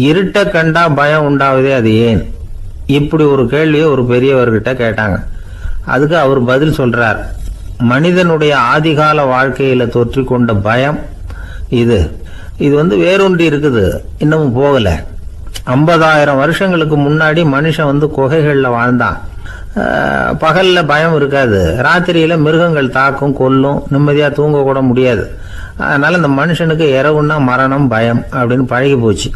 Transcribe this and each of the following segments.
இருட்ட கண்டா பயம் உண்டாவதே அது ஏன்? இப்படி ஒரு கேள்வியை ஒரு பெரியவர்கிட்ட கேட்டாங்க. அதுக்கு அவர் பதில் சொல்றார். மனிதனுடைய ஆதிகால வாழ்க்கையில தொற்றிக்கொண்ட பயம் இது இது வேரூன்றி இருக்குது, இன்னமும் போகல. 50,000 வருஷங்களுக்கு முன்னாடி மனுஷன் குகைகள்ல வாழ்ந்தான். பகல்ல பயம் இருக்காது, ராத்திரியில மிருகங்கள் தாக்கும், கொல்லும், நிம்மதியா தூங்க கூட முடியாது. அதனால இந்த மனுஷனுக்கு இரவுன்னா மரணம், பயம் அப்படின்னு பழகி போச்சு.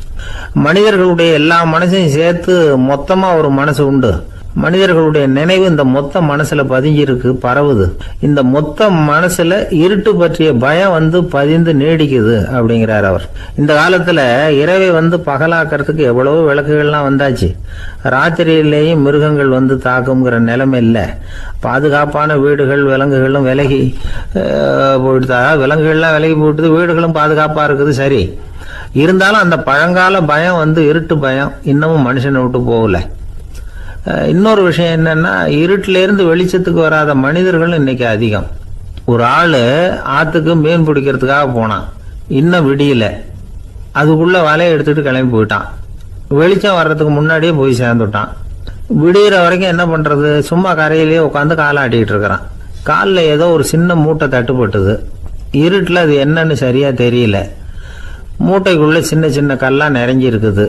மனிதர்களுடைய எல்லா மனசையும் சேர்த்து மொத்தமா ஒரு மனசு உண்டு. மனிதர்களுடைய நினைவு இந்த மொத்த மனசுல பதிஞ்சிருக்கு, பரவுது. இந்த மொத்த மனசுல இருட்டு பற்றிய பயம் பதிந்து நீடிக்குது அப்படிங்கிறார் அவர். இந்த காலத்துல இரவை பகலாக்கிறதுக்கு எவ்வளவோ விளக்குகள்லாம் வந்தாச்சு. ராத்திரியிலேயும் மிருகங்கள் தாக்குங்கிற நிலைமை இல்லை. பாதுகாப்பான வீடுகள், விலங்குகளும் விலகி போயிட்டு, விலங்குகள்லாம் விலகி போயிட்டு, வீடுகளும் பாதுகாப்பா இருக்குது. சரி, இருந்தாலும் அந்த பழங்கால பயம் இருட்டு பயம் இன்னமும் மனுஷனை விட்டு போகல. இன்னொரு விஷயம் என்னன்னா, இருட்டுல இருந்து வெளிச்சத்துக்கு வராத மனிதர்கள் இன்னைக்கு அதிகம். ஒரு ஆளு ஆத்துக்கு மீன் பிடிக்கிறதுக்காக போனான், இன்னும் விடியல. அதுக்குள்ள வலையை எடுத்துட்டு கிளம்பி போயிட்டான். வெளிச்சம் வர்றதுக்கு முன்னாடியே போய் சேர்ந்துட்டான். விடிகிற வரைக்கும் என்ன பண்றது? சும்மா கரையிலேயே உட்காந்து காலாட்டிட்டு இருக்கிறான். காலில் ஏதோ ஒரு சின்ன மூட்டை தட்டுப்பட்டுது. இருட்டுல அது என்னன்னு சரியா தெரியல. மூட்டைக்குள்ள சின்ன சின்ன கல்லா நிறைஞ்சி இருக்குது.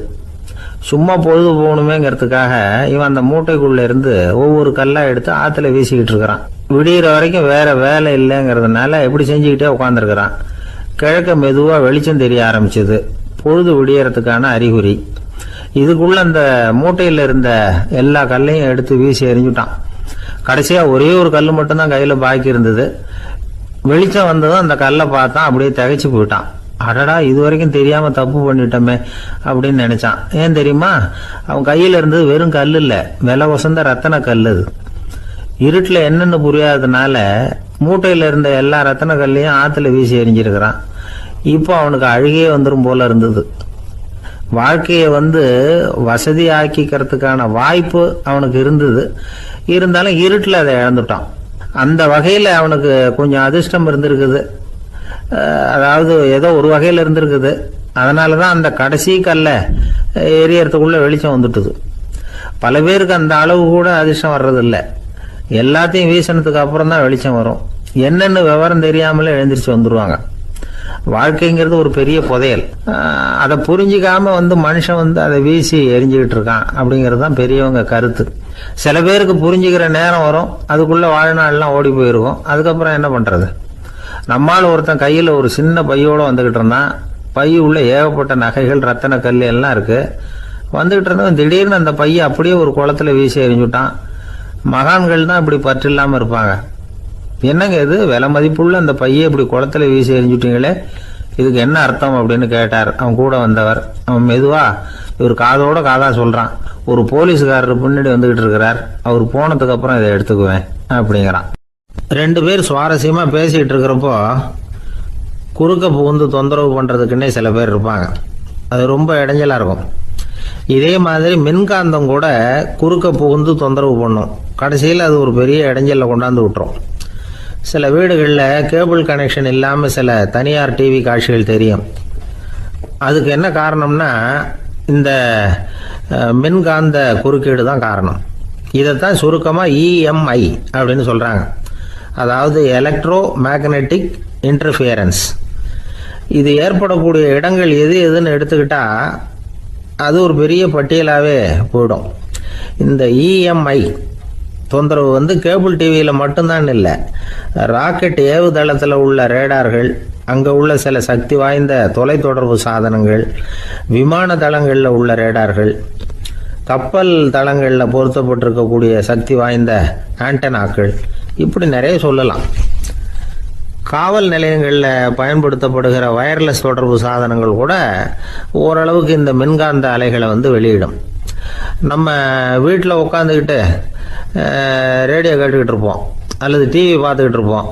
சும்மா பொழுது போகணுமேங்கிறதுக்காக இவன் அந்த மூட்டைக்குள்ள இருந்து ஒவ்வொரு கல்லா எடுத்து ஆத்துல வீசிக்கிட்டு இருக்கிறான். விடிகிற வரைக்கும் வேற வேலை இல்லைங்கிறதுனால எப்படி செஞ்சுக்கிட்டே உட்காந்துருக்கிறான். கிழக்க மெதுவா வெளிச்சம் தெரிய ஆரம்பிச்சது. பொழுது விடியறதுக்கான அறிகுறி. இதுக்குள்ள அந்த மூட்டையில இருந்த எல்லா கல்லையும் எடுத்து வீசி எறிஞ்சுட்டான். கடைசியா ஒரே ஒரு கல் மட்டும்தான் கையில பாக்கி இருந்தது. வெளிச்சம் வந்ததும் அந்த கல்லை பார்த்தான், அப்படியே திகைச்சு போயிட்டான். அடடா, இது வரைக்கும் தெரியாம தப்பு பண்ணிட்டோமே அப்படின்னு நினைச்சான். ஏன் தெரியுமா? அவன் கையில இருந்தது வெறும் கல் இல்ல, விலை வசந்த ரத்தன கல். அது இருட்டுல என்னன்னு புரியாததுனால மூட்டையில இருந்த எல்லா ரத்தன கல்லையும் ஆத்துல வீசி எறிஞ்சிருக்கிறான். இப்போ அவனுக்கு அழுகையே வந்துடும் போல இருந்தது. வாழ்க்கையை வசதி ஆக்கிக்கிறதுக்கான வாய்ப்பு அவனுக்கு இருந்தது. இருந்தாலும் இருட்டுல அதை இழந்துட்டான். அந்த வகையில அவனுக்கு கொஞ்சம் அதிர்ஷ்டம் இருந்திருக்குது. அதாவது ஏதோ ஒரு வகையில இருந்திருக்குது. அதனாலதான் அந்த கடைசி கல்ல எரியறதுக்குள்ள வெளிச்சம் வந்துட்டுது. பல பேருக்கு அந்த அளவு கூட அதிர்ஷ்டம் வர்றது இல்லை. எல்லாத்தையும் வீசினதுக்கு அப்புறம் தான் வெளிச்சம் வரும். என்னன்னு விவரம் தெரியாமலே எழுந்திரிச்சு வந்துருவாங்க. வாழ்க்கைங்கிறது ஒரு பெரிய புதையல். அதை புரிஞ்சிக்காம மனுஷன் அதை வீசி எரிஞ்சுக்கிட்டு இருக்கான் அப்படிங்கிறது தான் பெரியவங்க கருத்து. சில பேருக்கு புரிஞ்சுக்கிற நேரம் வரும், அதுக்குள்ள வாழ்நாள்லாம் ஓடி போயிருக்கும். அதுக்கப்புறம் என்ன பண்றது? நம்மால் ஒருத்தன் கையில ஒரு சின்ன பையோட வந்துகிட்டு இருந்தான். பை உள்ள ஏகப்பட்ட நகைகள், ரத்தன கல் எல்லாம் இருக்கு. வந்துகிட்டு இருந்தவன் திடீர்னு அந்த பையை அப்படியே ஒரு குளத்துல வீசி எறிஞ்சுட்டான். மகான்கள் தான் இப்படி பற்று இல்லாம இருப்பாங்க. என்னங்க இது, விலை மதிப்புள்ள அந்த பையை இப்படி குளத்துல வீசி எறிஞ்சுட்டீங்களே, இதுக்கு என்ன அர்த்தம் அப்படின்னு கேட்டார் அவன் கூட வந்தவர். அவன் மெதுவா இவர் காதோட காதா சொல்றான். ஒரு போலீஸ்காரர் பின்னாடி வந்துகிட்டு இருக்கிறார், அவர் போனதுக்கு அப்புறம் இதை எடுத்துக்குவேன் அப்படிங்கிறான். 2 பேர் சுவாரஸ்யமா பேசிட்டு இருக்கிறப்போ குறுக்க புகுந்து தொந்தரவு பண்றதுக்குன்னே சில பேர் இருப்பாங்க. அது ரொம்ப இடைஞ்சலா இருக்கும். இதே மாதிரி மின்காந்தம் கூட குறுக்க புகுந்து தொந்தரவு பண்ணும். கடைசியில் அது ஒரு பெரிய இடைஞ்சல கொண்டாந்து விட்டுரும். சில வீடுகளில் கேபிள் கனெக்ஷன் இல்லாமல் சில தனியார் டிவி காட்சிகள் தெரியும். அதுக்கு என்ன காரணம்னா இந்த மின்காந்த குறுக்கீடு தான் காரணம். இதைத்தான் சுருக்கமாக இஎம்ஐ அப்படின்னு சொல்கிறாங்க. அதாவது எலக்ட்ரோ மேக்னெட்டிக் இன்டர்ஃபியரன்ஸ். இது ஏற்படக்கூடிய இடங்கள் எது எதுன்னு எடுத்துக்கிட்டா அது ஒரு பெரிய பட்டியலாகவே போயிடும். இந்த இஎம்ஐ தொந்தரவு கேபிள் டிவியில் மட்டும்தான் இல்லை, ராக்கெட் ஏவுதளத்தில் உள்ள ரேடார்கள், அங்கே உள்ள சில சக்தி வாய்ந்த தொலைத்தொடர்பு சாதனங்கள், விமான தளங்களில் உள்ள ரேடார்கள், கப்பல் தளங்களில் பொருத்தப்பட்டிருக்கக்கூடிய சக்தி வாய்ந்த ஆண்டனாக்கள், இப்படி நிறைய சொல்லலாம். காவல் நிலையங்களில் பயன்படுத்தப்படுகிற வயர்லெஸ் தொடர்பு சாதனங்கள் கூட ஓரளவுக்கு இந்த மின்காந்த அலைகளை வெளியிடும். நம்ம வீட்டில் உட்காந்துக்கிட்டு ரேடியோ கேட்டுக்கிட்டு இருப்போம் அல்லது டிவி பார்த்துக்கிட்டு இருப்போம்.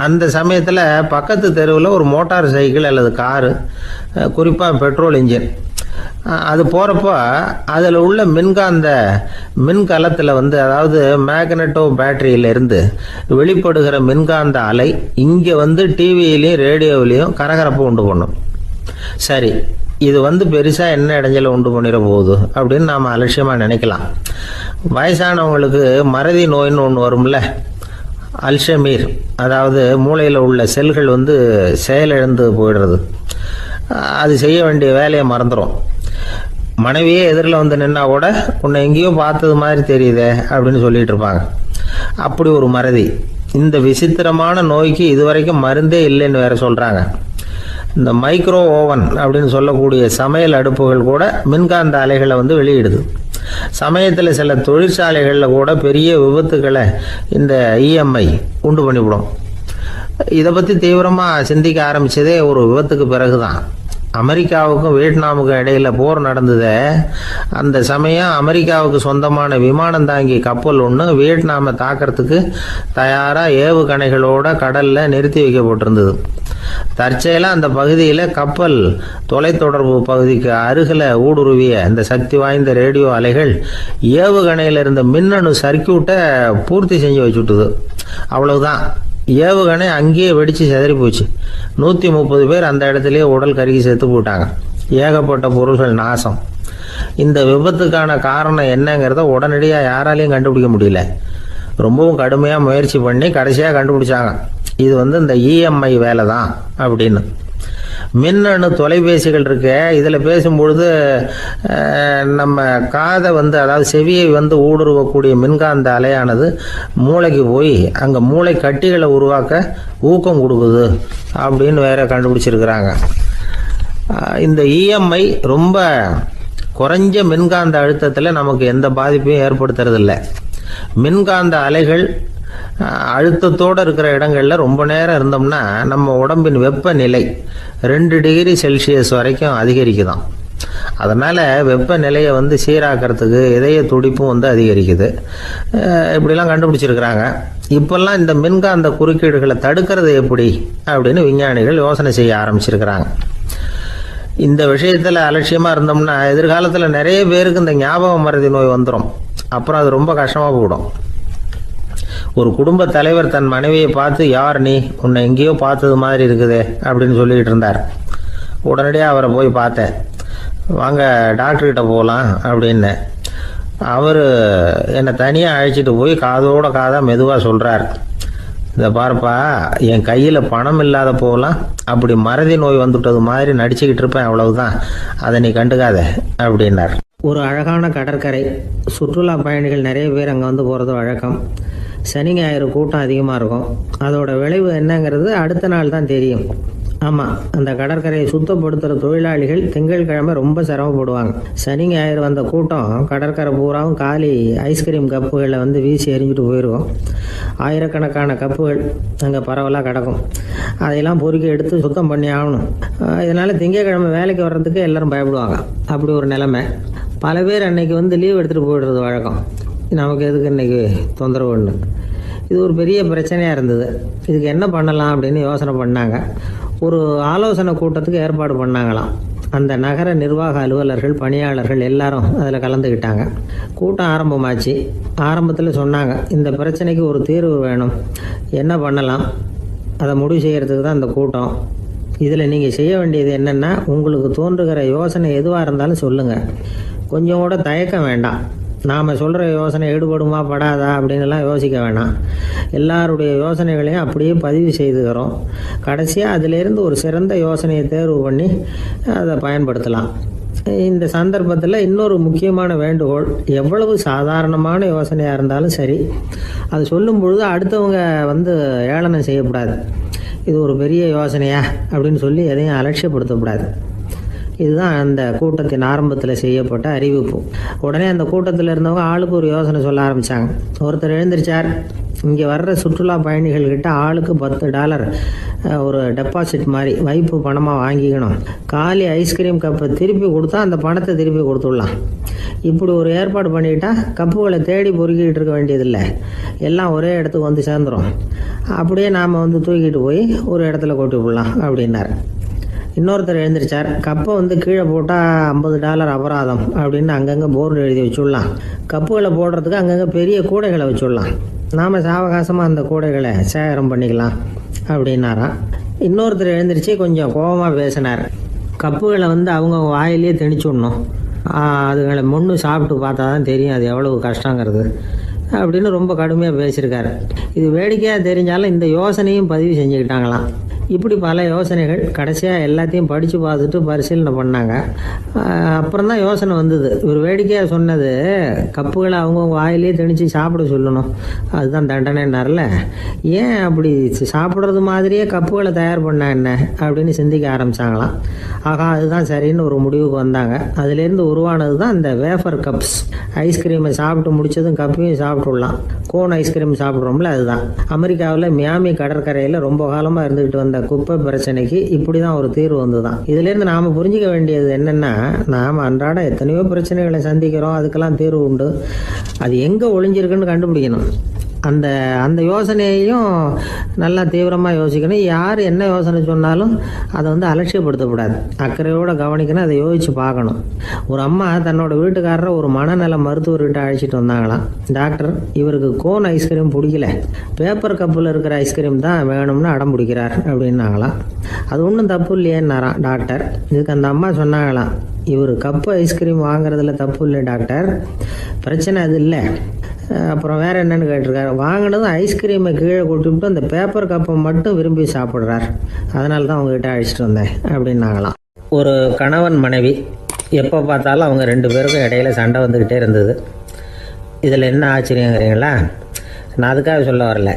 அந்த சமயத்தில் பக்கத்து தெருவில் ஒரு மோட்டார் சைக்கிள் அல்லது காரு, குறிப்பாக பெட்ரோல் இன்ஜின், அது போகிறப்போ அதில் உள்ள மின்கலத்தில் அதாவது மேக்னெட்டோ பேட்டரியிலிருந்து வெளிப்படுகிற மின்காந்த அலை இங்கே டிவியிலையும் ரேடியோவிலையும் கரகரப்பு உண்டு பண்ணும். சரி, இது பெருசாக என்ன இடைஞ்சலை உண்டு பண்ணிட போகுது அப்படின்னு நாம் அலட்சியமாக நினைக்கலாம். வயசானவங்களுக்கு மறதி நோயின்னு ஒன்று வரும்ல, அல்ஷமீர், அதாவது மூளையில் உள்ள செல்கள் செயலிழந்து போயிடுறது. அது செய்ய வேண்டிய வேலையை மறந்துடும். மனைவியே எதிரில் நின்னா கூட உன்னை எங்கேயோ பார்த்தது மாதிரி தெரியுதே அப்படின்னு சொல்லிட்டு இருப்பாங்க. அப்படி ஒரு மறதி. இந்த விசித்திரமான நோய்க்கு இதுவரைக்கும் மருந்தே இல்லைன்னு வேற சொல்கிறாங்க. இந்த மைக்ரோ ஓவன் அப்படின்னு சொல்லக்கூடிய சமையல் அடுப்புகள் கூட மின்காந்த அலைகளை வெளியிடுது. சமயத்தில் சில தொழிற்சாலைகளில் கூட பெரிய விபத்துக்களை இந்த இஎம்ஐ உண்டு பண்ணிவிடும். இதை பற்றி தீவிரமாக சிந்திக்க ஆரம்பித்ததே ஒரு விபத்துக்கு பிறகு தான். அமெரிக்காவுக்கும் வியட்நாமுக்கும் இடையில் போர் நடந்தது. அந்த சமயம் அமெரிக்காவுக்கு சொந்தமான விமானம் தாங்கி கப்பல் ஒன்று வியட்நாமை தாக்கிறதுக்கு தயாராக ஏவுகணைகளோட கடலில் நிறுத்தி வைக்கப்பட்டிருந்தது. தற்செயலாக அந்த பகுதியில் கப்பல் தொலைத்தொடர்பு பகுதிக்கு அருகில் ஊடுருவிய இந்த சக்தி வாய்ந்த ரேடியோ அலைகள் ஏவுகணையில் இருந்த மின்னணு சர்க்கியூட்டை பூர்த்தி செஞ்சு வச்சுட்டுது. அவ்வளவுதான், ஏவுகணை அங்கேயே வெடித்து சிதறி போச்சு. 130 பேர் அந்த இடத்துலயே உடல் கருகி செத்து போட்டாங்க. ஏகப்பட்ட பொருள்கள் நாசம். இந்த விபத்துக்கான காரணம் என்னங்கிறத உடனடியாக யாராலையும் கண்டுபிடிக்க முடியல. ரொம்பவும் கடுமையாக முயற்சி பண்ணி கடைசியாக கண்டுபிடிச்சாங்க. இது இந்த இஎம்ஐ வேலை தான் அப்படின்னு. மின்னணு தொலைபேசிகள் இருக்கு. இதில் பேசும்பொழுது நம்ம காதை அதாவது செவியை ஊடுருவக்கூடிய மின்காந்த அலையானது மூளைக்கு போய் அங்கே மூளை கட்டிகளை உருவாக்க ஊக்கம் கொடுக்குது அப்படின்னு வேற கண்டுபிடிச்சிருக்கிறாங்க. இந்த இஎம்ஐ ரொம்ப குறைஞ்ச மின்காந்த அழுத்தத்தில் நமக்கு எந்த பாதிப்பையும் ஏற்படுத்துறதில்ல. மின்காந்த அலைகள் அழுத்தத்தோடு இருக்கிற இடங்களில் ரொம்ப நேரம் இருந்தோம்னா நம்ம உடம்பின் வெப்பநிலை 2 டிகிரி செல்சியஸ் வரைக்கும் அதிகரிக்குதாம். அதனால் வெப்பநிலையை சீராக்கிறதுக்கு இதய துடிப்பும் அதிகரிக்குது. இப்படிலாம் கண்டுபிடிச்சிருக்கிறாங்க. இப்போல்லாம் இந்த மின்காந்த குறுக்கீடுகளை தடுக்கிறது எப்படி அப்படின்னு விஞ்ஞானிகள் யோசனை செய்ய ஆரம்பிச்சிருக்கிறாங்க. இந்த விஷயத்தில் அலட்சியமாக இருந்தோம்னா எதிர்காலத்தில் நிறைய பேருக்கு இந்த ஞாபக மறதி நோய் வந்துடும். அப்புறம் அது ரொம்ப கஷ்டமாக போயிடும். ஒரு குடும்ப தலைவர் தன் மனைவியை பார்த்து, யார் நீ, உன்னை எங்கேயோ பார்த்தது மாதிரி இருக்குதே அப்படின்னு சொல்லிக்கிட்டு இருந்தார். உடனடியாக அவரை போய் பார்த்தேன். வாங்க டாக்டர்கிட்ட போகலாம் அப்படின்னு. அவர் என்னை தனியாக அழைச்சிட்டு போய் காதோட காதாக மெதுவாக சொல்கிறார், இதை பாருப்பா, என் கையில் பணம் இல்லாத போகலாம் அப்படி மறதி நோய் வந்துட்டது மாதிரி நடிச்சுக்கிட்டு இருப்பேன், அவ்வளவுதான், அதை நீ கண்டுக்காத அப்படின்னார். ஒரு அழகான கடற்கரை. சுற்றுலா பயணிகள் நிறைய பேர் அங்கே போகிறது வழக்கம். சனி ஞாயிறு கூட்டம் அதிகமாக இருக்கும். அதோட விளைவு என்னங்கிறது அடுத்த நாள் தான் தெரியும். ஆமாம், அந்த கடற்கரையை சுத்தப்படுத்துகிற தொழிலாளிகள் திங்கட்கிழமை ரொம்ப சிரமப்படுவாங்க. சனி ஞாயிறு வந்த கூட்டம் கடற்கரை பூராவும் காலி ஐஸ்கிரீம் கப்புகளை வீசி எறிஞ்சிட்டு போயிடுவோம். ஆயிரக்கணக்கான கப்புகள் அங்கே பரவலாக கிடக்கும். அதையெல்லாம் பொறுக்கி எடுத்து சுத்தம் பண்ணி ஆகணும். இதனால் திங்கட்கிழமை வேலைக்கு வர்றதுக்கு எல்லோரும் பயப்படுவாங்க. அப்படி ஒரு நிலைமை. பல பேர் அன்னைக்கு லீவ் எடுத்துகிட்டு போயிடுறது வழக்கம். நமக்கு எதுக்கு இன்றைக்கி தொந்தரவுன்னு. இது ஒரு பெரிய பிரச்சனையாக இருந்தது. இதுக்கு என்ன பண்ணலாம் அப்படின்னு யோசனை பண்ணாங்க. ஒரு ஆலோசனை கூட்டத்துக்கு ஏற்பாடு பண்ணாங்களாம். அந்த நகர நிர்வாக அலுவலர்கள், பணியாளர்கள் எல்லாரும் அதில் கலந்துக்கிட்டாங்க. கூட்டம் ஆரம்பமாச்சு. ஆரம்பத்தில் சொன்னாங்க, இந்த பிரச்சனைக்கு ஒரு தீர்வு வேணும், என்ன பண்ணலாம், அதை முடிவு செய்கிறதுக்கு தான் இந்த கூட்டம். இதில் நீங்கள் செய்ய வேண்டியது என்னென்னா, உங்களுக்கு தோன்றுகிற யோசனை எதுவாக இருந்தாலும் சொல்லுங்கள். கொஞ்சம் கூட தயக்கம் வேண்டாம். நாம் சொல்கிற யோசனை ஈடுபடுமா படாதா அப்படின்லாம் யோசிக்க வேணாம். எல்லாருடைய யோசனைகளையும் அப்படியே பதிவு செய்துக்கிறோம். கடைசியாக அதிலேருந்து ஒரு சிறந்த யோசனையை தேர்வு பண்ணி அதை பயன்படுத்தலாம். இந்த சந்தர்ப்பத்தில் இன்னொரு முக்கியமான வேண்டுகோள், எவ்வளவு சாதாரணமான யோசனையாக இருந்தாலும் சரி, அது சொல்லும் பொழுது அடுத்தவங்க ஏளனம் செய்யக்கூடாது. இது ஒரு பெரிய யோசனையா அப்படின்னு சொல்லி எதையும் அலட்சியப்படுத்தக்கூடாது. இதுதான் அந்த கூட்டத்தின் ஆரம்பத்தில் செய்யப்பட்ட அறிவிப்பு. உடனே அந்த கூட்டத்தில் இருந்தவங்க ஆளுக்கு ஒரு யோசனை சொல்ல ஆரம்பித்தாங்க. ஒருத்தர் எழுந்திருச்சார், இங்கே வர்ற சுற்றுலா பயணிகள்கிட்ட ஆளுக்கு $10 ஒரு டெபாசிட் மாதிரி வைப்பு பணமாக வாங்கிக்கணும். காலி ஐஸ்கிரீம் கப்பை திருப்பி கொடுத்தா அந்த பணத்தை திருப்பி கொடுத்துடலாம். இப்படி ஒரு ஏற்பாடு பண்ணிக்கிட்டா கப்புகளை தேடி பொறுக்கிட்டு இருக்க வேண்டியதில்லை, எல்லாம் ஒரே இடத்துக்கு சேர்ந்துடும். அப்படியே நாம் தூக்கிட்டு போய் ஒரு இடத்துல கொட்டி விடலாம் அப்படின்னார். இன்னொருத்தர் எழுந்திரிச்சார், கப்பை கீழே போட்டால் $50 அபராதம் அப்படின்னு அங்கங்கே போர்டு எழுதி வச்சுடலாம். கப்புகளை போடுறதுக்கு அங்கங்கே பெரிய கூடைகளை வச்சுடலாம். நாம் சாவகாசமாக அந்த கூடைகளை சேகரம் பண்ணிக்கலாம் அப்படின்னாராம். இன்னொருத்தர் எழுந்திரிச்சு கொஞ்சம் கோபமாக பேசினார், கப்புகளை வந்து அவங்க வாயிலே திணிச்சுடணும். அதுங்களை முன்னு சாப்பிட்டு பார்த்தா தான் தெரியும் அது எவ்வளவு கஷ்டங்கிறது அப்படின்னு ரொம்ப கடுமையாக பேசியிருக்காரு. இது வேடிக்கையாக தெரிஞ்சாலும் இந்த யோசனையும் பதிவு செஞ்சுக்கிட்டாங்களாம். இப்படி பல யோசனைகள் கடைசியாக எல்லாத்தையும் படித்து பார்த்துட்டு பரிசீலனை பண்ணாங்க. அப்புறம் தான் யோசனை வந்தது. இவர் வேடிக்கையாக சொன்னது கப்புகளை அவங்கவுங்க வாயிலே திணிச்சு சாப்பிட சொல்லணும், அதுதான் தண்டனைன்னார்ல. ஏன் அப்படி சாப்பிட்றது மாதிரியே கப்புகளை தயார் பண்ண என்ன அப்படின்னு சிந்திக்க ஆரம்பித்தாங்களாம். ஆகா, அதுதான் சரின்னு ஒரு முடிவுக்கு வந்தாங்க. அதுலேருந்து உருவானது தான் இந்த வேஃபர் கப்ஸ். ஐஸ்கிரீமை சாப்பிட்டு முடிச்சதும் கப்பையும் சாப்பிட்டுடலாம். கோன் ஐஸ்கிரீம் சாப்பிட்றோம்ல, அதுதான். அமெரிக்காவில் மியாமி கடற்கரையில் ரொம்ப காலமாக இருந்துக்கிட்டு வந்த குப்பை பிரச்சனைக்கு இப்படி தான் ஒரு தீர்வு வந்து தான். இதுலேருந்து நாம் புரிஞ்சிக்க வேண்டியது என்னென்னா, நாம் அன்றாட எத்தனையோ பிரச்சனைகளை சந்திக்கிறோம், அதுக்கெல்லாம் தீர்வு உண்டு. அது எங்கே ஒளிஞ்சிருக்குன்னு கண்டுபிடிக்கணும். அந்த அந்த யோசனையையும் நல்லா தீவிரமாக யோசிக்கணும். யார் என்ன யோசனை சொன்னாலும் அதை வந்து அலட்சியப்படுத்தக்கூடாது, அக்கறையோடு கவனிக்கணும், அதை யோசித்து பார்க்கணும். ஒரு அம்மா தன்னோட வீட்டுக்காரரை ஒரு மனநல மருத்துவர்கிட்ட அழைச்சிட்டு வந்தாங்களாம். டாக்டர், இவருக்கு கோன் ஐஸ்கிரீம் பிடிக்கல, பேப்பர் கப்பில் இருக்கிற ஐஸ்கிரீம் தான் வேணும்னு அடம் பிடிக்கிறார் அப்படின்னாங்களாம். அது ஒன்றும் தப்பு இல்லையேன்னாராம் டாக்டர். இதுக்கு அந்த அம்மா சொன்னாங்களாம், இவர் கப்பு ஐஸ்கிரீம் வாங்குறதுல தப்பு இல்லை டாக்டர், பிரச்சனை அது இல்லை. அப்புறம் வேறு என்னென்னு கேட்டிருக்காரு. வாங்கினதும் ஐஸ்கிரீமை கீழே கொட்டிவிட்டு அந்த பேப்பர் கப்பை மட்டும் விரும்பி சாப்பிட்றார், அதனால தான் அவங்ககிட்ட அழைச்சிட்டு வந்தேன் அப்படின்னாங்களாம். ஒரு கணவன் மனைவி எப்போ பார்த்தாலும் அவங்க 2 பேருக்கும் இடையில சண்டை வந்துக்கிட்டே இருந்தது. இதில் என்ன ஆச்சரியங்கிறீங்களா? நான் அதுக்காக சொல்ல வரல,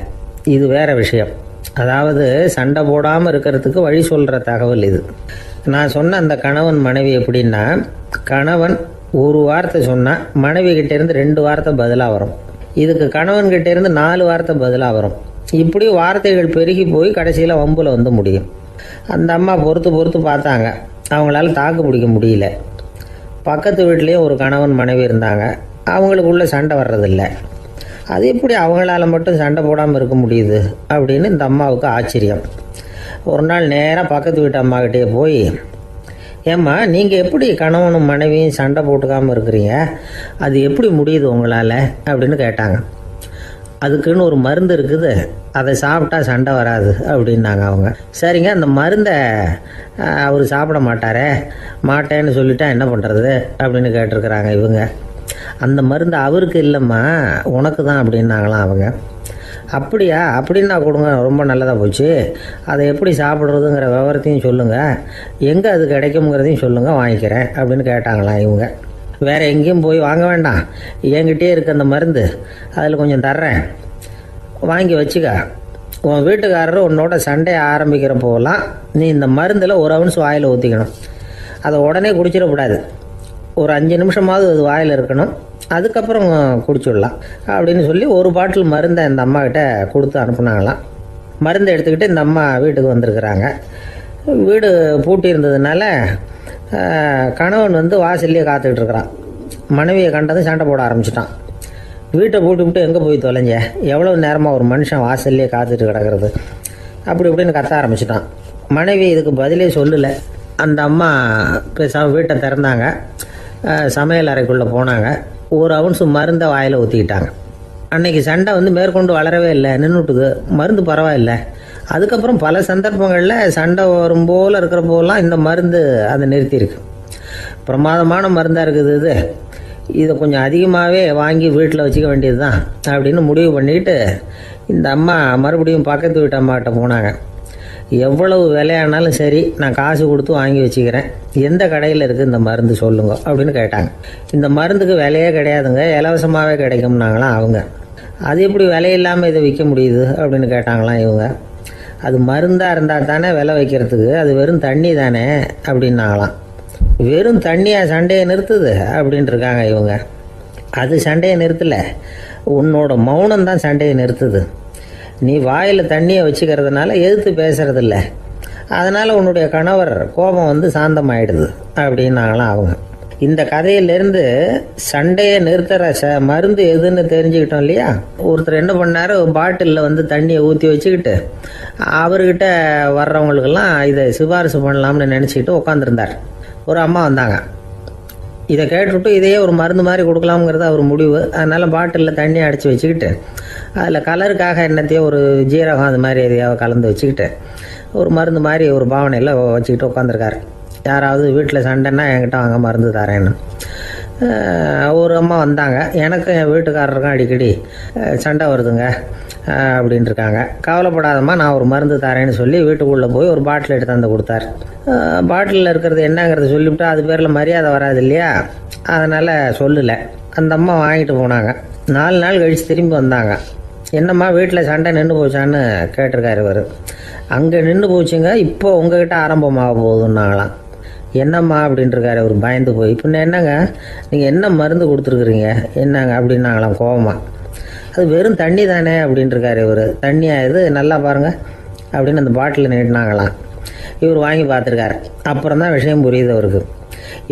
இது வேறு விஷயம். அதாவது சண்டை போடாமல் இருக்கிறதுக்கு வழி சொல்கிற தகவல் இது. நான் சொன்ன அந்த கணவன் மனைவி எப்படின்னா, கணவன் ஒரு வார்த்தை சொன்னால் மனைவி கிட்டேருந்து 2 வார்த்தை பதிலாக வரும். இதுக்கு கணவன்கிட்டேருந்து 4 வார்த்தை பதிலாக வரும். இப்படி வார்த்தைகள் பெருகி போய் கடைசியில் வம்பில் வந்து முடியும். அந்த அம்மா பொறுத்து பார்த்தாங்க, அவங்களால தாக்கு பிடிக்க முடியல. பக்கத்து வீட்லேயும் ஒரு கணவன் மனைவி இருந்தாங்க, அவங்களுக்குள்ள சண்டை வர்றதில்லை. அது எப்படி அவங்களால மட்டும் சண்டை போடாமல் இருக்க முடியுது அப்படின்னு இந்த அம்மாவுக்கு ஆச்சரியம். ஒரு நாள் நேராக பக்கத்து வீட்டு அம்மாக்கிட்டே போய், ஏம்மா, நீங்கள் எப்படி கணவனும் மனைவியும் சண்டை போட்டுக்காமல் இருக்கிறீங்க, அது எப்படி முடியுது உங்களால் அப்படின்னு கேட்டாங்க. அதுக்குன்னு ஒரு மருந்து இருக்குது, அதை சாப்பிட்டா சண்டை வராது அப்படின்னாங்க அவங்க. சரிங்க, அந்த மருந்தை அவர் சாப்பிட மாட்டேன்னு சொல்லிட்டா என்ன பண்ணுறது அப்படின்னு கேட்டிருக்கிறாங்க இவங்க. அந்த மருந்து அவருக்கு இல்லைம்மா, உனக்கு தான் அப்படின்னாங்களாம் அவங்க. அப்படியா, அப்படின்னா கொடுங்க, ரொம்ப நல்லதாக போச்சு. அதை எப்படி சாப்பிட்றதுங்கிற விவரத்தையும் சொல்லுங்கள், எங்கே அது கிடைக்குங்கிறதையும் சொல்லுங்கள், வாங்கிக்கிறேன் அப்படின்னு கேட்டாங்களாம் இவங்க. வேறு எங்கேயும் போய் வாங்க வேண்டாம், என்கிட்டே இருக்க அந்த மருந்து அதில் கொஞ்சம் தர்றேன், வாங்கி வச்சுக்க. உன் வீட்டுக்காரர் உன்னோட சண்டையை ஆரம்பிக்கிறப்போலாம் நீ இந்த மருந்தில் 1 ounce வாயில் ஊற்றிக்கணும். அதை உடனே குடிச்சிடக்கூடாது, ஒரு 5 நிமிஷமாவது அது வாயில் இருக்கணும், அதுக்கப்புறம் குடிச்சுடலாம் அப்படின்னு சொல்லி ஒரு பாட்டில் மருந்தை இந்த அம்மாக்கிட்ட கொடுத்து அனுப்புனாங்களாம். மருந்தை எடுத்துக்கிட்டு இந்த அம்மா வீட்டுக்கு வந்திருக்கிறாங்க. வீடு பூட்டி இருந்ததுனால கணவன் வந்து வாசல்லையே காத்துக்கிட்டு இருக்கிறான். மனைவியை கண்டதும் சண்டை போட ஆரம்பிச்சிட்டான். வீட்டை பூட்டி விட்டு எங்கே போய் தொலைஞ்ச, எவ்வளோ நேரமாக ஒரு மனுஷன் வாசல்லையே காத்துட்டு கிடக்கிறது அப்படி இப்படின்னு கத்த ஆரம்பிச்சிட்டான். மனைவி இதுக்கு பதிலே சொல்லலை. அந்த அம்மா பேசாமல் வீட்டை திறந்தாங்க, சமையல் அறைக்குள்ளே போனாங்க, 1 ounce மருந்தை வாயில் ஊற்றிக்கிட்டாங்க. அன்னைக்கு சண்டை வந்து மேற்கொண்டு வளரவே இல்லை, நின்றுட்டுது. மருந்து பரவாயில்லை. அதுக்கப்புறம் பல சந்தர்ப்பங்களில் சண்டை வரும் போல் இருக்கிற போலாம் இந்த மருந்து அதை நிறுத்தியிருக்கு. பிரமாதமான மருந்தாக இருக்குது இதை கொஞ்சம் அதிகமாகவே வாங்கி வீட்டில் வச்சுக்க வேண்டியது தான் அப்படின்னு முடிவு பண்ணிக்கிட்டு இந்த அம்மா மறுபடியும் பக்கத்து வீட்டு அம்மாக்கிட்ட போனாங்க. எவ்வளவு விலையானாலும் சரி, நான் காசு கொடுத்து வாங்கி வச்சுக்கிறேன், எந்த கடையில் இருக்குது இந்த மருந்து சொல்லுங்க அப்படின்னு கேட்டாங்க. இந்த மருந்துக்கு விலையே கிடையாதுங்க, இலவசமாகவே கிடைக்கும்னாங்களாம் அவங்க. அது எப்படி விலை இல்லாமல் இதை விற்க முடியுது அப்படின்னு கேட்டாங்களாம் இவங்க. அது மருந்தாக இருந்தால் தானே விலை வைக்கிறதுக்கு, அது வெறும் தண்ணி தானே அப்படின்னாங்களாம். வெறும் தண்ணியாக சண்டையை நிறுத்துது அப்படின்ட்டு இருக்காங்க இவங்க. அது சண்டையை நிறுத்தலை, உன்னோட மௌனம் தான் சண்டையை நிறுத்துது. நீ வாயில் தண்ணியை வச்சுக்கிறதுனால எதிர்த்து பேசுறதில்ல, அதனால் உன்னுடைய கணவர் கோபம் வந்து சாந்தமாயிடுது அப்படின்னாங்களாம் அவங்க. இந்த கதையிலேருந்து சண்டையை நிறுத்துகிற மருந்து எதுன்னு தெரிஞ்சுக்கிட்டோம் இல்லையா. ஒருத்தர் என்ன பண்ணார், பாட்டிலில் வந்து தண்ணியை ஊற்றி வச்சுக்கிட்டு அவர்கிட்ட வர்றவங்களுக்கெல்லாம் இதை சிபாரிசு பண்ணலாம்னு நினச்சிக்கிட்டு உட்காந்துருந்தார். ஒரு அம்மா வந்தாங்க, இதை கேட்டுவிட்டு இதையே ஒரு மருந்து மாதிரி கொடுக்கலாம்ங்கிறது அவர் முடிவு. அதனால் பாட்டிலில் தண்ணி அடித்து வச்சுக்கிட்டு அதில் கலருக்காக என்னத்தையோ ஒரு ஜீரகம் அது மாதிரி எதையாவது கலந்து வச்சுக்கிட்டு ஒரு மருந்து மாதிரி ஒரு பாவனையில் வச்சுக்கிட்டு உட்காந்துருக்காரு. யாராவது வீட்டில் சண்டைன்னா என்கிட்ட வாங்க மருந்து தரேன்னு. ஒரு அம்மா வந்தாங்க, எனக்கும் என் வீட்டுக்காரருக்கும் அடிக்கடி சண்டை வருதுங்க அப்படின்ட்டு இருக்காங்க. கவலைப்படாதம்மா, நான் ஒரு மருந்து தரேன்னு சொல்லி வீட்டுக்குள்ளே போய் ஒரு பாட்டில் எடுத்து வந்து கொடுத்தாரு. பாட்டிலில் இருக்கிறது என்னங்கிறத சொல்லிவிட்டா அது பேரில் மரியாதை வராது இல்லையா, அதனால் சொல்லலை. அந்த அம்மா வாங்கிட்டு போனாங்க. 4 நாள் கழித்து திரும்பி வந்தாங்க. என்னம்மா வீட்டில் சண்டை நின்று போச்சான்னு கேட்டிருக்காரு இவர். அங்கே நின்று போச்சுங்க, இப்போ உங்ககிட்ட ஆரம்பமாக போகுதுன்னாங்களாம். என்னம்மா அப்படின்ட்டுருக்காரு அவர் பயந்து போய். பின்ன என்னங்க, நீங்கள் என்ன மருந்து கொடுத்துருக்குறீங்க என்னங்க அப்படின்னாங்களாம் கோவமாக. அது வெறும் தண்ணி தானே அப்படின்ட்டுருக்காரு இவர். தண்ணியாக இது நல்லா பாருங்கள் அப்படின்னு அந்த பாட்டில் நீட்டினாங்களாம். இவர் வாங்கி பார்த்துருக்காரு. அப்புறம் தான் விஷயம் புரியுது அவருக்கு.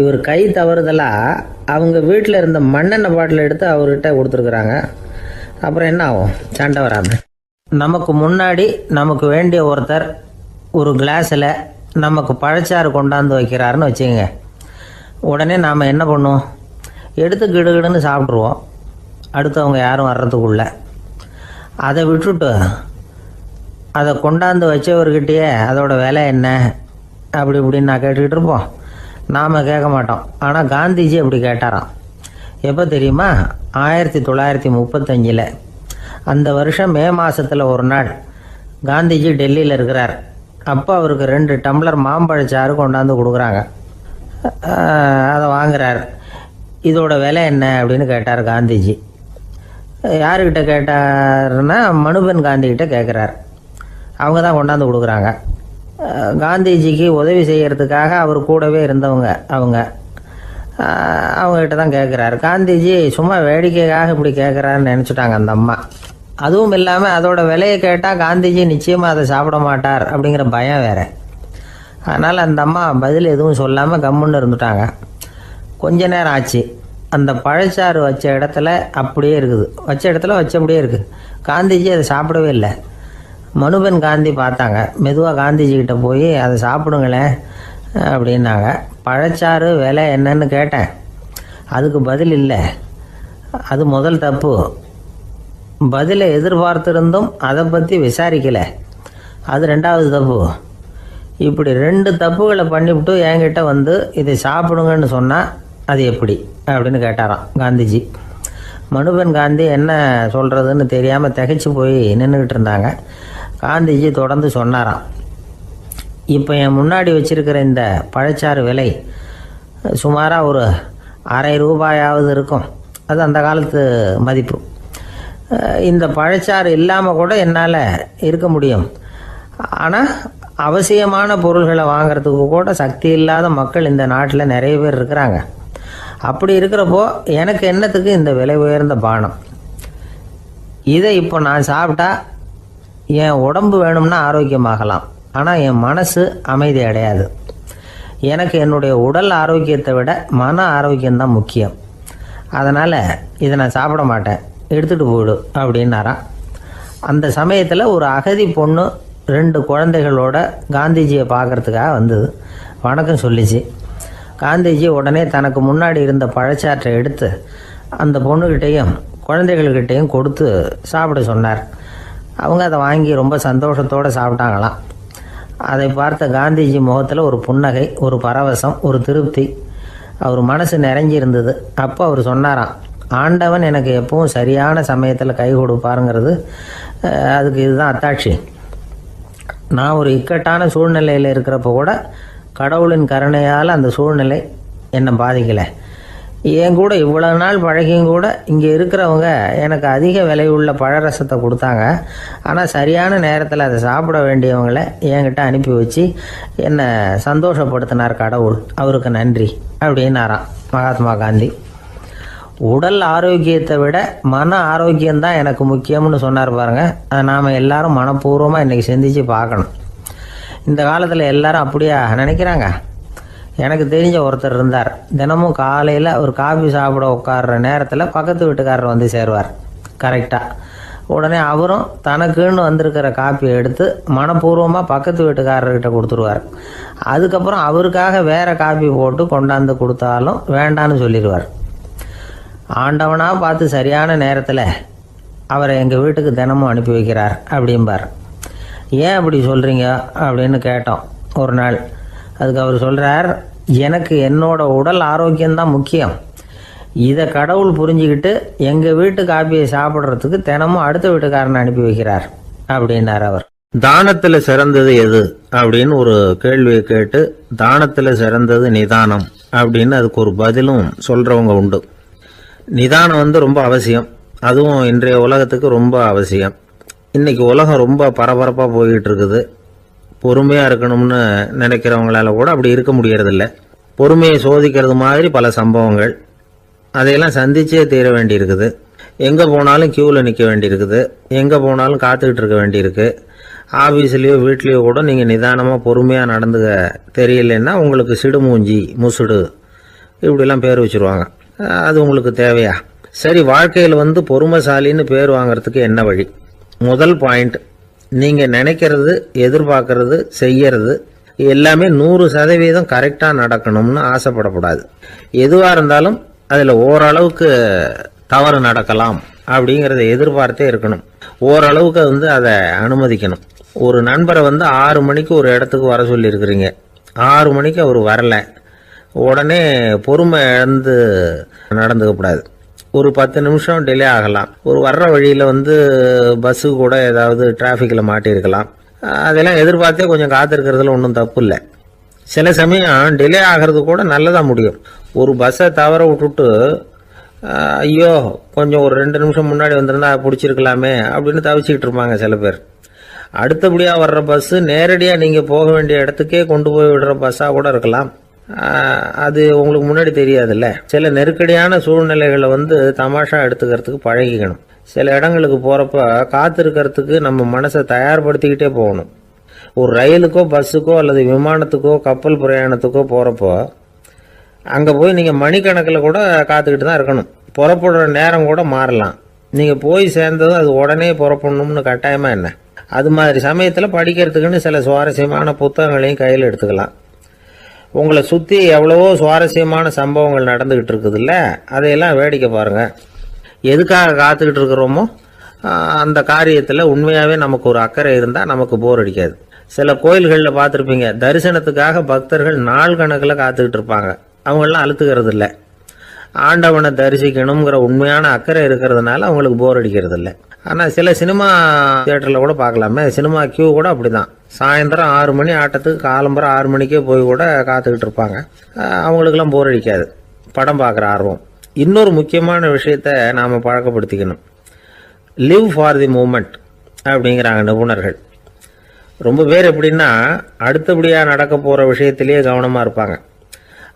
இவர் கை தவறுதலாக அவங்க வீட்டில் இருந்த மண்ணெண்ணெய் பாட்டில் எடுத்து அவர்கிட்ட கொடுத்துருக்குறாங்க. அப்புறம் என்ன ஆகும், சண்டை வராமல். நமக்கு முன்னாடி நமக்கு வேண்டிய ஒருத்தர் ஒரு கிளாஸில் நமக்கு பழச்சாறு கொண்டாந்து வைக்கிறாருன்னு வச்சுக்கோங்க. உடனே நாம் என்ன பண்ணுவோம், எடுத்து கிடுகிடுன்னு சாப்பிட்ருவோம் அடுத்தவங்க யாரும் வர்றதுக்குள்ள. அதை விட்டுட்டு அதை கொண்டாந்து வச்சவர்கிட்டயே அதோட விலை என்ன அப்படி இப்படின்னு நான் கேட்டுக்கிட்டு இருப்போம். நாம் கேட்க மாட்டோம். ஆனால் காந்திஜி அப்படி கேட்டாராம். எப்போ தெரியுமா, 1935. அந்த வருஷம் மே மாதத்தில் ஒரு நாள் காந்திஜி டெல்லியில் இருக்கிறார். அப்போ அவருக்கு 2 டம்ளர் மாம்பழச்சாறு கொண்டாந்து கொடுக்குறாங்க. அதை வாங்குறார். இதோட விலை என்ன அப்படின்னு கேட்டார் காந்திஜி. யாருக்கிட்ட கேட்டாருன்னா மனுபென் காந்திகிட்ட கேட்குறார். அவங்க தான் கொண்டாந்து கொடுக்குறாங்க. காந்திஜிக்கு உதவி செய்கிறதுக்காக அவர் கூடவே இருந்தவங்க அவங்ககிட்ட தான் கேட்குறாரு. காந்திஜி சும்மா வேடிக்கைக்காக இப்படி கேட்குறாருன்னு நினச்சிட்டாங்க அந்த அம்மா. அதுவும் இல்லாமல் அதோட விலையை கேட்டால் காந்திஜி நிச்சயமாக அதை சாப்பிட மாட்டார் அப்படிங்கிற பயம் வேறு. அதனால் அந்த அம்மா பதில் எதுவும் சொல்லாமல் கம்முன்னு இருந்துட்டாங்க. கொஞ்ச நேரம் ஆச்சு. அந்த பழச்சாறு வச்ச இடத்துல அப்படியே இருக்குது, வச்ச இடத்துல வச்சபடியே இருக்குது. காந்திஜி அதை சாப்பிடவே இல்லை. மனுபென் காந்தி பார்த்தாங்க. மெதுவாக காந்திஜிக்கிட்ட போய் அதை சாப்பிடுங்களேன் அப்படின்னாங்க. பழச்சாறு விலை என்னன்னு கேட்டேன், அதுக்கு பதில் இல்லை. அது முதல் தப்பு. பதிலை எதிர்பார்த்திருந்தும் அதை பற்றி விசாரிக்கலை, அது 2வது தப்பு. இப்படி 2 தப்புகளை பண்ணிவிட்டு என்கிட்ட வந்து இதை சாப்பிடுங்கன்னு சொன்னால் அது எப்படி அப்படின்னு கேட்டாராம் காந்திஜி. மனுபென் காந்தி என்ன சொல்கிறதுன்னு தெரியாமல் திகைச்சு போய் நின்றுக்கிட்டு இருந்தாங்க. காந்திஜி தொடர்ந்து சொன்னாராம், இப்போ என் முன்னாடி வச்சிருக்கிற இந்த பழச்சாறு விலை சுமாராக ஒரு ₹1/2 இருக்கும். அது அந்த காலத்து மதிப்பு. இந்த பழச்சாறு இல்லாமல் கூட என்னால் இருக்க முடியும். ஆனால் அவசியமான பொருள்களை வாங்கிறதுக்கு கூட சக்தி இல்லாத மக்கள் இந்த நாட்டில் நிறைய பேர் இருக்கிறாங்க. அப்படி இருக்கிறப்போ எனக்கு என்னத்துக்கு இந்த விலை உயர்ந்த பானம்? இதை இப்போ நான் சாப்பிட்டா என் உடம்பு வேணும்னா ஆரோக்கியமாகலாம், ஆனால் என் மனசு அமைதி அடையாது. எனக்கு என்னுடைய உடல் ஆரோக்கியத்தை விட மன ஆரோக்கியம்தான் முக்கியம். அதனால் இதை நான் சாப்பிட மாட்டேன், எடுத்துகிட்டு போயிடு அப்படின்னாராம். அந்த சமயத்தில் ஒரு அகதி பொண்ணு 2 குழந்தைகளோட காந்திஜியை பார்க்குறதுக்காக வந்தது. வணக்கம் சொல்லிச்சு. காந்திஜி உடனே தனக்கு முன்னாடி இருந்த பழச்சாற்றை எடுத்து அந்த பொண்ணுக்கிட்டேயும் குழந்தைகள்கிட்டையும் கொடுத்து சாப்பிட சொன்னார். அவங்க அதை வாங்கி ரொம்ப சந்தோஷத்தோடு சாப்பிட்டாங்களாம். அதை பார்த்த காந்திஜி முகத்தில் ஒரு புன்னகை, ஒரு பரவசம், ஒரு திருப்தி. அவர் மனசு நிறைஞ்சி இருந்தது. அப்போ அவர் சொன்னாராம், ஆண்டவன் எனக்கு எப்பவும் சரியான சமயத்தில் கை கொடுப்பாருங்கிறது அதுக்கு இதுதான் அத்தாட்சி. நான் ஒரு இக்கட்டான சூழ்நிலையில் இருக்கிறப்ப கூட கடவுளின் கருணையால் அந்த சூழ்நிலை என்னை பாதிக்கலை. என் கூட இவ்வளோ நாள் பழகியும் கூட இங்கே இருக்கிறவங்க எனக்கு அதிக விலை உள்ள பழரசத்தை கொடுத்தாங்க. ஆனால் சரியான நேரத்தில் அதை சாப்பிட வேண்டியவங்களை என்கிட்ட அனுப்பி வச்சு என்னை சந்தோஷப்படுத்தினார் கடவுள், அவருக்கு நன்றி அப்படின்னாராம் மகாத்மா காந்தி. உடல் ஆரோக்கியத்தை விட மன ஆரோக்கியம்தான் எனக்கு முக்கியம்னு சொன்னார் பாருங்க. அதை நாம் எல்லாரும் மனப்பூர்வமாக இன்றைக்கி சிந்திச்சு பார்க்கணும். இந்த காலத்தில் எல்லாரும் அப்படியா நினைக்கிறாங்க? எனக்கு தெரிஞ்ச ஒருத்தர் இருந்தார். தினமும் காலையில் ஒரு காஃபி சாப்பிட உட்கார்ற நேரத்தில் பக்கத்து வீட்டுக்காரர் வந்து சேருவார் கரெக்டாக. உடனே அவரும் தனக்குன்னு வந்திருக்கிற காப்பியை எடுத்து மனப்பூர்வமாக பக்கத்து வீட்டுக்காரர்கிட்ட கொடுத்துருவார். அதுக்கப்புறம் அவருக்காக வேறு காப்பி போட்டு கொண்டாந்து கொடுத்தாலும் வேண்டான்னு சொல்லிடுவார். ஆண்டவனாக பார்த்து சரியான நேரத்தில் அவரை எங்கள் வீட்டுக்கு தினமும் அனுப்பி வைக்கிறார் அப்படிம்பார். ஏன் அப்படி சொல்கிறீங்க அப்படின்னு கேட்டோம் ஒரு நாள். அதுக்கு அவர் சொல்கிறார், எனக்கு என்னோட உடல் ஆரோக்கியம்தான் முக்கியம். இதை கடவுள் புரிஞ்சுக்கிட்டு எங்கள் வீட்டு காப்பியை சாப்பிட்றதுக்கு தினமும் அடுத்த வீட்டுக்காரனை அனுப்பி வைக்கிறார் அப்படின்னார் அவர். தானத்துல சிறந்தது எது அப்படின்னு ஒரு கேள்வியை கேட்டு, தானத்துல சிறந்தது நிதானம் அப்படின்னு அதுக்கு ஒரு பதிலும் சொல்றவங்க உண்டு. நிதானம் ரொம்ப அவசியம். அதுவும் இன்றைய உலகத்துக்கு ரொம்ப அவசியம். இன்னைக்கு உலகம் ரொம்ப பரபரப்பா போய்கிட்டு இருக்குது. பொறுமையா இருக்கணும்னு நினைக்கிறவங்களால கூட அப்படி இருக்க முடியறதில்ல. பொறுமையை சோதிக்கிறது மாதிரி பல சம்பவங்கள், அதையெல்லாம் சந்திச்சே தீர வேண்டியிருக்குது. எங்கே போனாலும் கியூவில் நிற்க வேண்டியிருக்குது. எங்கே போனாலும் காத்துக்கிட்டு இருக்க வேண்டியிருக்கு. ஆஃபீஸ்லேயோ வீட்லேயோ கூட நீங்கள் நிதானமாக பொறுமையாக நடந்துக்க தெரியலன்னா உங்களுக்கு சிடுமூஞ்சி, முசுடு இப்படிலாம் பேர் வச்சுருவாங்க. அது உங்களுக்கு தேவையா? சரி, வாழ்க்கையில் பொறுமைசாலின்னு பேர் வாங்கிறதுக்கு என்ன வழி? முதல் பாயிண்ட், நீங்கள் நினைக்கிறது, எதிர்பார்க்கறது, செய்யறது எல்லாமே 100% கரெக்டாக நடக்கணும்னு ஆசைப்படக்கூடாது. எதுவாக இருந்தாலும் அதில் ஓரளவுக்கு தவறு நடக்கலாம் அப்படிங்கிறத எதிர்பார்த்தே இருக்கணும். ஓரளவுக்கு அதை அனுமதிக்கணும். ஒரு நண்பரை 6 மணிக்கு ஒரு இடத்துக்கு வர சொல்லியிருக்கிறீங்க. 6 மணிக்கு அவர் வரல, உடனே பொறுமை இழந்து நடந்துக்கக்கூடாது. ஒரு 10 நிமிஷம் டிலே ஆகலாம். ஒரு வர்ற வழியில் பஸ்ஸு கூட ஏதாவது டிராஃபிக்கில் மாட்டியிருக்கலாம். அதெல்லாம் எதிர்பார்த்தே கொஞ்சம் காத்திருக்கிறதுல ஒன்றும் தப்பு இல்லை. சில சமயம் டிலே ஆகிறது கூட நல்லதாக முடியும். ஒரு பஸ்ஸை தவற விட்டுட்டு, ஐயோ கொஞ்சம் ஒரு 2 நிமிஷம் முன்னாடி வந்திருந்தா பிடிச்சிருக்கலாமே அப்படின்னு தவிச்சிக்கிட்டு இருப்பாங்க சில பேர். அடுத்தபடியாக வர்ற பஸ்ஸு நேரடியாக நீங்கள் போக வேண்டிய இடத்துக்கே கொண்டு போய் விடுற பஸ்ஸாக கூட இருக்கலாம். அது உங்களுக்கு முன்னாடி தெரியாதுல்ல. சில நெருக்கடியான சூழ்நிலைகளை தமாஷா எடுத்துக்கிறதுக்கு பழகிக்கணும். சில இடங்களுக்கு போகிறப்ப காத்திருக்கிறதுக்கு நம்ம மனசை தயார்படுத்திக்கிட்டே போகணும். ஒரு ரயிலுக்கோ பஸ்ஸுக்கோ அல்லது விமானத்துக்கோ கப்பல் பிரயாணத்துக்கோ போகிறப்போ அங்கே போய் நீங்கள் மணிக்கணக்கில் கூட காத்துக்கிட்டு தான் இருக்கணும். புறப்படுற நேரம் கூட மாறலாம். நீங்கள் போய் சேர்ந்ததும் அது உடனே புறப்படணும்னு கட்டாயமாக என்ன? அது மாதிரி சமயத்தில் படிக்கிறதுக்குன்னு சில சுவாரஸ்யமான புத்தகங்களையும் கையில் எடுத்துக்கலாம். உங்களை சுற்றி எவ்வளவோ சுவாரஸ்யமான சம்பவங்கள் நடந்துக்கிட்டு இருக்குதுல்ல, அதையெல்லாம் வேடிக்கை பாருங்கள். எதுக்காக காத்துக்கிட்டு இருக்கிறோமோ அந்த காரியத்தில் உண்மையாகவே நமக்கு ஒரு அக்கறை இருந்தால் நமக்கு போர் அடிக்காது. சில கோயில்களில் பார்த்துருப்பீங்க, தரிசனத்துக்காக பக்தர்கள் நாள் கணக்கில் காத்துக்கிட்டு இருப்பாங்க. அவங்களெலாம் அழுத்துக்கிறது இல்லை. ஆண்டவனை தரிசிக்கணுங்கிற உண்மையான அக்கறை இருக்கிறதுனால அவங்களுக்கு போர் அடிக்கிறது இல்லை. ஆனால் சில சினிமா தியேட்டரில் கூட பார்க்கலாமே, சினிமா கியூ கூட அப்படி தான். சாயந்தரம் 6 மணி ஆட்டத்துக்கு காலம்பரம் 6 மணிக்கே போய் கூட காத்துக்கிட்டு இருப்பாங்க. அவங்களுக்கெல்லாம் போர் அடிக்காது, படம் பார்க்குற ஆர்வம். இன்னொரு முக்கியமான விஷயத்தை நாம் பழக்கப்படுத்திக்கணும். லிவ் ஃபார் தி மூமெண்ட் அப்படிங்கிறாங்க நிபுணர்கள். ரொம்ப பேர் எப்படின்னா அடுத்தபடியாக நடக்க போகிற விஷயத்திலேயே கவனமாக இருப்பாங்க.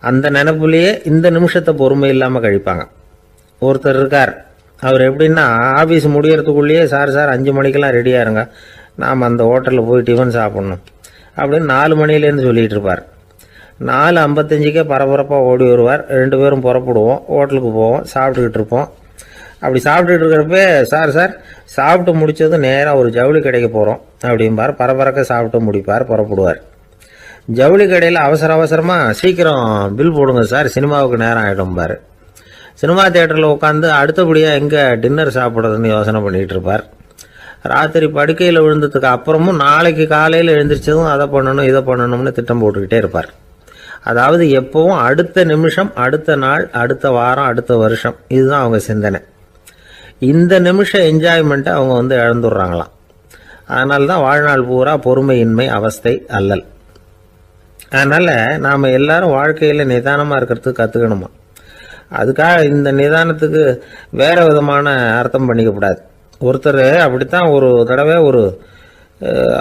அந்த நினைப்புலேயே இந்த நிமிஷத்தை பொறுமை இல்லாமல் கழிப்பாங்க. ஒருத்தர் இருக்கார், அவர் எப்படின்னா ஆஃபீஸ் முடியறதுக்குள்ளேயே சார் 5 மணிக்கெல்லாம் ரெடியாக இருங்க, நாம் அந்த ஹோட்டலில் போய் டிஃபன் சாப்பிட்ணும் அப்படின்னு 4 மணிலேருந்து சொல்லிகிட்டு இருப்பார். 4:55 பரபரப்பாக ஓடி வருவார். 2 பேரும் புறப்படுவோம், ஹோட்டலுக்கு போவோம், சாப்பிட்டுக்கிட்டு இருப்போம். அப்படி சாப்பிட்டுட்டு இருக்கிறப்ப சார் சாப்பிட்டு முடித்ததும் நேராக ஒரு ஜவுளி கடைக்கு போகிறோம் அப்படிம்பார். பரபரக்க சாப்பிட்டு முடிப்பார், புறப்படுவார். ஜவுளி கடையில் அவசரமாக சீக்கிரம் பில் போடுங்க சார், சினிமாவுக்கு நேரம் ஆகிடும்பார். சினிமா தியேட்டரில் உட்காந்து அடுத்தபடியாக எங்கே டின்னர் சாப்பிட்றதுன்னு யோசனை பண்ணிகிட்டு இருப்பார். ராத்திரி படுக்கையில் விழுந்ததுக்கு அப்புறமும் நாளைக்கு காலையில் எழுந்திரிச்சதும் அதை பண்ணணும் இதை பண்ணணும்னு திட்டம் போட்டுக்கிட்டே இருப்பார். அதாவது எப்பவும் அடுத்த நிமிஷம், அடுத்த நாள், அடுத்த வாரம், அடுத்த வருஷம், இதுதான் அவங்க சிந்தனை. இந்த நிமிஷம் என்ஜாய்மெண்ட்டை அவங்க இழந்துடுறாங்களாம். அதனால தான் வாழ்நாள் பூரா பொறுமையின்மை, அவஸ்தை, அல்லல். அதனால் நாம் எல்லாரும் வாழ்க்கையில் நிதானமாக இருக்கிறதுக்கு கற்றுக்கணுமா. அதுக்காக இந்த நிதானத்துக்கு வேறு விதமான அர்த்தம் பண்ணிக்கக்கூடாது. ஒருத்தர் அப்படித்தான் ஒரு தடவை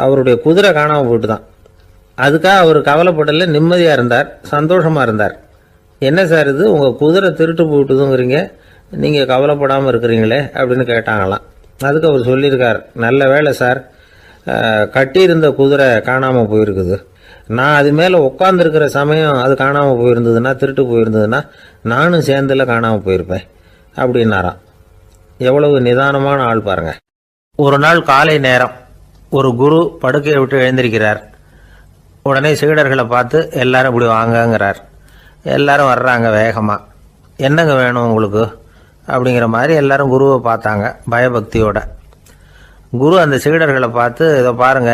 அவருடைய குதிரை காணாமல் போயிட்டு தான். அதுக்காக அவர் கவலைப்படல, நிம்மதியாக இருந்தார், சந்தோஷமாக இருந்தார். என்ன சார் இது, உங்கள் குதிரை திருட்டு போயிட்டுதுங்கிறீங்க, நீங்கள் கவலைப்படாமல் இருக்கிறீங்களே அப்படின்னு கேட்டாங்களாம். அதுக்கு அவர் சொல்லியிருக்கார், நல்ல வேலை சார், கட்டியிருந்த குதிரை காணாமல் போயிருக்குது. நான் அது மேலே உட்காந்துருக்கிற சமயம் அது காணாமல் போயிருந்ததுன்னா, திருட்டு போயிருந்ததுன்னா நானும் சேர்ந்தில் காணாமல் போயிருப்பேன் அப்படின்னாராம். எவ்வளவு நிதானமான ஆள் பாருங்க. ஒரு நாள் காலை நேரம் ஒரு குரு படுக்கையை விட்டு எழுந்திருக்கிறார். உடனே சீடர்களை பார்த்து எல்லாரும் இப்படி வாங்கங்கிறார். எல்லாரும் வர்றாங்க வேகமாக. என்னங்க வேணும் உங்களுக்கு அப்படிங்கிற மாதிரி எல்லாரும் குருவை பார்த்தாங்க பயபக்தியோட. குரு அந்த சீடர்களை பார்த்து, இதை பாருங்க,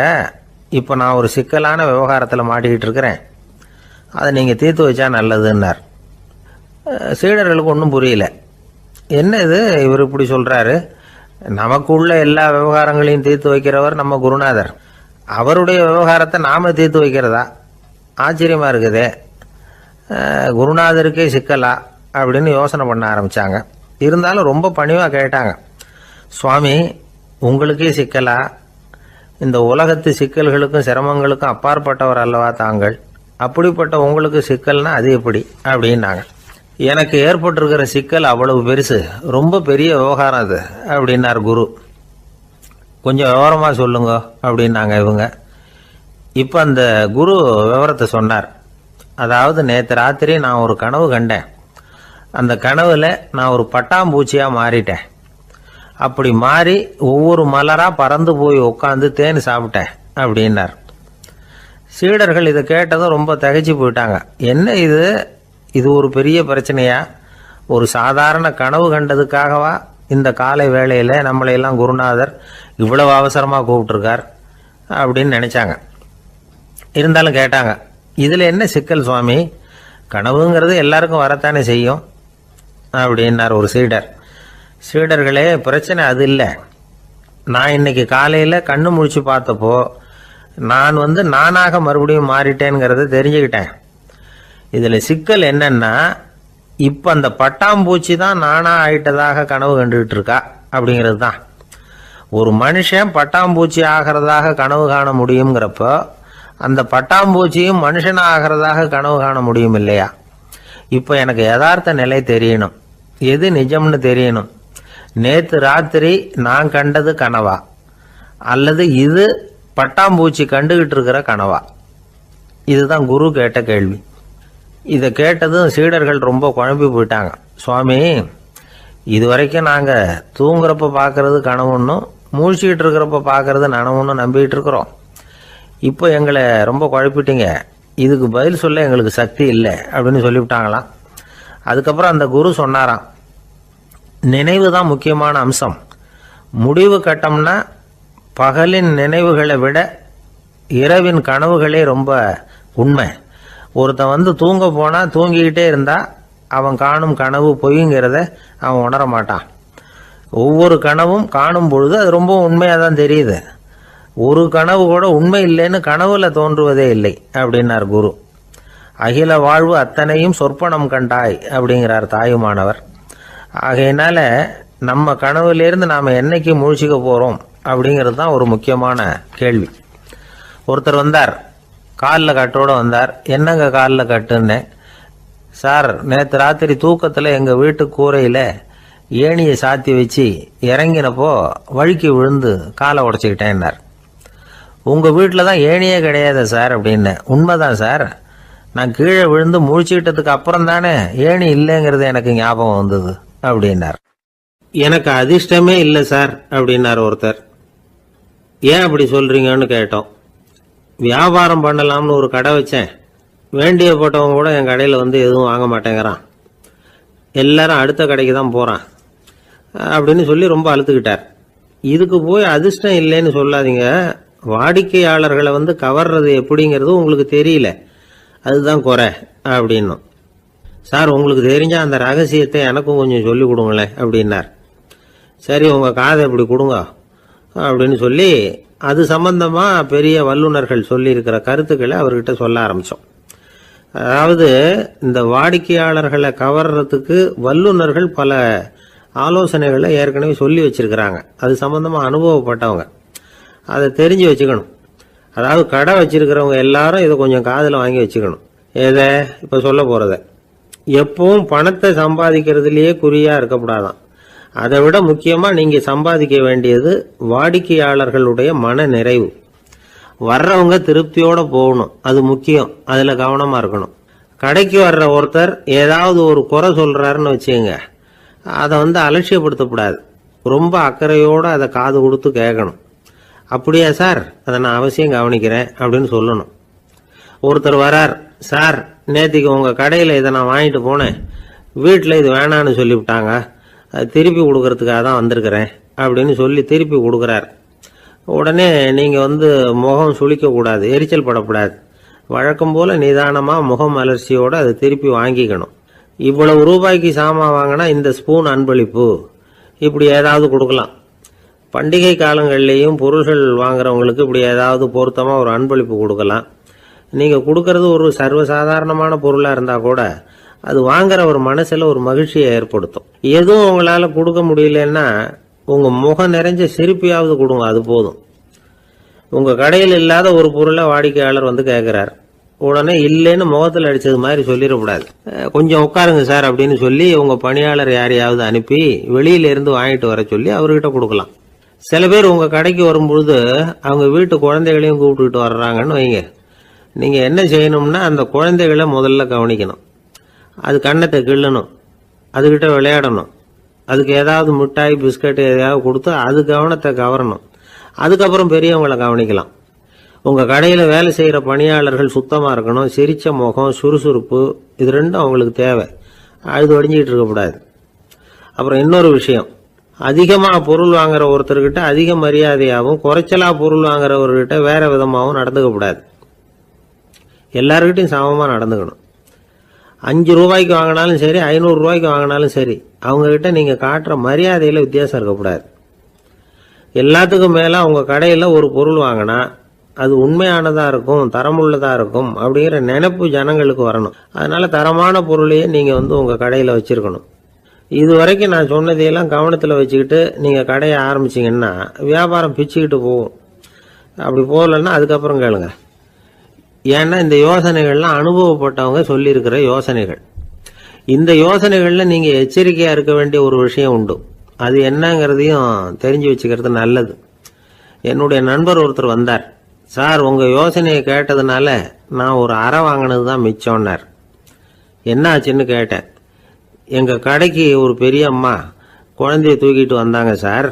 இப்போ நான் ஒரு சிக்கலான விவகாரத்தில் மாட்டிக்கிட்டு இருக்கிறேன். அதை நீங்கள் தீர்த்து வச்சா நல்லதுன்னார். சீடர்களுக்கு ஒன்றும் புரியல. என்ன இது இவர் இப்படி சொல்கிறாரு, நமக்குள்ள எல்லா விவகாரங்களையும் தீர்த்து வைக்கிறவர் நம்ம குருநாதர், அவருடைய விவகாரத்தை நாம் தீர்த்து வைக்கிறதா, ஆச்சரியமாக இருக்குதே, குருநாதருக்கே சிக்கலா அப்படின்னு யோசனை பண்ண ஆரம்பித்தாங்க. இருந்தாலும் ரொம்ப பணிவாக கேட்டாங்க, சுவாமி உங்களுக்கே சிக்கலா? இந்த உலகத்து சிக்கல்களுக்கும் சிரமங்களுக்கும் அப்பாற்பட்டவர் அல்லவா தாங்கள், அப்படிப்பட்ட உங்களுக்கு சிக்கல்னா அது எப்படி அப்படின்னாங்க. எனக்கு ஏற்பட்டிருக்கிற சிக்கல் அவ்வளவு பெருசு, ரொம்ப பெரிய விவகாரம் அது அப்படின்னார் குரு. கொஞ்சம் விவரமாக சொல்லுங்க அப்படின்னாங்க இவங்க. இப்போ அந்த குரு விவரத்தை சொன்னார். அதாவது நேற்று ராத்திரி நான் ஒரு கனவு கண்டேன். அந்த கனவுல நான் ஒரு பட்டாம்பூச்சியாக மாறிட்டேன். அப்படி மாறி ஒவ்வொரு மலராக பறந்து போய் உட்காந்து தேன் சாப்பிட்டேன் அப்படின்னார். சீடர்கள் இதை கேட்டதும் ரொம்ப திகைச்சு போயிட்டாங்க. என்ன இது, இது ஒரு பெரிய பிரச்சனையா? ஒரு சாதாரண கனவு கண்டதுக்காகவா இந்த காலை வேளையில் நம்மளையெல்லாம் குருநாதர் இவ்வளவு அவசரமாக கூப்பிட்டுருக்கார் அப்படின்னு நினச்சாங்க. இருந்தாலும் கேட்டாங்க, இதில் என்ன சிக்கல் சுவாமி? கனவுங்கிறது எல்லாருக்கும் வரத்தானே செய்யும் அப்படின்னார் ஒரு சீடர். சீடர்களே, பிரச்சனை அது இல்லை. நான் இன்னைக்கு காலையில் கண்ணு முழிச்சு பார்த்தப்போ நான் நானாக மறுபடியும் மாறிட்டேங்கிறத தெரிஞ்சுக்கிட்டேன். இதில் சிக்கல் என்னன்னா, இப்போ அந்த பட்டாம்பூச்சி தான் நானாக ஆயிட்டதாக கனவு கண்டுகிட்டு இருக்கா அப்படிங்கிறது தான். ஒரு மனுஷன் பட்டாம்பூச்சி ஆகிறதாக கனவு காண முடியுங்கிறப்போ அந்த பட்டாம்பூச்சியும் மனுஷனாக ஆகிறதாக கனவு காண முடியும் இல்லையா? இப்போ எனக்கு யதார்த்த நிலை தெரியணும், எது நிஜம்னு தெரியணும். நேற்று ராத்திரி நான் கண்டது கனவா, அல்லது இது பட்டாம்பூச்சி கண்டுகிட்டு இருக்கிற கனவா? இதுதான் குரு கேட்ட கேள்வி. இதை கேட்டதும் சீடர்கள் ரொம்ப குழம்பி போயிட்டாங்க. சுவாமி, இது வரைக்கும் நாங்கள் தூங்குறப்ப பார்க்கறது கனவுன்னும் மூழ்கிட்டு இருக்கிறப்ப பார்க்கறது நனவுன்னு நம்பிக்கிட்டு இருக்கிறோம். இப்போ எங்களை ரொம்ப குழப்பிட்டீங்க, இதுக்கு பதில் சொல்ல எங்களுக்கு சக்தி இல்லை அப்படின்னு சொல்லிவிட்டாங்களாம். அதுக்கப்புறம் அந்த குரு சொன்னாராம், நினைவு தான் முக்கியமான அம்சம். முடிவு கட்டம்னா பகலின் நினைவுகளை விட இரவின் கனவுகளே ரொம்ப உண்மை. ஒருத்தன் தூங்க போனால் தூங்கிக்கிட்டே இருந்தால் அவன் காணும் கனவு பொய்ங்கிறத அவன் உணர மாட்டான். ஒவ்வொரு கனவும் காணும் பொழுது அது ரொம்ப உண்மையாக தான் தெரியுது. ஒரு கனவு கூட உண்மை இல்லைன்னு கனவுல தோன்றுவதே இல்லை அப்படின்னார் குரு. அகில வாழ்வு அத்தனையும் சொற்பனம் கண்டாய் அப்படிங்கிறார் தாயுமானவர். ஆகையினால நம்ம கனவுலேருந்து நாம் என்னைக்கு முழிச்சிக்க போகிறோம் அப்படிங்கிறது தான் ஒரு முக்கியமான கேள்வி. ஒருத்தர் வந்தார், காலில் கட்டோடு வந்தார். என்னங்க காலில் கட்டுன்னேன். சார், நேற்று ராத்திரி தூக்கத்தில் எங்கள் வீட்டு கூரையில் ஏணியை சாத்தி வச்சு இறங்கினப்போ வழுக்கி விழுந்து காலை உடச்சிக்கிட்டேன்னார். உங்கள் வீட்டில் தான் ஏணியே கிடையாது சார் அப்படின்னு. உண்மைதான் சார், நான் கீழே விழுந்து முழிச்சுக்கிட்டதுக்கு அப்புறம் தானே ஏணி இல்லைங்கிறது எனக்கு ஞாபகம் வந்தது அப்படின்னார். எனக்கு அதிர்ஷ்டமே இல்லை சார் அப்படின்னார் ஒருத்தர். ஏன் அப்படி சொல்கிறீங்கன்னு கேட்டோம். வியாபாரம் பண்ணலாம்னு ஒரு கடை வச்சேன். வேண்டிய போட்டவங்க கூட என் கடையில் எதுவும் வாங்க மாட்டேங்கிறான். எல்லாரும் அடுத்த கடைக்கு தான் போகிறான் அப்படின்னு சொல்லி ரொம்ப அழுத்துக்கிட்டார். இதுக்கு போய் அதிர்ஷ்டம் இல்லைன்னு சொல்லாதீங்க. வாடிக்கையாளர்களை கவர்றது எப்படிங்கிறது உங்களுக்கு தெரியல, அதுதான் குறை அப்படின்னும். சார், உங்களுக்கு தெரிஞ்ச அந்த ரகசியத்தை எனக்கும் கொஞ்சம் சொல்லி கொடுங்களேன் அப்படின்னார். சரி, உங்கள் காதை இப்படி கொடுங்க அப்படின்னு சொல்லி அது சம்பந்தமாக பெரிய வல்லுநர்கள் சொல்லியிருக்கிற கருத்துக்களை அவர்கிட்ட சொல்ல ஆரம்பித்தோம். அதாவது இந்த வாடிக்கையாளர்களை கவர்றதுக்கு வல்லுநர்கள் பல ஆலோசனைகளை ஏற்கனவே சொல்லி வச்சிருக்கிறாங்க. அது சம்பந்தமாக அனுபவப்பட்டவங்க, அதை தெரிஞ்சு வச்சுக்கணும். அதாவது கடை வச்சிருக்கிறவங்க எல்லாரும் இதை கொஞ்சம் காதில் வாங்கி வச்சுக்கணும். எதை இப்போ சொல்ல போகிறத. எப்பவும் பணத்தை சம்பாதிக்கிறதுலேயே குறியாக இருக்கக்கூடாதான். அதை விட முக்கியமாக நீங்கள் சம்பாதிக்க வேண்டியது வாடிக்கையாளர்களுடைய மன நிறைவு. வர்றவங்க திருப்தியோடு போகணும், அது முக்கியம். அதில் கவனமாக இருக்கணும். கடைக்கு வர்ற ஒருத்தர் ஏதாவது ஒரு குறை சொல்கிறாருன்னு வச்சுங்க, அதை அலட்சியப்படுத்தக்கூடாது. ரொம்ப அக்கறையோடு அதை காது கொடுத்து கேட்கணும். அப்படியா சார், அதை நான் அவசியம் கவனிக்கிறேன் அப்படின்னு சொல்லணும். ஒருத்தர் வரார், சார் நேற்றுக்கு உங்கள் கடையில் இதை நான் வாங்கிட்டு போனேன், வீட்டில் இது வேணான்னு சொல்லிவிட்டாங்க, அது திருப்பி கொடுக்கறதுக்காக தான் வந்திருக்கிறேன் அப்படின்னு சொல்லி திருப்பி கொடுக்குறார். உடனே நீங்கள் முகம் சுளிக்கக்கூடாது, எரிச்சல் படக்கூடாது. வழக்கம் போல நிதானமாக முகமலர்ச்சியோடு அதை திருப்பி வாங்கிக்கணும். இவ்வளவு ரூபாய்க்கு சாமான் வாங்கினா இந்த ஸ்பூன் அன்பளிப்பு, இப்படி ஏதாவது கொடுக்கலாம். பண்டிகை காலங்கள்லேயும் பொருள்கள் வாங்குறவங்களுக்கு இப்படி ஏதாவது பொருத்தமாக ஒரு அன்பளிப்பு கொடுக்கலாம். நீங்கள் கொடுக்கறது ஒரு சர்வசாதாரணமான பொருளாக இருந்தால் கூட அது வாங்குற ஒரு மனசில் ஒரு மகிழ்ச்சியை ஏற்படுத்தும். எதுவும் உங்களால் கொடுக்க முடியலன்னா உங்கள் முகம் நிறைஞ்ச சிரிப்பையாவது கொடுங்க, அது போதும். உங்கள் கடையில் இல்லாத ஒரு பொருளை வாடிக்கையாளர் வந்து கேட்குறார், உடனே இல்லைன்னு முகத்தில் அடித்தது மாதிரி சொல்லிடக்கூடாது. கொஞ்சம் உட்காருங்க சார் அப்படின்னு சொல்லி உங்கள் பணியாளர் யாரையாவது அனுப்பி வெளியிலேருந்து வாங்கிட்டு வர சொல்லி அவர்கிட்ட கொடுக்கலாம். சில பேர் உங்கள் கடைக்கு வரும்பொழுது அவங்க வீட்டு குழந்தைகளையும் கூப்பிட்டுக்கிட்டு வர்றாங்கன்னு வைங்க. நீங்கள் என்ன செய்யணும்னா அந்த குழந்தைகளை முதல்ல கவனிக்கணும். அது கண்ணத்தை கிள்ளணும், அதுகிட்ட விளையாடணும், அதுக்கு ஏதாவது மிட்டாய் பிஸ்கட் எதையாவது கொடுத்து அது கவனத்தை கவரணும். அதுக்கப்புறம் பெரியவங்களை கவனிக்கலாம். உங்கள் கடையில் வேலை செய்கிற பணியாளர்கள் சுத்தமாக இருக்கணும். சிரிச்ச முகம், சுறுசுறுப்பு, இது ரெண்டும் அவங்களுக்கு தேவை. அழுது வடிஞ்சிக்கிட்டு இருக்கக்கூடாது. அப்புறம் இன்னொரு விஷயம், அதிகமாக பொருள் வாங்குற ஒருத்தர்கிட்ட அதிக மரியாதையாகவும் குறைச்சலாக பொருள் வாங்குறவர்கிட்ட வேற விதமாகவும் நடந்துக்கக்கூடாது. எல்லாருக்கிட்டையும் சமமாக நடந்துக்கணும். 5 ரூபாய்க்கு வாங்கினாலும் சரி, 500 ரூபாய்க்கு வாங்கினாலும் சரி, அவங்கக்கிட்ட நீங்கள் காட்டுற மரியாதையில் வித்தியாசம் இருக்கக்கூடாது. எல்லாத்துக்கும் மேலே உங்கள் கடையில் ஒரு பொருள் வாங்கினா அது உண்மையானதாக இருக்கும், தரமுள்ளதாக இருக்கும் அப்படிங்கிற நினைப்பு ஜனங்களுக்கு வரணும். அதனால் தரமான பொருளையே நீங்கள் உங்கள் கடையில் வச்சுருக்கணும். இது வரைக்கும் நான் சொன்னதையெல்லாம் கவனத்தில் வச்சுக்கிட்டு நீங்கள் கடையை ஆரம்பிச்சிங்கன்னா வியாபாரம் பிச்சுக்கிட்டு போகும். அப்படி போகலன்னா அதுக்கப்புறம் கேளுங்க. ஏன்னா இந்த யோசனைகள்லாம் அனுபவப்பட்டவங்க சொல்லியிருக்கிற யோசனைகள். இந்த யோசனைகளில் நீங்கள் எச்சரிக்கையாக இருக்க வேண்டிய ஒரு விஷயம் உண்டு. அது என்னங்கிறதையும் தெரிஞ்சு வச்சுக்கிறது நல்லது. என்னுடைய நண்பர் ஒருத்தர் வந்தார். சார், உங்கள் யோசனையை கேட்டதுனால நான் ஒரு அறை வாங்கினது தான் மிச்சம்னார். என்ன ஆச்சுன்னு கேட்டேன். எங்கள் கடைக்கு ஒரு பெரிய அம்மா குழந்தைய தூக்கிட்டு வந்தாங்க சார்.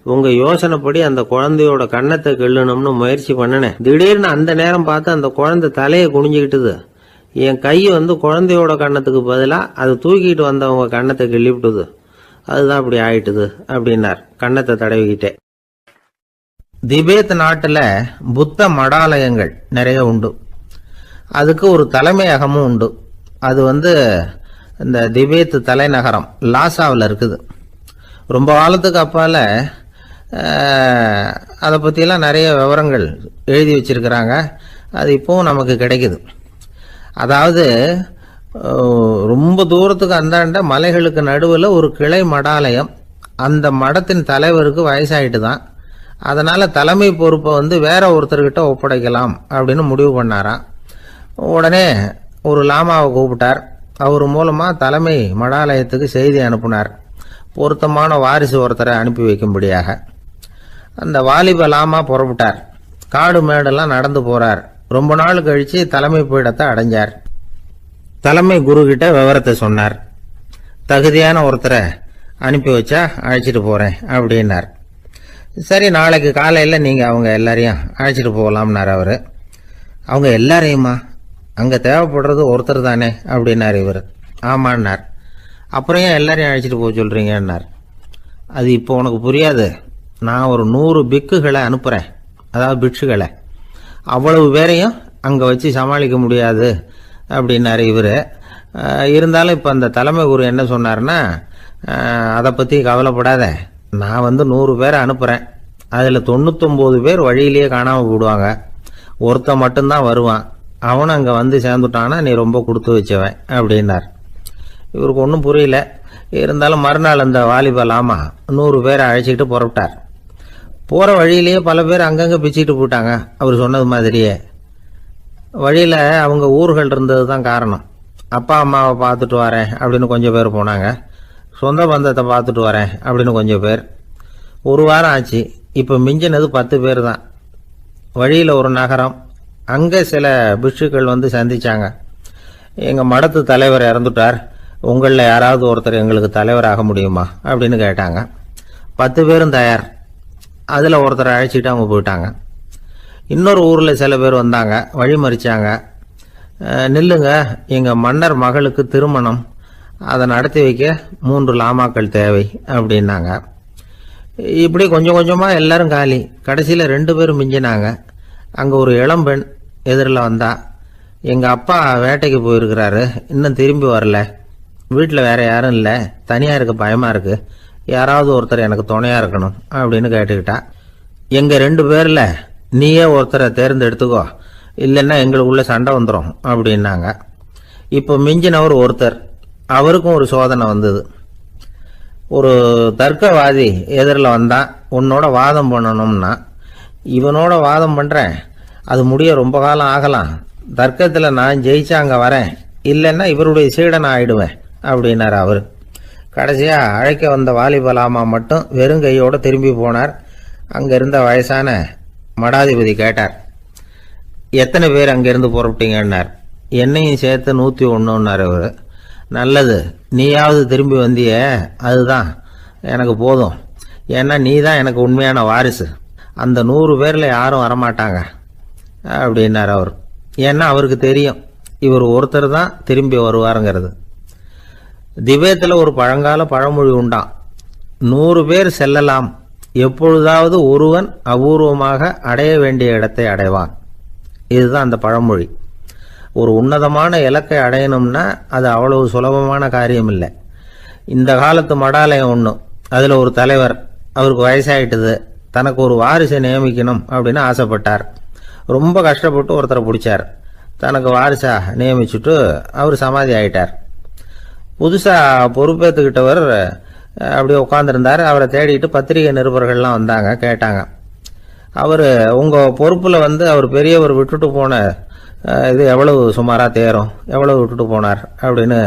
உங்கள் யோசனைப்படி அந்த குழந்தையோட கண்ணத்தை கிள்ளணும்னு முயற்சி பண்ணினேன். திடீர்னு அந்த நேரம் பார்த்து அந்த குழந்தை தலையை குனிஞ்சிக்கிட்டுது. என் கை குழந்தையோட கண்ணத்துக்கு பதிலாக அதை தூக்கிட்டு வந்தவங்க கண்ணத்தை கிள்ளிவிட்டுது. அதுதான் அப்படி ஆயிட்டுது அப்படின்னார் கண்ணத்தை தடவிக்கிட்டே. திபேத் நாட்டில் புத்த மடாலயங்கள் நிறைய உண்டு. அதுக்கு ஒரு தலைமையகமும் உண்டு. அது இந்த திபேத் தலைநகரம் லாசாவில் இருக்குது. ரொம்ப காலத்துக்கு அப்பால் அதை பற்றியெல்லாம் நிறைய விவரங்கள் எழுதி வச்சிருக்கிறாங்க. அது இப்போவும் நமக்கு கிடைக்குது. அதாவது ரொம்ப தூரத்துக்கு அந்தாண்ட மலைகளுக்கு நடுவில் ஒரு கிளை மடாலயம். அந்த மடத்தின் தலைவருக்கு வயசாயிட்டு தான். அதனால் தலைமை பொறுப்பை வேற ஒருத்தர்கிட்ட ஒப்படைக்கலாம் அப்படின்னு முடிவு பண்ணாராம். உடனே ஒரு லாமாவை கூப்பிட்டார். அவர் மூலமாக தலைமை மடாலயத்துக்கு செய்தி அனுப்புனார், பொருத்தமான வாரிசு ஒருத்தரை அனுப்பி வைக்கும்படியாக. அந்த வாலிப லாமா புறப்பட்டார். காடு மேடெல்லாம் நடந்து போறார். ரொம்ப நாள் கழிச்சு தலைமை பீடத்தை அடைஞ்சார். தலைமை குரு கிட்ட விவரத்தை சொன்னார். தகுதியான ஒருத்தரை அனுப்பி வச்சா அழைச்சிட்டு போறேன் அப்படின்னார். சரி, நாளைக்கு காலையில் நீங்கள் அவங்க எல்லாரையும் அழைச்சிட்டு போகலாம்னார் அவர். அவங்க எல்லாரையுமா? அங்கே தேவைப்படுறது ஒருத்தர் தானே அப்படின்னார் இவர். ஆமான்னார். அப்புறம் ஏன் எல்லாரையும் அழைச்சிட்டு போக சொல்கிறீங்கன்னார். அது இப்போ உனக்கு புரியாது. நான் ஒரு 100 பிக்குகளை அனுப்புகிறேன், அதாவது பிட்சுகளை. அவ்வளவு பேரையும் அங்கே வச்சு சமாளிக்க முடியாது அப்படின்னாரு இவர். இருந்தாலும் இப்போ அந்த தலைமை குரு என்ன சொன்னார்னா, அதை பற்றி கவலைப்படாத, நான் 100 பேரை அனுப்புகிறேன். அதில் 99 பேர் வழியிலேயே காணாமல் போடுவாங்க, ஒருத்தன் மட்டும்தான் வருவான். அவனும் அங்கே சேர்ந்துட்டானா நீ ரொம்ப கொடுத்து வச்சவன் அப்படின்னார். இவருக்கு ஒன்றும் புரியல. இருந்தாலும் மறுநாள் அந்த வாலிபலாமா 100 பேரை அழைச்சிக்கிட்டு புறப்பட்டார். போகிற வழியிலேயே பல பேர் அங்கங்கே பிச்சுக்கிட்டு போயிட்டாங்க. அவர் சொன்னது மாதிரியே வழியில் அவங்க ஊர்கள் இருந்தது தான் காரணம். அப்பா அம்மாவை பார்த்துட்டு வரேன் அப்படின்னு கொஞ்சம் பேர் போனாங்க. சொந்த பந்தத்தை பார்த்துட்டு வரேன் அப்படின்னு கொஞ்சம் பேர். ஒரு வாரம் ஆச்சு. இப்போ மிஞ்சினது 10 பேர் தான். வழியில் ஒரு நகரம். அங்கே சில பிட்சுக்கள் சந்திச்சாங்க. எங்கள் மடத்து தலைவர் இறந்துட்டார், உங்களில் யாராவது ஒருத்தர் எங்களுக்கு தலைவராக முடியுமா அப்படின்னு கேட்டாங்க. 10 பேரும் தயார். அதில் ஒருத்தரை அழைச்சிட்டு அவங்க போயிட்டாங்க. இன்னொரு ஊரில் சில பேர் வந்தாங்க, வழி மறிச்சாங்க. நில்லுங்க, எங்கள் மன்னர் மகளுக்கு திருமணம், அதை நடத்தி வைக்க 3 லாமாக்கள் தேவை அப்படின்னாங்க. இப்படி கொஞ்சம் கொஞ்சமாக எல்லாரும் காலி. கடைசியில் 2 பேரும் மிஞ்சினாங்க. அங்கே ஒரு இளம்பெண் எதிரில் வந்தா. எங்கள் அப்பா வேட்டைக்கு போயிருக்கிறாரு, இன்னும் திரும்பி வரல. வீட்டில் வேற யாரும் இல்லை, தனியாக இருக்க பயமாக இருக்குது. யாராவது ஒருத்தர் எனக்கு துணையாக இருக்கணும் அப்படின்னு கேட்டுக்கிட்டா. எங்கள் 2 பேரில் நீயே ஒருத்தரை தேர்ந்தெடுத்துக்கோ, இல்லைன்னா எங்களுக்குள்ள சண்டை வந்துடும் அப்படின்னாங்க. இப்போ மிஞ்சினவர் ஒருத்தர், அவருக்கும் ஒரு சோதனை வந்தது. ஒரு தர்க்கவாதி எதிரில் வந்தான், உன்னோட வாதம் பண்ணணும்னா. இவனோட வாதம் பண்ணுறேன், அது முடிய ரொம்ப காலம் ஆகலாம். தர்க்கத்தில் நான் ஜெயிச்சா அங்கே வரேன், இல்லைன்னா இவருடைய சீடனை ஆயிடுவேன் அப்படின்னார் அவர். கடைசியாக அழைக்க வந்த வாலிபலாமா மட்டும் வெறும் கையோடு திரும்பி போனார். அங்கே இருந்த வயசான மடாதிபதி கேட்டார், எத்தனை பேர் அங்கேருந்து புறப்பட்டீங்கன்னார். என்னையும் சேர்த்து 101ன்னார் அவர். நல்லது, நீயாவது திரும்பி வந்தியே, அதுதான் எனக்கு போதும். ஏன்னா நீ தான் எனக்கு உண்மையான வாரிசு. அந்த 100 பேரில் யாரும் வரமாட்டாங்க அப்படின்னார் அவர். ஏன்னா அவருக்கு தெரியும் இவர் ஒருத்தர் தான் திரும்பி வருவாருங்கிறது. திபேத்தில் ஒரு பழங்கால பழமொழி உண்டாம், 100 பேர் செல்லலாம், எப்பொழுதாவது ஒருவன் அபூர்வமாக அடைய வேண்டிய இடத்தை அடைவான். இதுதான் அந்த பழமொழி. ஒரு உன்னதமான இலக்கை அடையணும்னா அது அவ்வளவு சுலபமான காரியம் இல்லை. இந்த காலத்து மடாலயம் ஒன்று, அதில் ஒரு தலைவர், அவருக்கு வயசாயிட்டுது, தனக்கு ஒரு வாரிசை நியமிக்கணும் அப்படின்னு ஆசைப்பட்டார். ரொம்ப கஷ்டப்பட்டு ஒருத்தரை பிடிச்சார், தனக்கு வாரிசா நியமிச்சுட்டு அவர் சமாதி ஆயிட்டார். புதுசாக பொறுப்பேற்றுக்கிட்டவர் அப்படியே உட்காந்துருந்தார். அவரை தேடிட்டு பத்திரிகை நிருபர்கள்லாம் வந்தாங்க, கேட்டாங்க. அவர் உங்கள் பொறுப்பில் அவர் பெரியவர் விட்டுட்டு போன இது எவ்வளவு சுமாராக தேரும், எவ்வளவு விட்டுட்டு போனார் அப்படின்னு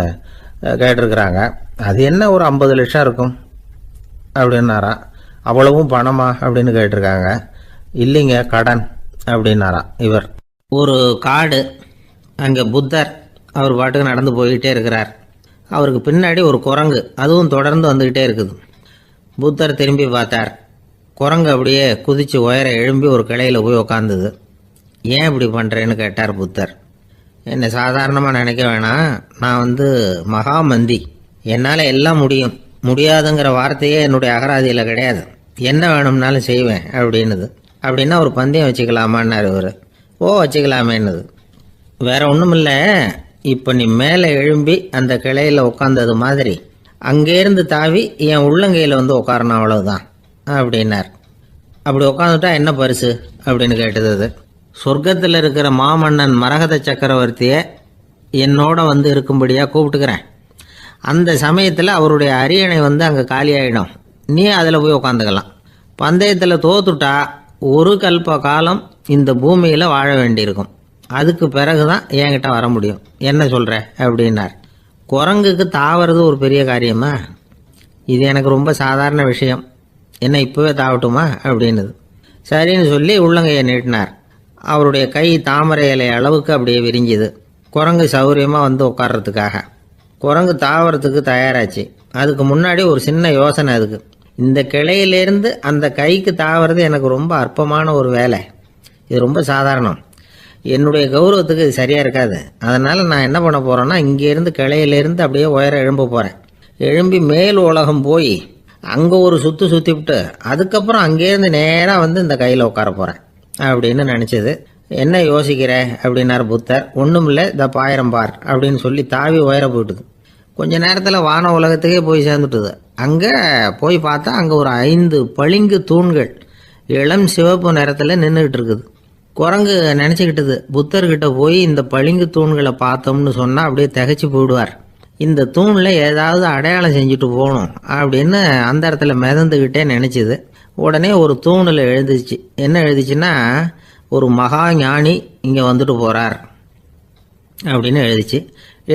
கேட்டிருக்கிறாங்க. அது என்ன ஒரு 50 லட்சம் இருக்கும் அப்படின்னாராம். அவ்வளவும் பணமா அப்படின்னு கேட்டிருக்காங்க. இல்லைங்க, கடன் அப்படின்னாராம் இவர். ஒரு காடு, அங்கே புத்தர் அவர் பாட்டுக்கு நடந்து போய்கிட்டே இருக்கிறார். அவருக்கு பின்னாடி ஒரு குரங்கு, அதுவும் தொடர்ந்து வந்துக்கிட்டே இருக்குது. புத்தர் திரும்பி பார்த்தார். குரங்கு அப்படியே குதித்து உயர எழும்பி ஒரு கிளையில் போய் உக்காந்துது. ஏன் இப்படி பண்ணுறேன்னு கேட்டார் புத்தர். என்னை சாதாரணமாக நினைக்க வேணாம், நான் மகாமந்தி, என்னால் எல்லாம் முடியும், முடியாதுங்கிற வார்த்தையே என்னுடைய அகராதியில் கிடையாது, என்ன வேணும்னாலும் செய்வேன் அப்படின்னுது. அப்படின்னா ஒரு பந்தயம் வச்சுக்கலாமான்னார் இவர். ஓ வச்சுக்கலாமேன்னுது. வேற ஒன்றும் இல்லை, இப்போ நீ மேலே எழும்பி அந்த கிளையில் உட்காந்தது மாதிரி அங்கேருந்து தாவி என் உள்ளங்கையில் உட்காரணும், அவ்வளவுதான் அப்படின்னார். அப்படி உட்காந்துட்டா என்ன பரிசு அப்படின்னு கேட்டது அது. சொர்க்கத்தில் இருக்கிற மாமன்னன் மரகத சக்கரவர்த்தியை என்னோட இருக்கும்படியாக கூப்பிட்டுக்கிறேன். அந்த சமயத்தில் அவருடைய அரியணை அங்கே காலியாகிடும், நீ அதில் போய் உட்காந்துக்கலாம். பந்தயத்தில் தோத்துட்டா ஒரு கல்ப காலம் இந்த பூமியில் வாழ வேண்டியிருக்கும், அதுக்கு பிறகு தான் என்கிட்ட வர முடியும், என்ன சொல்கிற அப்படின்னார். குரங்குக்கு தாவறது ஒரு பெரிய காரியமா? இது எனக்கு ரொம்ப சாதாரண விஷயம், என்ன இப்போவே தாவட்டுமா அப்படின்னுது. சரின்னு சொல்லி உள்ளங்கையை நீட்டினார். அவருடைய கை தாமரை இலை அளவுக்கு அப்படியே விரிஞ்சுது. குரங்கு சௌகரியமாக உட்கார்றதுக்காக. குரங்கு தாவறதுக்கு தயாராச்சு. அதுக்கு முன்னாடி ஒரு சின்ன யோசனை அதுக்கு. இந்த கிளையிலேருந்து அந்த கைக்கு தாவறது எனக்கு ரொம்ப அற்பமான ஒரு வேலை, இது ரொம்ப சாதாரணம், என்னுடைய கௌரவத்துக்கு இது சரியாக இருக்காது. அதனால் நான் என்ன பண்ண போகிறேன்னா, இங்கேருந்து கிளையிலேருந்து அப்படியே உயர எழும்ப போகிறேன். எழும்பி மேல் உலகம் போய் அங்கே ஒரு சுற்றிவிட்டு அதுக்கப்புறம் அங்கேருந்து நேராக இந்த கையில் உட்கார போகிறேன் அப்படின்னு நினச்சிது. என்ன யோசிக்கிற அப்படின்னார் புத்தர். ஒன்றும் இல்லை, இந்த பாயிரம் பார் அப்படின்னு சொல்லி தாவி உயர போயிட்டுது. கொஞ்ச நேரத்தில் வான உலகத்துக்கே போய் சேர்ந்துட்டுது. அங்கே போய் பார்த்தா அங்கே ஒரு 5 பளிங்கு தூண்கள் இளம் சிவப்பு நிறத்தில் நின்றுக்கிட்டு இருக்குது. குரங்கு நினச்சிக்கிட்டது, புத்தர்கிட்ட போய் இந்த பளிங்கு தூண்களை பார்த்தோம்னு சொன்னால் அப்படியே திகைச்சு போயிடுவார், இந்த தூணில் ஏதாவது அடையாளம் செஞ்சுட்டு போகணும் அப்படின்னு அந்த இடத்துல மிதந்துக்கிட்டே நினச்சிது. உடனே ஒரு தூணில் எழுதிச்சு. என்ன எழுதிச்சுன்னா, ஒரு மகா ஞானி இங்கே வந்துட்டு போகிறார் அப்படின்னு எழுதிச்சு.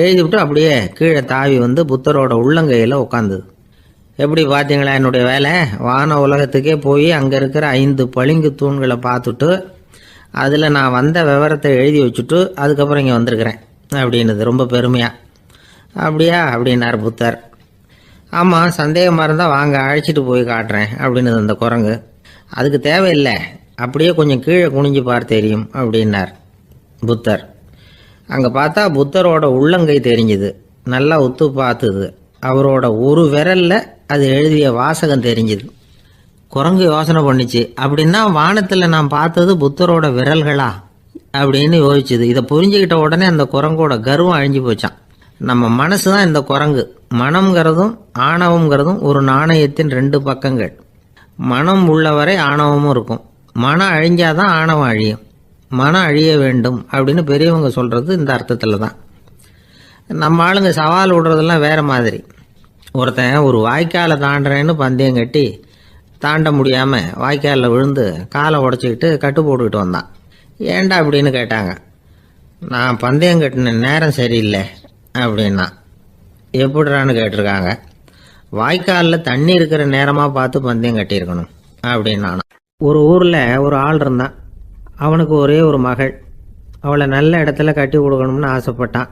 எழுதிவிட்டு அப்படியே கீழே தாவி புத்தரோட உள்ளங்கையில் உட்காந்துது. எப்படி பார்த்தீங்களா என்னுடைய வேலை? வான உலகத்துக்கே போய் அங்கே இருக்கிற 5 பளிங்கு தூண்களை பார்த்துட்டு அதில் நான் வந்த விவரத்தை எழுதி வச்சுட்டு அதுக்கப்புறம் இங்கே வந்திருக்கிறேன் அப்படின்னுது ரொம்ப பெருமையாக. அப்படியா அப்படின்னார் புத்தர். ஆமாம், சந்தேகமாக இருந்தால் வாங்க, அழைச்சிட்டு போய் காட்டுறேன் அப்படின்னுது அந்த குரங்கு. அதுக்கு தேவையில்லை, அப்படியே கொஞ்சம் கீழே குனிஞ்சு பார் தெரியும் அப்படின்னார் புத்தர். அங்கே பார்த்தா புத்தரோட உள்ளங்கை தெரிஞ்சுது. நல்லா உத்து பார்த்துது. அவரோட ஒரு விரலில் அது எழுதிய வாசகம் தெரிஞ்சுது. குரங்கு யோசனை பண்ணிச்சு, அப்படின்னா வானத்தில் நான் பார்த்தது புத்தரோட விரல்களா அப்படின்னு யோசிச்சுது. இதை புரிஞ்சுக்கிட்ட உடனே அந்த குரங்கோட கர்வம் அழிஞ்சு போச்சான். நம்ம மனசு தான் இந்த குரங்கு. மனம்ங்கிறதும் ஆணவம்ங்கிறதும் ஒரு நாணயத்தின் ரெண்டு பக்கங்கள். மனம் உள்ளவரை ஆணவமும் இருக்கும். மனம் அழிஞ்சாதான் ஆணவம் அழியும். மனம் அழிய வேண்டும் அப்படின்னு பெரியவங்க சொல்கிறது இந்த அர்த்தத்தில் தான். நம்ம ஆளுங்க சவால் விடுறதெல்லாம் வேறு மாதிரி. ஒருத்தன் ஒரு வாய்க்காலை தாண்டுறேன்னு பந்தயம் கட்டி தாண்ட முடியாமல் வாய்க்காலில் விழுந்து காலை உடச்சிக்கிட்டு கட்டு போட்டுக்கிட்டு வந்தான். ஏன்டா அப்படின்னு கேட்டாங்க. நான் பந்தயம் கட்டின நேரம் சரியில்லை அப்படின்னா. எப்படிறான்னு கேட்டிருக்காங்க. வாய்க்காலில் தண்ணி இருக்கிற நேரமாக பார்த்து பந்தயம் கட்டியிருக்கணும் அப்படின்னா. ஒரு ஊரில் ஒரு ஆள் இருந்தான். அவனுக்கு ஒரே ஒரு மகள். அவளை நல்ல இடத்துல கட்டி கொடுக்கணும்னு ஆசைப்பட்டான்.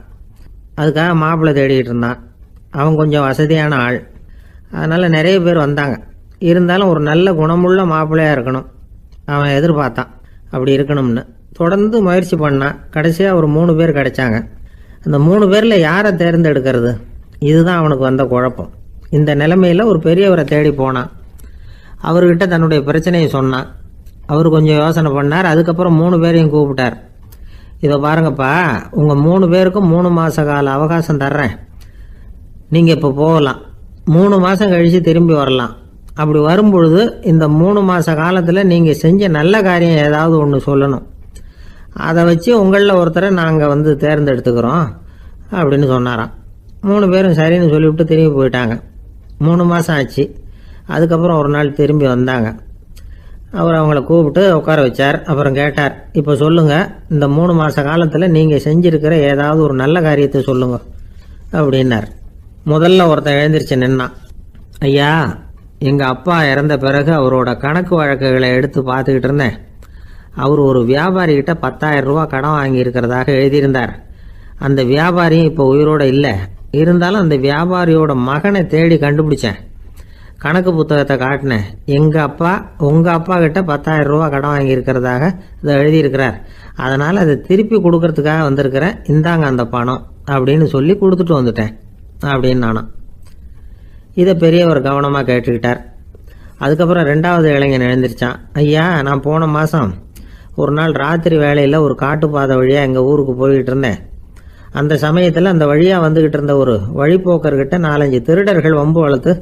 அதுக்காக மாப்பிள்ளை தேடிக்கிட்டு இருந்தான். அவன் கொஞ்சம் வசதியான ஆள். அதனால் நிறைய பேர் வந்தாங்க. இருந்தாலும் ஒரு நல்ல குணமுள்ள மாப்பிள்ளையாக இருக்கணும் அவன் எதிர்பார்த்தான். அப்படி இருக்கணும்னு தொடர்ந்து முயற்சி பண்ணான். கடைசியாக ஒரு 3 பேர் கிடைச்சாங்க. அந்த 3 பேரில் யாரை தேர்ந்தெடுக்கிறது, இதுதான் அவனுக்கு வந்த குழப்பம். இந்த நிலைமையில் ஒரு பெரியவரை தேடி போனான். அவர்கிட்ட தன்னுடைய பிரச்சனையை சொன்னான். அவர் கொஞ்சம் யோசனை பண்ணார். அதுக்கப்புறம் 3 பேரையும் கூப்பிட்டார். இதை பாருங்கப்பா, உங்கள் 3 பேருக்கும் 3 மாத கால அவகாசம் தர்றேன். நீங்கள் இப்போ போகலாம். 3 மாதம் கழித்து திரும்பி வரலாம். அப்படி வரும்பொழுது இந்த 3 மாத காலத்தில் நீங்கள் செஞ்ச நல்ல காரியம் ஏதாவது ஒன்று சொல்லணும். அதை வச்சு உங்களில் ஒருத்தரை நாங்கள் தேர்ந்தெடுத்துக்கிறோம் அப்படின்னு சொன்னாராம். 3 பேரும் சரின்னு சொல்லிவிட்டு திரும்பி போயிட்டாங்க. 3 மாதம் ஆச்சு. அதுக்கப்புறம் ஒரு நாள் திரும்பி வந்தாங்க. அவர் அவங்கள கூப்பிட்டு உட்கார வச்சார். அப்புறம் கேட்டார், இப்போ சொல்லுங்கள், இந்த 3 மாத காலத்தில் நீங்கள் செஞ்சுருக்கிற ஏதாவது ஒரு நல்ல காரியத்தை சொல்லுங்க அப்படின்னார். முதல்ல ஒருத்தன் எழுந்திரிச்சு நின்னான். ஐயா, எங்கள் அப்பா இறந்த பிறகு அவரோட கணக்கு வழக்குகளை எடுத்து பார்த்துக்கிட்டு இருந்தேன். அவர் ஒரு வியாபாரிகிட்ட 10,000 ரூபா கடன் வாங்கியிருக்கிறதாக எழுதியிருந்தார். அந்த வியாபாரியும் இப்போ உயிரோடு இல்லை. இருந்தாலும் அந்த வியாபாரியோட மகனை தேடி கண்டுபிடிச்சேன். கணக்கு புத்தகத்தை காட்டினேன். எங்கள் அப்பா உங்கள் அப்பா கிட்ட 10,000 ரூபா கடன் வாங்கியிருக்கிறதாக இதை எழுதியிருக்கிறார். அதனால் அதை திருப்பி கொடுக்கறதுக்காக வந்திருக்கிறேன். இந்தாங்க அந்த பணம் அப்படின்னு சொல்லி கொடுத்துட்டு வந்துட்டேன் அப்படின்னு நானும். இதை பெரியவர் கவனமாக கேட்டுக்கிட்டார். அதுக்கப்புறம் 2வது இளைஞன் எழுந்திரிச்சான். ஐயா, நான் போன மாதம் ஒரு நாள் ராத்திரி வேளையில் ஒரு காட்டுப்பாதை வழியாக எங்கள் ஊருக்கு போய்கிட்டு இருந்தேன். அந்த சமயத்தில் அந்த வழியாக வந்துக்கிட்டு இருந்த ஒரு வழிப்போக்கர்கிட்ட 4-5 திருடர்கள் வம்பு வளர்த்து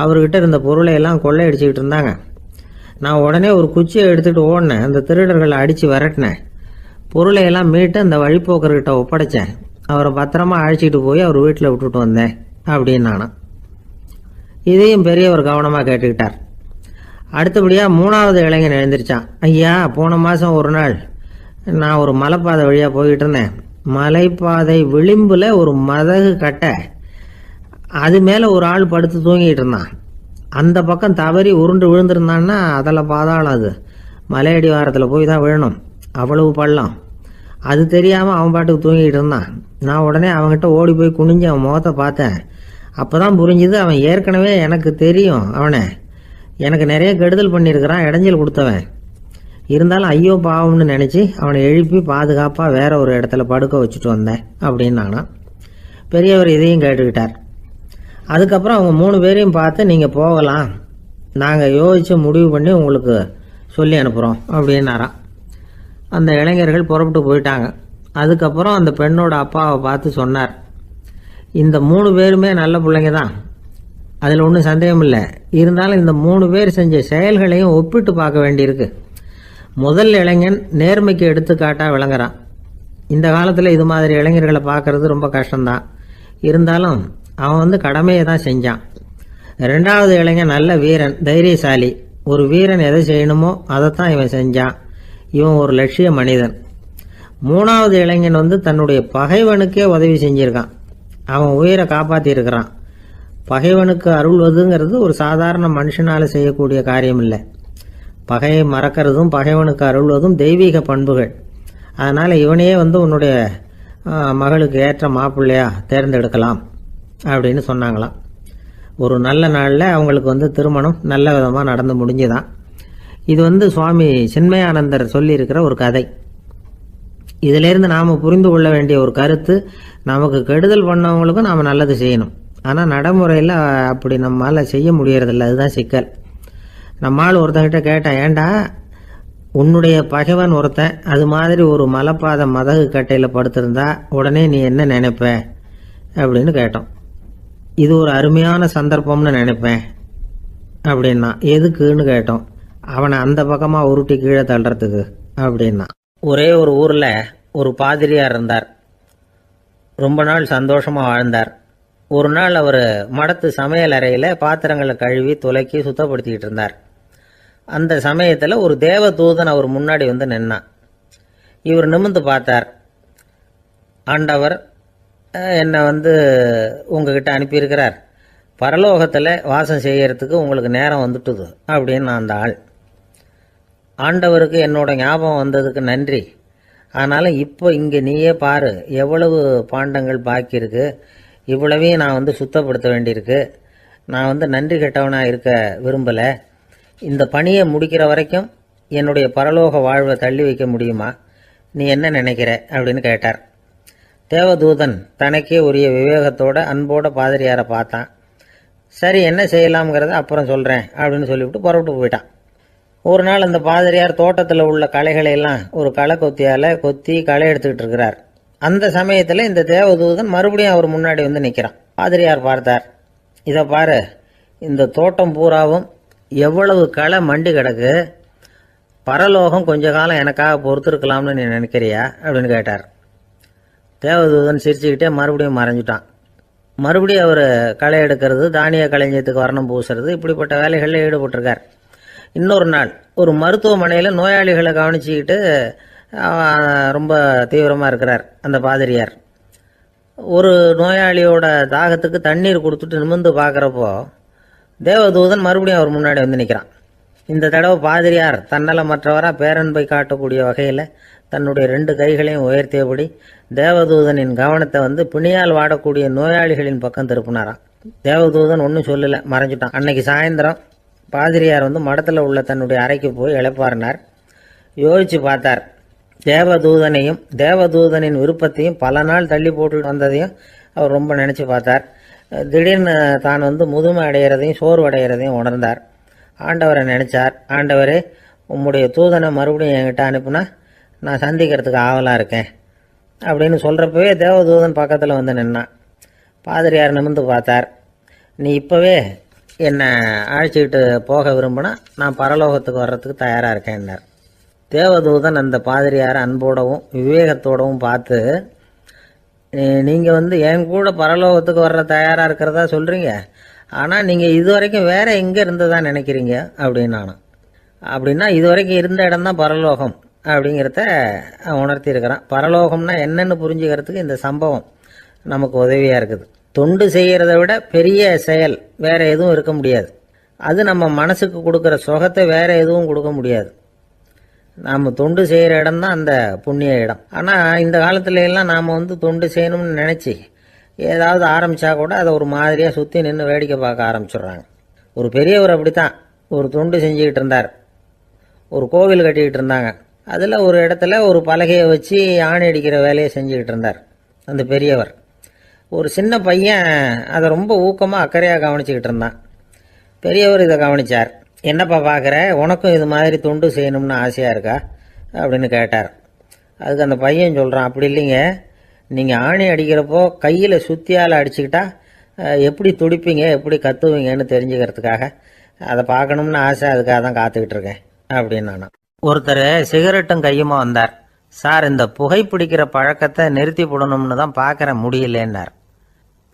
அவர்கிட்ட இருந்த பொருளை எல்லாம் கொள்ளையடிச்சிக்கிட்டு இருந்தாங்க. நான் உடனே ஒரு குச்சியை எடுத்துகிட்டு ஓடினேன். அந்த திருடர்களை அடித்து விரட்டினேன். பொருளை எல்லாம் மீட்டு அந்த வழிப்போக்கர்கிட்ட ஒப்படைச்சேன். அவரை பத்திரமா அழைச்சிக்கிட்டு போய் அவர் வீட்டில் விட்டுட்டு வந்தேன் அப்படின்னு நானும். இதையும் பெரியவர் கவனமாக கேட்டுக்கிட்டார். அடுத்தபடியாக 3வது இளைஞன் எழுந்திரிச்சான். ஐயா, போன மாதம் ஒரு நாள் நான் ஒரு மலைப்பாதை வழியாக போய்கிட்டு இருந்தேன். மலைப்பாதை விளிம்பில் ஒரு மதகு கட்டை, அது மேலே ஒரு ஆள் படுத்து தூங்கிட்டு இருந்தான். அந்த பக்கம் தவறி உருண்டு விழுந்திருந்தான்னா அதில் பாதாளம். அது மலையடி வாரத்தில் போய் தான் விழணும். அவ்வளவு பள்ளம். அது தெரியாமல் அவன் பாட்டுக்கு தூங்கிட்டு இருந்தான். நான் உடனே அவன்கிட்ட ஓடி போய் குனிஞ்சு அவன் முகத்தை பார்த்தேன். அப்போ தான் புரிஞ்சுது, அவன் ஏற்கனவே எனக்கு தெரியும். அவனை எனக்கு நிறைய கெடுதல் பண்ணியிருக்கிறான், இடைஞ்சல் கொடுத்தவன். இருந்தாலும் ஐயோ பாவம்னு நினச்சி அவனை எழுப்பி பாதுகாப்பாக வேற ஒரு இடத்துல படுக்க வச்சுட்டு வந்தேன் அப்படின்னு நானும். பெரியவர் இதையும் கேட்டுக்கிட்டார். அதுக்கப்புறம் அவங்க 3 பேரையும் பார்த்து, நீங்கள் போகலாம், நாங்கள் யோசித்து முடிவு பண்ணி உங்களுக்கு சொல்லி அனுப்புகிறோம் அப்படின்னாராம். அந்த இளைஞர்கள் புறப்பட்டு போயிட்டாங்க. அதுக்கப்புறம் அந்த பெண்ணோட அப்பாவை பார்த்து சொன்னார், இந்த 3 பேருமே நல்ல பிள்ளைங்க தான், அதில் ஒன்றும் சந்தேகம் இல்லை. இருந்தாலும் இந்த 3 பேர் செஞ்ச செயல்களையும் ஒப்பிட்டு பார்க்க வேண்டியிருக்கு. முதல் இளைஞன் நேர்மைக்கு எடுத்துக்காட்டாக விளங்குறான். இந்த காலத்தில் இது மாதிரி இளைஞர்களை பார்க்கறது ரொம்ப கஷ்டம்தான். இருந்தாலும் அவன் கடமையை தான் செஞ்சான். 2வது இளைஞன் நல்ல வீரன், தைரியசாலி. ஒரு வீரன் எதை செய்யணுமோ அதைத்தான் இவன் செஞ்சான். இவன் ஒரு லட்சிய மனிதன். 3வது இளைஞன் தன்னுடைய பகைவனுக்கே உதவி செஞ்சிருக்கான். அவன் உயிரை காப்பாற்றியிருக்கிறான். பகைவனுக்கு அருள்வதுங்கிறது ஒரு சாதாரண மனுஷனால் செய்யக்கூடிய காரியம் இல்லை. பகையை மறக்கிறதும் பகைவனுக்கு அருள்வதும் தெய்வீக பண்புகள். அதனால் இவனையே உன்னுடைய மகளுக்கு ஏற்ற மாப்பிள்ளையா தேர்ந்தெடுக்கலாம் அப்படின்னு சொன்னாங்களாம். ஒரு நல்ல நாளில் அவங்களுக்கு திருமணம் நல்ல விதமாக நடந்து முடிஞ்சுதான். இது சுவாமி சின்மயானந்தர் சொல்லியிருக்கிற ஒரு கதை. இதிலேருந்து நாம் புரிந்து கொள்ள வேண்டிய ஒரு கருத்து, நமக்கு கெடுதல் பண்ணவங்களுக்கும் நாம் நல்லது செய்யணும். ஆனால் நடைமுறையில் அப்படி நம்மளால் செய்ய முடியறதில்ல. அதுதான் சிக்கல். நம்மால் ஒருத்தங்கிட்ட கேட்டேன், ஏண்டா உன்னுடைய பகைவன் ஒருத்தன் அது மாதிரி ஒரு மலைப்பாத மதகு கட்டையில் படுத்திருந்தா உடனே நீ என்ன நினைப்ப அப்படின்னு கேட்டோம். இது ஒரு அருமையான சந்தர்ப்பம்னு நினைப்பேன் அப்படின்னா. எதுக்குன்னு கேட்டோம். அவனை அந்த பக்கமாக உருட்டி கீழே தள்ளுறதுக்கு அப்படின்னா. ஒரே ஒரு ஊரில் ஒரு பாதிரியார் இருந்தார். ரொம்ப நாள் சந்தோஷமாக வாழ்ந்தார். ஒரு நாள் அவர் மடத்து சமையல் அறையில் பாத்திரங்களை கழுவி துலக்கி சுத்தப்படுத்திக்கிட்டு இருந்தார். அந்த சமயத்தில் ஒரு தேவதூதன் அவர் முன்னாடி வந்து நின்னான். இவர் நிமிர்ந்து பார்த்தார். ஆண்டவர் என்னை உங்ககிட்ட அனுப்பியிருக்கிறார், பரலோகத்தில் வாசம் செய்யறதுக்கு உங்களுக்கு நேரம் வந்துட்டுது அப்படின்னு அந்த ஆள். ஆண்டவருக்கு என்னோட ஞாபகம் வந்ததுக்கு நன்றி. ஆனாலும் இப்போ இங்கே நீயே பாரு, எவ்வளவு பாண்டங்கள் பாக்கி இருக்கு, இவ்வளவையும் நான் சுத்தப்படுத்த வேண்டியிருக்கு. நான் நன்றி கெட்டவனாக இருக்க விரும்பலை. இந்த பணியை முடிக்கிற வரைக்கும் என்னுடைய பரலோக வாழ்வை தள்ளி வைக்க முடியுமா? நீ என்ன நினைக்கிற அப்படின்னு கேட்டார். தேவதூதன் தனக்கே உரிய விவேகத்தோட அன்போட பாதிரியாரை பார்த்தான். சரி, என்ன செய்யலாம்ங்கிறத அப்புறம் சொல்கிறேன் அப்படின்னு சொல்லிவிட்டு புறப்பட்டு போயிட்டான். ஒரு நாள் அந்த பாதிரியார் தோட்டத்தில் உள்ள களைகளை எல்லாம் ஒரு களை கொத்தியால் கொத்தி களை எடுத்துக்கிட்டு இருக்கிறார். அந்த சமயத்தில் இந்த தேவதூதன் மறுபடியும் அவர் முன்னாடி நிற்கிறான். பாதிரியார் பார்த்தார். இதை பாரு, இந்த தோட்டம் பூராவும் எவ்வளவு களை மண்டி கிடக்கு, பரலோகம் கொஞ்ச காலம் எனக்காக பொறுத்திருக்கலாம்னு நீ நினைக்கிறியா அப்படின்னு கேட்டார். தேவதூதன் சிரிச்சுக்கிட்டே மறுபடியும் மறைஞ்சிட்டான். மறுபடியும் அவர் களை எடுக்கிறது, தானிய களஞ்சியத்துக்கு வர்ணம் பூசுறது, இப்படிப்பட்ட வேலைகளில் ஈடுபட்டிருக்கார். இன்னொரு நாள் ஒரு மருத்துவமனையில் நோயாளிகளை கவனிச்சுக்கிட்டு ரொம்ப தீவிரமாக இருக்கிறார் அந்த பாதிரியார். ஒரு நோயாளியோட தாகத்துக்கு தண்ணீர் கொடுத்துட்டு நிமிர்ந்து பார்க்குறப்போ தேவதூதன் மறுபடியும் அவர் முன்னாடி நிற்கிறான். இந்த தடவை பாதிரியார் தன்னலமற்றவராக பேரன்பை காட்டக்கூடிய வகையில் தன்னுடைய 2 கைகளையும் உயர்த்தியபடி தேவதூதனின் கவனத்தை பிணியால் வாடக்கூடிய நோயாளிகளின் பக்கம் திருப்பினாராம். தேவதூதன் ஒன்றும் சொல்லலை, மறைஞ்சிட்டான். அன்னைக்கு சாயந்தரம் பாதிரியார் மடத்தில் உள்ள தன்னுடைய அறைக்கு போய் இளைப்பாறினார். யோசிச்சு பார்த்தார். தேவதூதனையும் தேவதூதனின் விருப்பத்தையும் பல நாள் தள்ளி போட்டு வந்ததையும் அவர் ரொம்ப நினச்சி பார்த்தார். திடீர்னு தான் முதுமை அடைகிறதையும் சோர்வு அடைகிறதையும் உணர்ந்தார். ஆண்டவரை நினைச்சார். ஆண்டவரே, உம்முடைய தூதனை மறுபடியும் என்கிட்ட அனுப்புனா நான் சந்திக்கிறதுக்கு ஆவலாக இருக்கேன் அப்படின்னு சொல்கிறப்பவே தேவதூதன் பக்கத்தில் நின்னான். பாதிரியார் நிமிர்ந்து பார்த்தார். நீ இப்போவே என்னை அழைச்சிக்கிட்டு போக விரும்பினா நான் பரலோகத்துக்கு வர்றதுக்கு தயாராக இருக்கேன்னார். தேவதூதன் அந்த பாதிரியாரை அன்போடவும் விவேகத்தோடவும் பார்த்து, நீங்கள் என் கூட பரலோகத்துக்கு வர்ற தயாராக இருக்கிறதா சொல்கிறீங்க, ஆனால் நீங்கள் இது வரைக்கும் வேற எங்கே இருந்ததா நினைக்கிறீங்க அப்படின்னு நானும். அப்படின்னா இது வரைக்கும் இருந்த இடம் தான் பரலோகம் அப்படிங்கிறத உணர்த்தி இருக்கிறான். பரலோகம்னா என்னன்னு புரிஞ்சுக்கிறதுக்கு இந்த சம்பவம் நமக்கு உதவியாக இருக்குது. தொண்டு செய்கிறத விட பெரிய செயல் வேற எதுவும் இருக்க முடியாது. அது நம்ம மனசுக்கு கொடுக்குற சுகத்தை வேற எதுவும் கொடுக்க முடியாது. நாம் தொண்டு செய்கிற இடம் தான் அந்த புண்ணிய இடம். ஆனால் இந்த காலத்துல எல்லாம் நாம் தொண்டு செய்யணும்னு நினச்சி ஏதாவது ஆரம்பித்தா கூட அதை ஒரு மாதிரியாக சுற்றி நின்று வேடிக்கை பார்க்க ஆரம்பிச்சிடுறாங்க. ஒரு பெரியவர் அப்படித்தான் ஒரு தொண்டு செஞ்சுக்கிட்டு இருந்தார். ஒரு கோவில் கட்டிக்கிட்டு இருந்தாங்க. அதில் ஒரு இடத்துல ஒரு பலகையை வச்சு ஆணி அடிக்கிற வேலையை செஞ்சுக்கிட்டு இருந்தார் அந்த பெரியவர். ஒரு சின்ன பையன் அதை ரொம்ப ஊக்கமாக அக்கறையாக கவனிச்சுக்கிட்டு இருந்தான். பெரியவர் இதை கவனித்தார். என்னப்பா பார்க்குற, உனக்கும் இது மாதிரி தொண்டு செய்யணும்னு ஆசையாக இருக்கா அப்படின்னு கேட்டார். அதுக்கு அந்த பையன் சொல்கிறான், அப்படி இல்லைங்க, நீங்கள் ஆணி அடிக்கிறப்போ கையில் சுத்தியால் அடிச்சுக்கிட்டா எப்படி துடிப்பீங்க, எப்படி கத்துவீங்கன்னு தெரிஞ்சுக்கிறதுக்காக அதை பார்க்கணும்னு ஆசை, அதுக்காக தான் காத்துக்கிட்டு இருக்கேன் அப்படின்னு நானும். ஒருத்தர் சிகரெட்டும் கையுமா வந்தார். சார், இந்த புகைப்பிடிக்கிற பழக்கத்தை நிறுத்தி போடணும்னு தான் பார்க்குற முடியலன்னார்.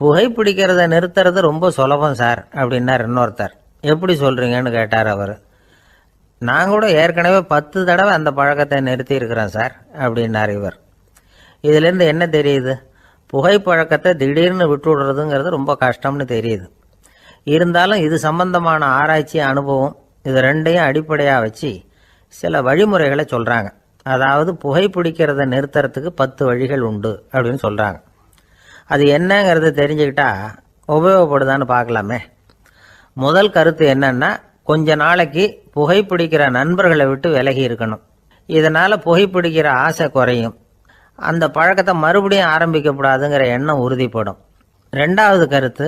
புகைப்பிடிக்கிறத நிறுத்துறது ரொம்ப சுலபம் சார் அப்படின்னார் இன்னொருத்தர். எப்படி சொல்கிறீங்கன்னு கேட்டார் அவர். நான் கூட ஏற்கனவே 10 தடவை அந்த பழக்கத்தை நிறுத்தி இருக்கிறேன் சார் அப்படின்னார் இவர். இதுலேருந்து என்ன தெரியுது? புகைப்பழக்கத்தை திடீர்னு விட்டு விடுறதுங்கிறது ரொம்ப கஷ்டம்னு தெரியுது. இருந்தாலும் இது சம்பந்தமான ஆராய்ச்சி, அனுபவம், இது ரெண்டையும் அடிப்படையாக வச்சு சில வழிமுறைகளை சொல்கிறாங்க. அதாவது புகைப்பிடிக்கிறத நிறுத்துறதுக்கு 10 வழிகள் உண்டு அப்படின்னு சொல்கிறாங்க. அது என்னங்கிறத தெரிஞ்சுக்கிட்டா உபயோகப்படுதான்னு பார்க்கலாமே. முதல் கருத்து என்னன்னா, கொஞ்ச நாளைக்கு புகைப்பிடிக்கிற நண்பர்களை விட்டு விலகி இருக்கணும். இதனால் புகைப்பிடிக்கிற ஆசை குறையும். அந்த பழக்கத்தை மறுபடியும் ஆரம்பிக்கப்படாதுங்கிற எண்ணம் உறுதிப்படும். 2வது கருத்து,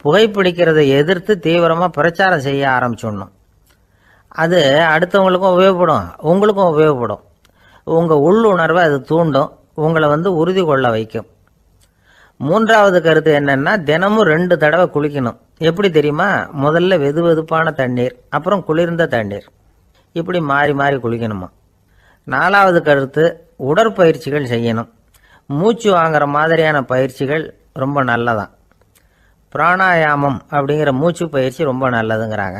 புகைப்பிடிக்கிறதை எதிர்த்து தீவிரமாக பிரச்சாரம் செய்ய ஆரம்பிச்சிடணும். அது அடுத்தவங்களுக்கும் உபயோகப்படும், உங்களுக்கும் உபயோகப்படும். உங்கள் உள்ளுணர்வை அது தூண்டும், உங்களை உறுதி கொள்ள வைக்கும். மூன்றாவது கருத்து என்னன்னா, தினமும் 2 தடவை குளிக்கணும். எப்படி தெரியுமா? முதல்ல வெது வெதுப்பான தண்ணீர், அப்புறம் குளிர்ந்த தண்ணீர், இப்படி மாறி மாறி குளிக்கணுமா. 4வது கருத்து, உடற்பயிற்சிகள் செய்யணும். மூச்சு வாங்குற மாதிரியான பயிற்சிகள் ரொம்ப நல்லதான். பிராணாயாமம் அப்படிங்கிற மூச்சு பயிற்சி ரொம்ப நல்லதுங்கிறாங்க.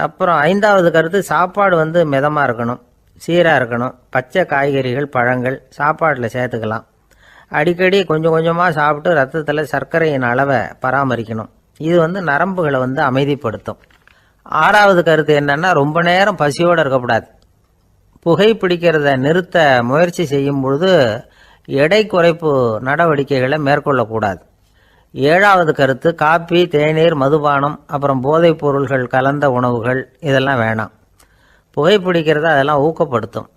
அப்புறம் 5வது கருத்து, சாப்பாடு மிதமாக இருக்கணும், சீராக இருக்கணும். பச்சை காய்கறிகள், பழங்கள் சாப்பாட்டில் சேர்த்துக்கலாம். அடிக்கடி கொஞ்சம் கொஞ்சமாக சாப்பிட்டு ரத்தத்தில் சர்க்கரையின் அளவை பராமரிக்கணும். இது நரம்புகளை அமைதிப்படுத்தும். 6வது கருத்து என்னன்னா, ரொம்ப நேரம் பசியோடு இருக்கக்கூடாது. புகைப்பிடிக்கிறத நிறுத்த முயற்சி செய்யும் பொழுது எடை குறைப்பு நடவடிக்கைகளை மேற்கொள்ளக்கூடாது. 7வது கருத்து, காப்பி, தேநீர், மதுபானம், அப்புறம் போதைப் பொருள்கள் கலந்த உணவுகள் இதெல்லாம் வேணாம். புகைப்பிடிக்கிறத அதெல்லாம் ஊக்கப்படுத்தும்.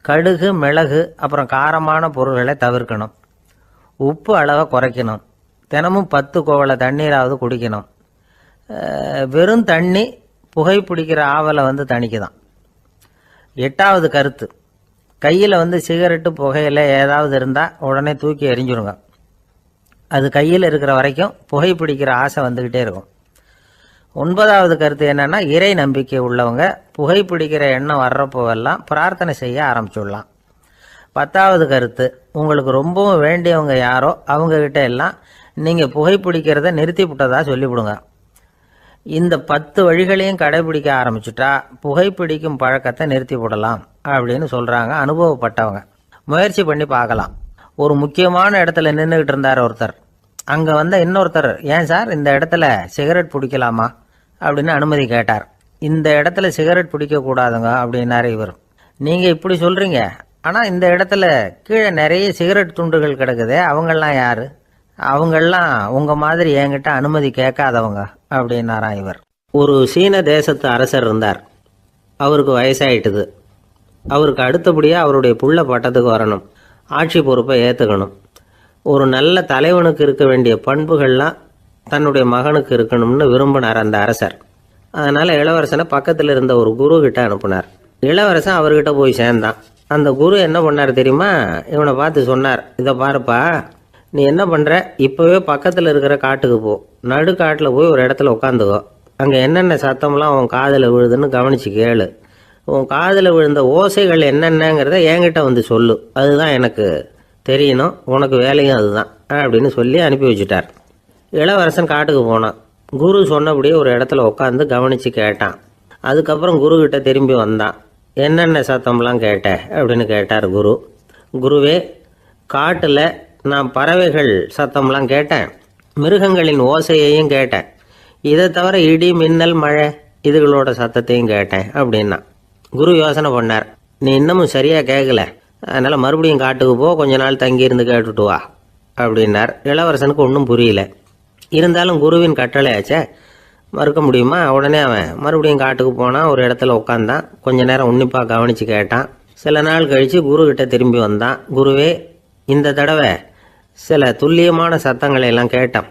கடுகு, மிளகு, அப்புறம் காரமான பொருள்களை தவிர்க்கணும். உப்பு அளவை குறைக்கணும். தினமும் 10 குவளை தண்ணீராவது குடிக்கணும். வெறும் தண்ணி புகைப்பிடிக்கிற ஆவலை தணிக்குதான். 8வது கருத்து, கையில் சிகரெட்டு, புகையில ஏதாவது இருந்தால் உடனே தூக்கி எறிஞ்சிருங்க. அது கையில் இருக்கிற வரைக்கும் புகைப்பிடிக்கிற ஆசை வந்துக்கிட்டே இருக்கும். 9வது கருத்து என்னன்னா, இறை நம்பிக்கை உள்ளவங்க புகைப்பிடிக்கிற எண்ணம் வர்றப்போவெல்லாம் பிரார்த்தனை செய்ய ஆரம்பிச்சுடலாம். 10வது கருத்து, உங்களுக்கு ரொம்பவும் வேண்டியவங்க யாரோ அவங்கக்கிட்ட எல்லாம் நீங்கள் புகைப்பிடிக்கிறத நிறுத்தி விட்டதா சொல்லிவிடுங்க. இந்த 10 வழிகளையும் கடைபிடிக்க ஆரம்பிச்சுட்டா புகைப்பிடிக்கும் பழக்கத்தை நிறுத்தி விடலாம் அப்படின்னு சொல்கிறாங்க அனுபவப்பட்டவங்க. முயற்சி பண்ணி பார்க்கலாம். ஒரு முக்கியமான இடத்துல நின்றுக்கிட்டு இருந்தார் ஒருத்தர். அங்கே இன்னொருத்தர், ஏன் சார் இந்த இடத்துல சிகரெட் பிடிக்கலாமா அப்படின்னு அனுமதி கேட்டார். இந்த இடத்துல சிகரெட் பிடிக்கக்கூடாதுங்க அப்படின்னாரு இவர். நீங்கள் இப்படி சொல்கிறீங்க, ஆனால் இந்த இடத்துல கீழே நிறைய சிகரெட் துண்டுகள் கிடக்குதே, அவங்கெல்லாம் யார்? அவங்கெல்லாம் உங்கள் மாதிரி என்கிட்ட அனுமதி கேட்காதவங்க அப்படின்னாராம் இவர். ஒரு சீன தேசத்து அரசர் இருந்தார். அவருக்கு வயசாயிட்டுது. அவருக்கு அடுத்தபடியாக அவருடைய புள்ள பட்டத்துக்கு வரணும், ஆட்சி பொறுப்பை ஏற்றுக்கணும். ஒரு நல்ல தலைவனுக்கு இருக்க வேண்டிய பண்புகள்லாம் தன்னுடைய மகனுக்கு இருக்கணும்னு விரும்பினார் அந்த அரசர். அதனால் இளவரசனை பக்கத்தில் இருந்த ஒரு குரு கிட்ட அனுப்புனார். இளவரசன் அவர்கிட்ட போய் சேர்ந்தான். அந்த குரு என்ன பண்ணார் தெரியுமா? இவனை பார்த்து சொன்னார், இதை பாருப்பா, நீ என்ன பண்ணுற, இப்போவே பக்கத்தில் இருக்கிற காட்டுக்கு போ, நடு காட்டில் போய் ஒரு இடத்துல உட்காந்துக்கோ. அங்கே என்னென்ன சத்தம்லாம் உன் காதில் விழுதுன்னு கவனித்து கேளு. உன் காதில் விழுந்த ஓசைகள் என்னென்னங்கிறத என்கிட்ட சொல்லு, அதுதான் எனக்கு தெரியணும், உனக்கு வேலையும் அதுதான் அப்படின்னு சொல்லி அனுப்பி வச்சுட்டார். இளவரசன் காட்டுக்கு போனான். குரு சொன்னபடியே ஒரு இடத்துல உட்காந்து கவனித்து கேட்டான். அதுக்கப்புறம் குருக்கிட்ட திரும்பி வந்தான். என்னென்ன சத்தம்லாம் கேட்ட அப்படின்னு கேட்டார் குரு. குருவே, காட்டில் நான் பறவைகள் சத்தம்லாம் கேட்டேன், மிருகங்களின் ஓசையையும் கேட்டேன், இதை தவிர இடி, மின்னல், மழை இதுகளோட சத்தத்தையும் கேட்டேன் அப்படின்னா. குரு யோசனை பண்ணார், நீ இன்னமும் சரியாக கேட்கல, அதனால் மறுபடியும் காட்டுக்கு போ, கொஞ்ச நாள் தங்கியிருந்து கேட்டுட்டு வா அப்படின்னார். இளவரசனுக்கு ஒன்றும் புரியல. இருந்தாலும் குருவின் கட்டளையாச்சே, மறுக்க முடியுமா? உடனே அவன் மறுபடியும் காட்டுக்கு போனான். ஒரு இடத்துல உட்காந்தான். கொஞ்ச நேரம் உன்னிப்பாக கவனித்து கேட்டான். சில நாள் கழித்து குருக்கிட்ட திரும்பி வந்தான். குருவே, இந்த தடவை சில துல்லியமான சத்தங்களை எல்லாம் கேட்டான்.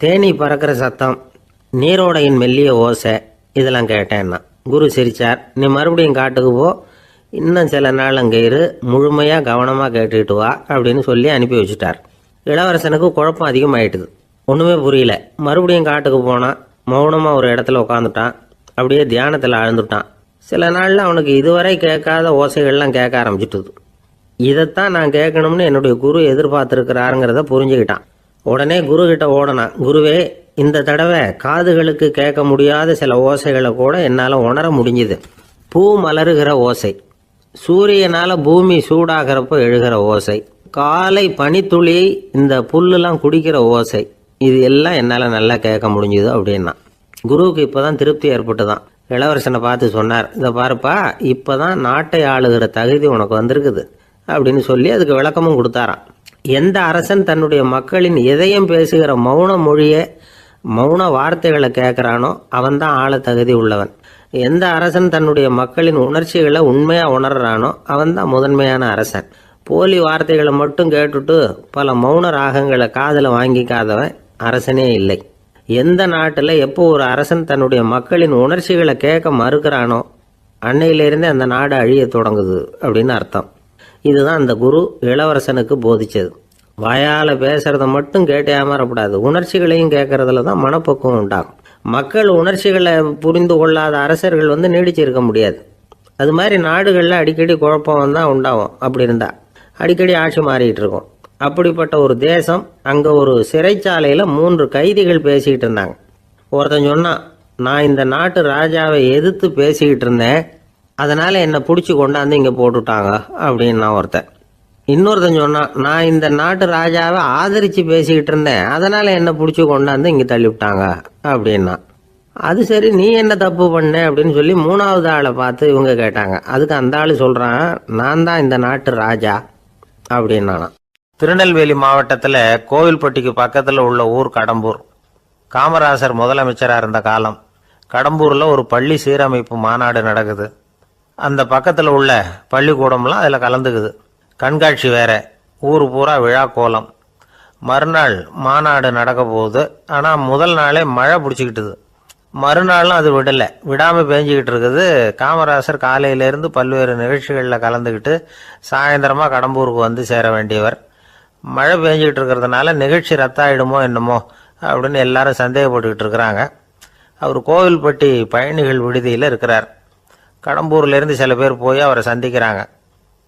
தேனீ பறக்கிற சத்தம், நீரோடையின் மெல்லிய ஓசை, இதெல்லாம் கேட்டேன்னா. குரு சிரித்தார். நீ மறுபடியும் காட்டுக்கு போ, இன்னும் சில நாள் அங்கே இரு, முழுமையாக கவனமாக கேட்டுக்கிட்டு வா அப்படின்னு சொல்லி அனுப்பி வச்சுட்டார். இளவரசனுக்கு குழப்பம் அதிகமாயிட்டுது. ஒன்றுமே புரியல. மறுபடியும் காட்டுக்கு போனான். மௌனமாக ஒரு இடத்துல உட்காந்துட்டான். அப்படியே தியானத்தில் ஆழ்ந்துட்டான். சில நாளில் அவனுக்கு இதுவரை கேட்காத ஓசைகள்லாம் கேட்க ஆரம்பிச்சிட்டுது. இதைத்தான் நான் கேட்கணும்னு என்னுடைய குரு எதிர்பார்த்துருக்கிறாருங்கிறத புரிஞ்சுக்கிட்டான். உடனே குரு கிட்ட ஓடனான். குருவே, இந்த தடவை காதுகளுக்கு கேட்க முடியாத சில ஓசைகளை கூட என்னால் உணர முடிஞ்சுது. பூ மலருகிற ஓசை, சூரியனால் பூமி சூடாகிறப்போ எழுகிற ஓசை, காலை பனித்துளி இந்த புல்லுலாம் குடிக்கிற ஓசை, இது எல்லாம் என்னால் நல்லா கேட்க முடிஞ்சுது அப்படின்னா. குருவுக்கு இப்போ தான் திருப்தி ஏற்பட்டுதான். இளவரசனை பார்த்து சொன்னார், இதை பாருப்பா, இப்போ தான் நாட்டை ஆளுகிற தகுதி உனக்கு வந்திருக்குது அப்படின்னு சொல்லி அதுக்கு விளக்கமும் கொடுத்தாராம். எந்த அரசன் தன்னுடைய மக்களின் இதயம் பேசுகிற மௌன மொழியை, மௌன வார்த்தைகளை கேட்குறானோ அவன்தான் ஆள தகுதி உள்ளவன். எந்த அரசன் தன்னுடைய மக்களின் உணர்ச்சிகளை உண்மையாக உணர்றானோ அவன்தான் முதன்மையான அரசன். போலி வார்த்தைகளை மட்டும் கேட்டுட்டு பல மௌன ராகங்களை காதில் வாங்கிக்காதவன் அரசனே இல்லை. எந்த நாட்டில் எப்போ ஒரு அரசன் தன்னுடைய மக்களின் உணர்ச்சிகளை கேட்க மறுக்கிறானோ அன்னையிலிருந்தே அந்த நாடு அழிய தொடங்குது அப்படின்னு அர்த்தம். இதுதான் அந்த குரு இளவரசனுக்கு போதிச்சது. வாயால் பேசுறத மட்டும் கேட்டு ஏமாறக்கூடாது, உணர்ச்சிகளையும் கேட்கறதுல தான் மனப்பக்குவம் உண்டாகும். மக்கள் உணர்ச்சிகளை புரிந்து கொள்ளாத அரசர்கள் நீடிச்சிருக்க முடியாது. அது மாதிரி நாடுகளில் அடிக்கடி குழப்பம் தான் உண்டாகும். அப்படி இருந்தால் அடிக்கடி ஆட்சி மாறிக்கிட்டு இருக்கும். அப்படிப்பட்ட ஒரு தேசம், அங்கே ஒரு சிறைச்சாலையில் 3 கைதிகள் பேசிக்கிட்டு இருந்தாங்க. ஒருத்தன் சொன்னான், நான் இந்த நாட்டு ராஜாவை எதிர்த்து பேசிக்கிட்டு இருந்தேன், அதனால் என்னை பிடிச்சி கொண்டாந்து இங்கே போட்டுட்டாங்க அப்படின்னா ஒருத்தன். இன்னொருத்தன் சொன்னான், நான் இந்த நாட்டு ராஜாவை ஆதரித்து பேசிக்கிட்டு இருந்தேன், அதனால் என்னை பிடிச்சி கொண்டாந்து இங்கே தள்ளிவிட்டாங்க அப்படின்னா. அது சரி, நீ என்ன தப்பு பண்ண அப்படின்னு சொல்லி 3வது ஆளை பார்த்து இவங்க கேட்டாங்க. அதுக்கு அந்த ஆள் சொல்கிறான், நான் தான் இந்த நாட்டு ராஜா அப்படின்னானா. திருநெல்வேலி மாவட்டத்தில் கோவில்பட்டிக்கு பக்கத்தில் உள்ள ஊர் கடம்பூர். காமராசர் முதலமைச்சராக இருந்த காலம். கடம்பூரில் ஒரு பள்ளி சீரமைப்பு மாநாடு நடக்குது. அந்த பக்கத்தில் உள்ள பள்ளிக்கூடம்லாம் அதில் கலந்துக்குது. கண்காட்சி வேற, ஊர் பூரா விழா கோலம். மறுநாள் மாநாடு நடக்க போகுது. ஆனால் முதல் நாளே மழை பிடிச்சிக்கிட்டுது. மறுநாளும் அது விடாமல் பேஞ்சிக்கிட்டு இருக்குது. காமராசர் காலையிலேருந்து பல்வேறு நிகழ்ச்சிகளில் கலந்துக்கிட்டு சாயந்தரமாக கடம்பூருக்கு வந்து சேர வேண்டியவர். மழை பேஞ்சிக்கிட்டு இருக்கிறதுனால நிகழ்ச்சி ரத்தாயிடுமோ என்னமோ அப்படின்னு எல்லாரும் சந்தேகப்பட்டுக்கிட்டு இருக்கிறாங்க. அவர் கோவில்பட்டி பயணிகள் விடுதியில் இருக்கிறார். கடம்பூர்லேருந்து சில பேர் போய் அவரை சந்திக்கிறாங்க.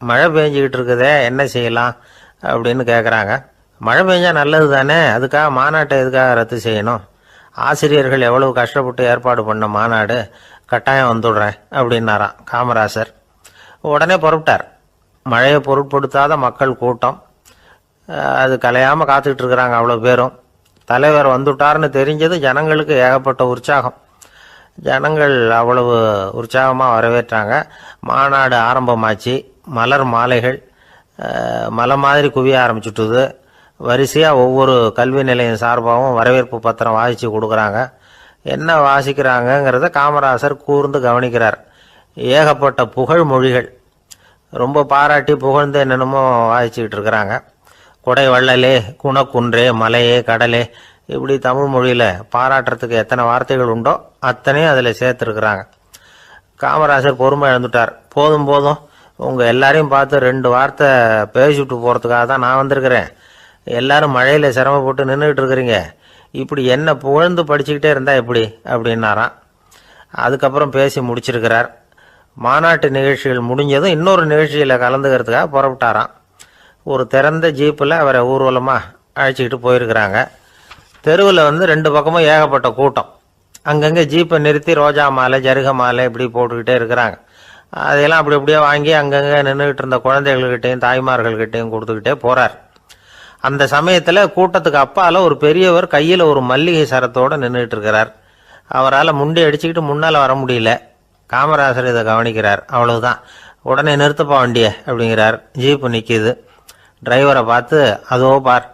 மழை பெஞ்சிக்கிட்டு இருக்குதே, என்ன செய்யலாம் அப்படின்னு கேட்குறாங்க. மழை பெஞ்சா நல்லது தானே, அதுக்காக மாநாட்டை எதுக்காக ரத்து செய்யணும்? ஆசிரியர்கள் எவ்வளவு கஷ்டப்பட்டு ஏற்பாடு பண்ண மாநாடு, கட்டாயம் வந்துடுறேன் அப்படின்னாராம் காமராசர். உடனே புறப்பட்டார். மழையை பொருட்படுத்தாத மக்கள் கூட்டம். அது கலையாமல் காத்துக்கிட்டு இருக்கிறாங்க அவ்வளோ பேரும். தலைவர் வந்துட்டார்னு தெரிஞ்சது ஜனங்களுக்கு ஏகப்பட்ட உற்சாகம். ஜனங்கள் அவ்வளவு உற்சாகமாக வரவேற்றாங்க. மாநாடு ஆரம்பமாச்சு. மலர் மாலைகள் மலை மாதிரி குவிய ஆரம்பிச்சுட்டுது. வரிசையாக ஒவ்வொரு கல்வி நிலையம் சார்பாகவும் வரவேற்பு பத்திரம் வாசித்து கொடுக்குறாங்க. என்ன வாசிக்கிறாங்கங்கிறத காமராசர் கூர்ந்து கவனிக்கிறார். ஏகப்பட்ட புகழ் மொழிகள், ரொம்ப பாராட்டி புகழ்ந்து என்னென்னமோ வாசிச்சுக்கிட்டு இருக்கிறாங்க. கொடை வள்ளலே, குணக்குன்றே, மலையே, கடலே, இப்படி தமிழ் மொழியில் பாராட்டுறதுக்கு எத்தனை வார்த்தைகள் உண்டோ அத்தனையும் அதில் சேர்த்துருக்குறாங்க. காமராசர் பொறுமை இழந்துட்டார். போதும் போதும், உங்கள் எல்லாரையும் பார்த்து 2 வார்த்தை பேசிவிட்டு போகிறதுக்காக தான் நான் வந்திருக்கிறேன். எல்லாரும் மழையில் சிரமப்பட்டு நின்றுக்கிட்டு இருக்கிறீங்க, இப்படி என்ன புகழ்ந்து படிச்சுக்கிட்டே இருந்தால் எப்படி அப்படின்னாராம். அதுக்கப்புறம் பேசி முடிச்சிருக்கிறார். மாநாட்டு நிகழ்ச்சிகள் முடிஞ்சதும் இன்னொரு நிகழ்ச்சியில் கலந்துக்கிறதுக்காக புறப்பட்டாராம். ஒரு திறந்த ஜீப்பில் அவரை ஊர்வலமாக அழைச்சிக்கிட்டு போயிருக்கிறாங்க. தெருவில் 2 பக்கமும் ஏகப்பட்ட கூட்டம். அங்கங்கே ஜீப்பை நிறுத்தி ரோஜா மாலை, ஜருக மாலை இப்படி போட்டுக்கிட்டே இருக்கிறாங்க. அதையெல்லாம் அப்படி அப்படியே வாங்கி அங்கங்கே நின்றுக்கிட்டு இருந்த குழந்தைகள்கிட்டையும் தாய்மார்கள்கிட்டையும் கொடுத்துக்கிட்டே போகிறார். அந்த சமயத்தில் கூட்டத்துக்கு அப்பால் ஒரு பெரியவர் கையில் ஒரு மல்லிகை சரத்தோடு நின்றுட்டு இருக்கிறார். அவரால் முண்டி அடிச்சுக்கிட்டு முன்னால் வர முடியல. காமராசர் இதை கவனிக்கிறார். அவ்வளவுதான், உடனே நிறுத்தப்பா வண்டியை அப்படிங்கிறார். ஜீப்பு நிற்கிது. டிரைவரை பார்த்து, அதோ பார்,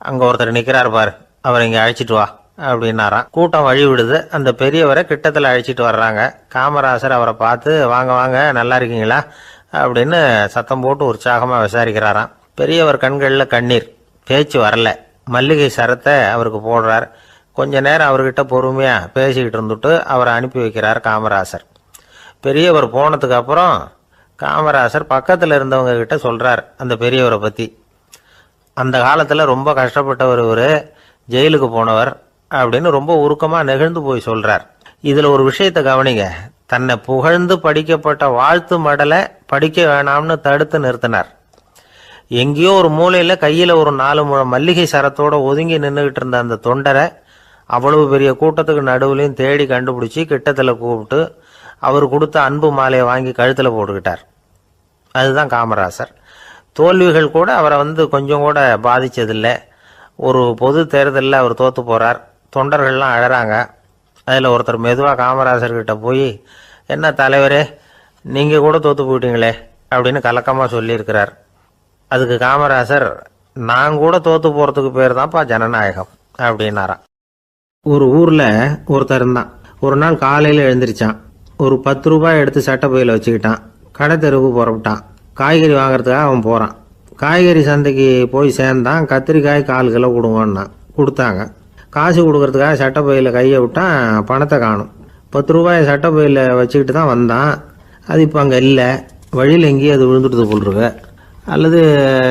அங்கே ஒருத்தர் நிற்கிறார் பார், அவரை இங்கே அழைச்சிட்டு வா அப்படின்னாராம். கூட்டம் வழி விடுது. அந்த பெரியவரை கிட்டத்தில் அழைச்சிட்டு வர்றாங்க. காமராசர் அவரை பார்த்து, வாங்க வாங்க, நல்லா இருக்கீங்களா அப்படின்னு சத்தம் போட்டு உற்சாகமாக விசாரிக்கிறாராம். பெரியவர் கண்களில் கண்ணீர், பேச்சு வரல. மல்லிகை சரத்தை அவருக்கு போடுறார். கொஞ்ச நேரம் அவர்கிட்ட பொறுமையாக பேசிக்கிட்டு இருந்துட்டு அவரை அனுப்பி வைக்கிறார் காமராசர். பெரியவர் போனதுக்கு அப்புறம் காமராசர் பக்கத்தில் இருந்தவங்க கிட்ட சொல்கிறார் அந்த பெரியவரை பற்றி. அந்த காலத்தில் ரொம்ப கஷ்டப்பட்டவர் இவர், ஜெயிலுக்கு போனவர் அப்படின்னு ரொம்ப உருக்கமாக நெகிழ்ந்து போய் சொல்கிறார். இதில் ஒரு விஷயத்தை கவனிங்க. தன்னை புகழ்ந்து படிக்கப்பட்ட வாழ்த்து மடலை படிக்க வேணாம்னு தடுத்து நிறுத்தினார். எங்கேயோ ஒரு மூலையில் கையில் ஒரு 4 முழம் மல்லிகை சரத்தோடு ஒதுங்கி நின்றுக்கிட்டு இருந்த அந்த தொண்டரை அவ்வளவு பெரிய கூட்டத்துக்கு நடுவுலையும் தேடி கண்டுபிடிச்சி கிட்டத்தில் கூப்பிட்டு அவர் கொடுத்த அன்பு மாலையை வாங்கி கழுத்தில் போட்டுக்கிட்டார். அதுதான் காமராசர். தோல்விகள் கூட அவரை கொஞ்சம் கூட பாதித்ததில்லை. ஒரு பொது தேர்தலில் அவர் தோற்று போகிறார். தொண்டர்கள்லாம் அழறாங்க. அதில் ஒருத்தர் மெதுவாக காமராசர்கிட்ட போய், என்ன தலைவரே, நீங்கள் கூட தோற்று போயிட்டீங்களே அப்படின்னு கலக்கமாக சொல்லியிருக்கிறார். அதுக்கு காமராசர், நான் கூட தோற்று போகிறதுக்கு பேர் தான்ப்பா ஜனநாயகம் அப்படின்னாராம். ஒரு ஊரில் ஒருத்தர் இருந்தான். ஒரு நாள் காலையில் எழுந்திரிச்சான். ஒரு 10 ரூபாய் எடுத்து சட்டை பையில் வச்சுக்கிட்டான். கடை தெருவுக்கு புறப்பட்டான். காய்கறி வாங்குறதுக்காக அவன் போகிறான். காய்கறி சந்தைக்கு போய் சேர்ந்தான். கத்திரிக்காய் 4 கிலோ கொடுங்கன்னான். கொடுத்தாங்க. காசு கொடுக்கறதுக்காக சட்டப்பையில் கையை விட்டான், பணத்தை காணும். 10 ரூபாயை சட்டப்பையில் வச்சுக்கிட்டு தான் வந்தான். அது இப்போ அங்கே இல்லை. வழியில் எங்கேயும் அது விழுந்துட்டு போல்ருக்கு. அல்லது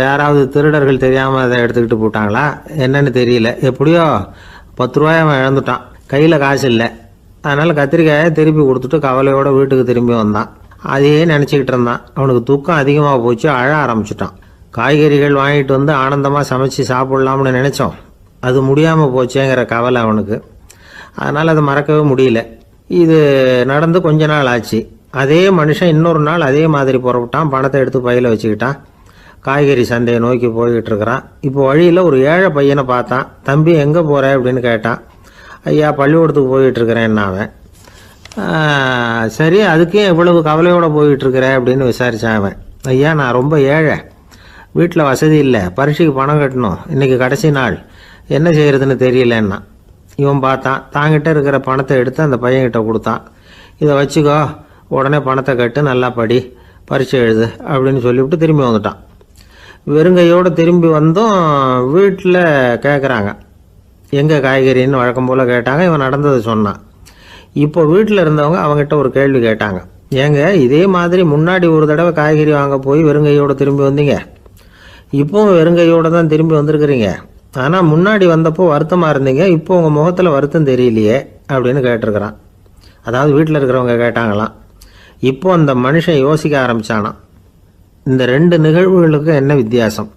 யாராவது திருடர்கள் தெரியாமல் அதை எடுத்துக்கிட்டு போட்டாங்களா என்னன்னு தெரியல. எப்படியோ 10 ரூபாயை அவன் இழந்துட்டான். கையில் காசு இல்லை. அதனால் கத்திரிக்காயை திருப்பி கொடுத்துட்டு கவலையோடு வீட்டுக்கு திரும்பி வந்தான். அதையே நினச்சிக்கிட்டு இருந்தான். அவனுக்கு தூக்கம் அதிகமாக போச்சு. அழ ஆரம்பிச்சிட்டான். காய்கறிகள் வாங்கிட்டு வந்து ஆனந்தமாக சமைச்சு சாப்பிட்லாம்னு நினச்சோம். அது முடியாமல் போச்சேங்கிற கவலை அவனுக்கு. அதனால் அதை மறக்கவே முடியல. இது நடந்து கொஞ்ச நாள் ஆச்சு. அதே மனுஷன் இன்னொரு நாள் அதே மாதிரி புறப்பட்டான். பணத்தை எடுத்து பையில் வச்சுக்கிட்டான். காய்கறி சந்தையை நோக்கி போய்கிட்டு இருக்கிறான். இப்போ வழியில் ஒரு ஏழை பையனை பார்த்தான். தம்பி எங்கே போகிற அப்படின்னு கேட்டான். ஐயா பள்ளிக்கூடத்துக்கு போய்கிட்டு இருக்கிறேன் அவன். சரி, அதுக்கே எவ்வளவு கவலையோடு போய்கிட்டுருக்கிற அப்படின்னு விசாரித்தான் அவன். ஐயா நான் ரொம்ப ஏழை, வீட்டில் வசதி இல்லை, பரீட்சைக்கு பணம் கட்டணும், இன்றைக்கி கடைசி நாள், என்ன செய்கிறதுன்னு தெரியலன்னா. இவன் பார்த்தான். தாங்கிட்ட இருக்கிற பணத்தை எடுத்து அந்த பையன்கிட்ட கொடுத்தான். இதை வச்சுக்கோ, உடனே பணத்தை கட்டு, நல்லா படி, பரீட்சை எழுது அப்படின்னு சொல்லிவிட்டு திரும்பி வந்துட்டான். வெறுங்கையோடு திரும்பி வந்தும் வீட்டில் கேட்குறாங்க எங்கே காய்கறின்னு வழக்கம் போல் கேட்டாங்க. இவன் நடந்ததை சொன்னான். இப்போ வீட்டில் இருந்தவங்க அவங்ககிட்ட ஒரு கேள்வி கேட்டாங்க. ஏங்க இதே மாதிரி முன்னாடி ஒரு தடவை காய்கறி வாங்க போய் வெறுங்கையோடு திரும்பி வந்தீங்க, இப்போவும் வெறுங்கையோடு தான் திரும்பி வந்திருக்கிறீங்க. ஆனால் முன்னாடி வந்தப்போ வருத்தமாக இருந்தீங்க, இப்போ உங்கள் முகத்தில் வருத்தம் தெரியலையே அப்படின்னு கேட்டிருக்கிறான். அதாவது வீட்டில் இருக்கிறவங்க கேட்டாங்களாம். இப்போ அந்த மனுஷன் யோசிக்க ஆரம்பித்தானான். இந்த 2 நிகழ்வுகளுக்கு என்ன வித்தியாசம்?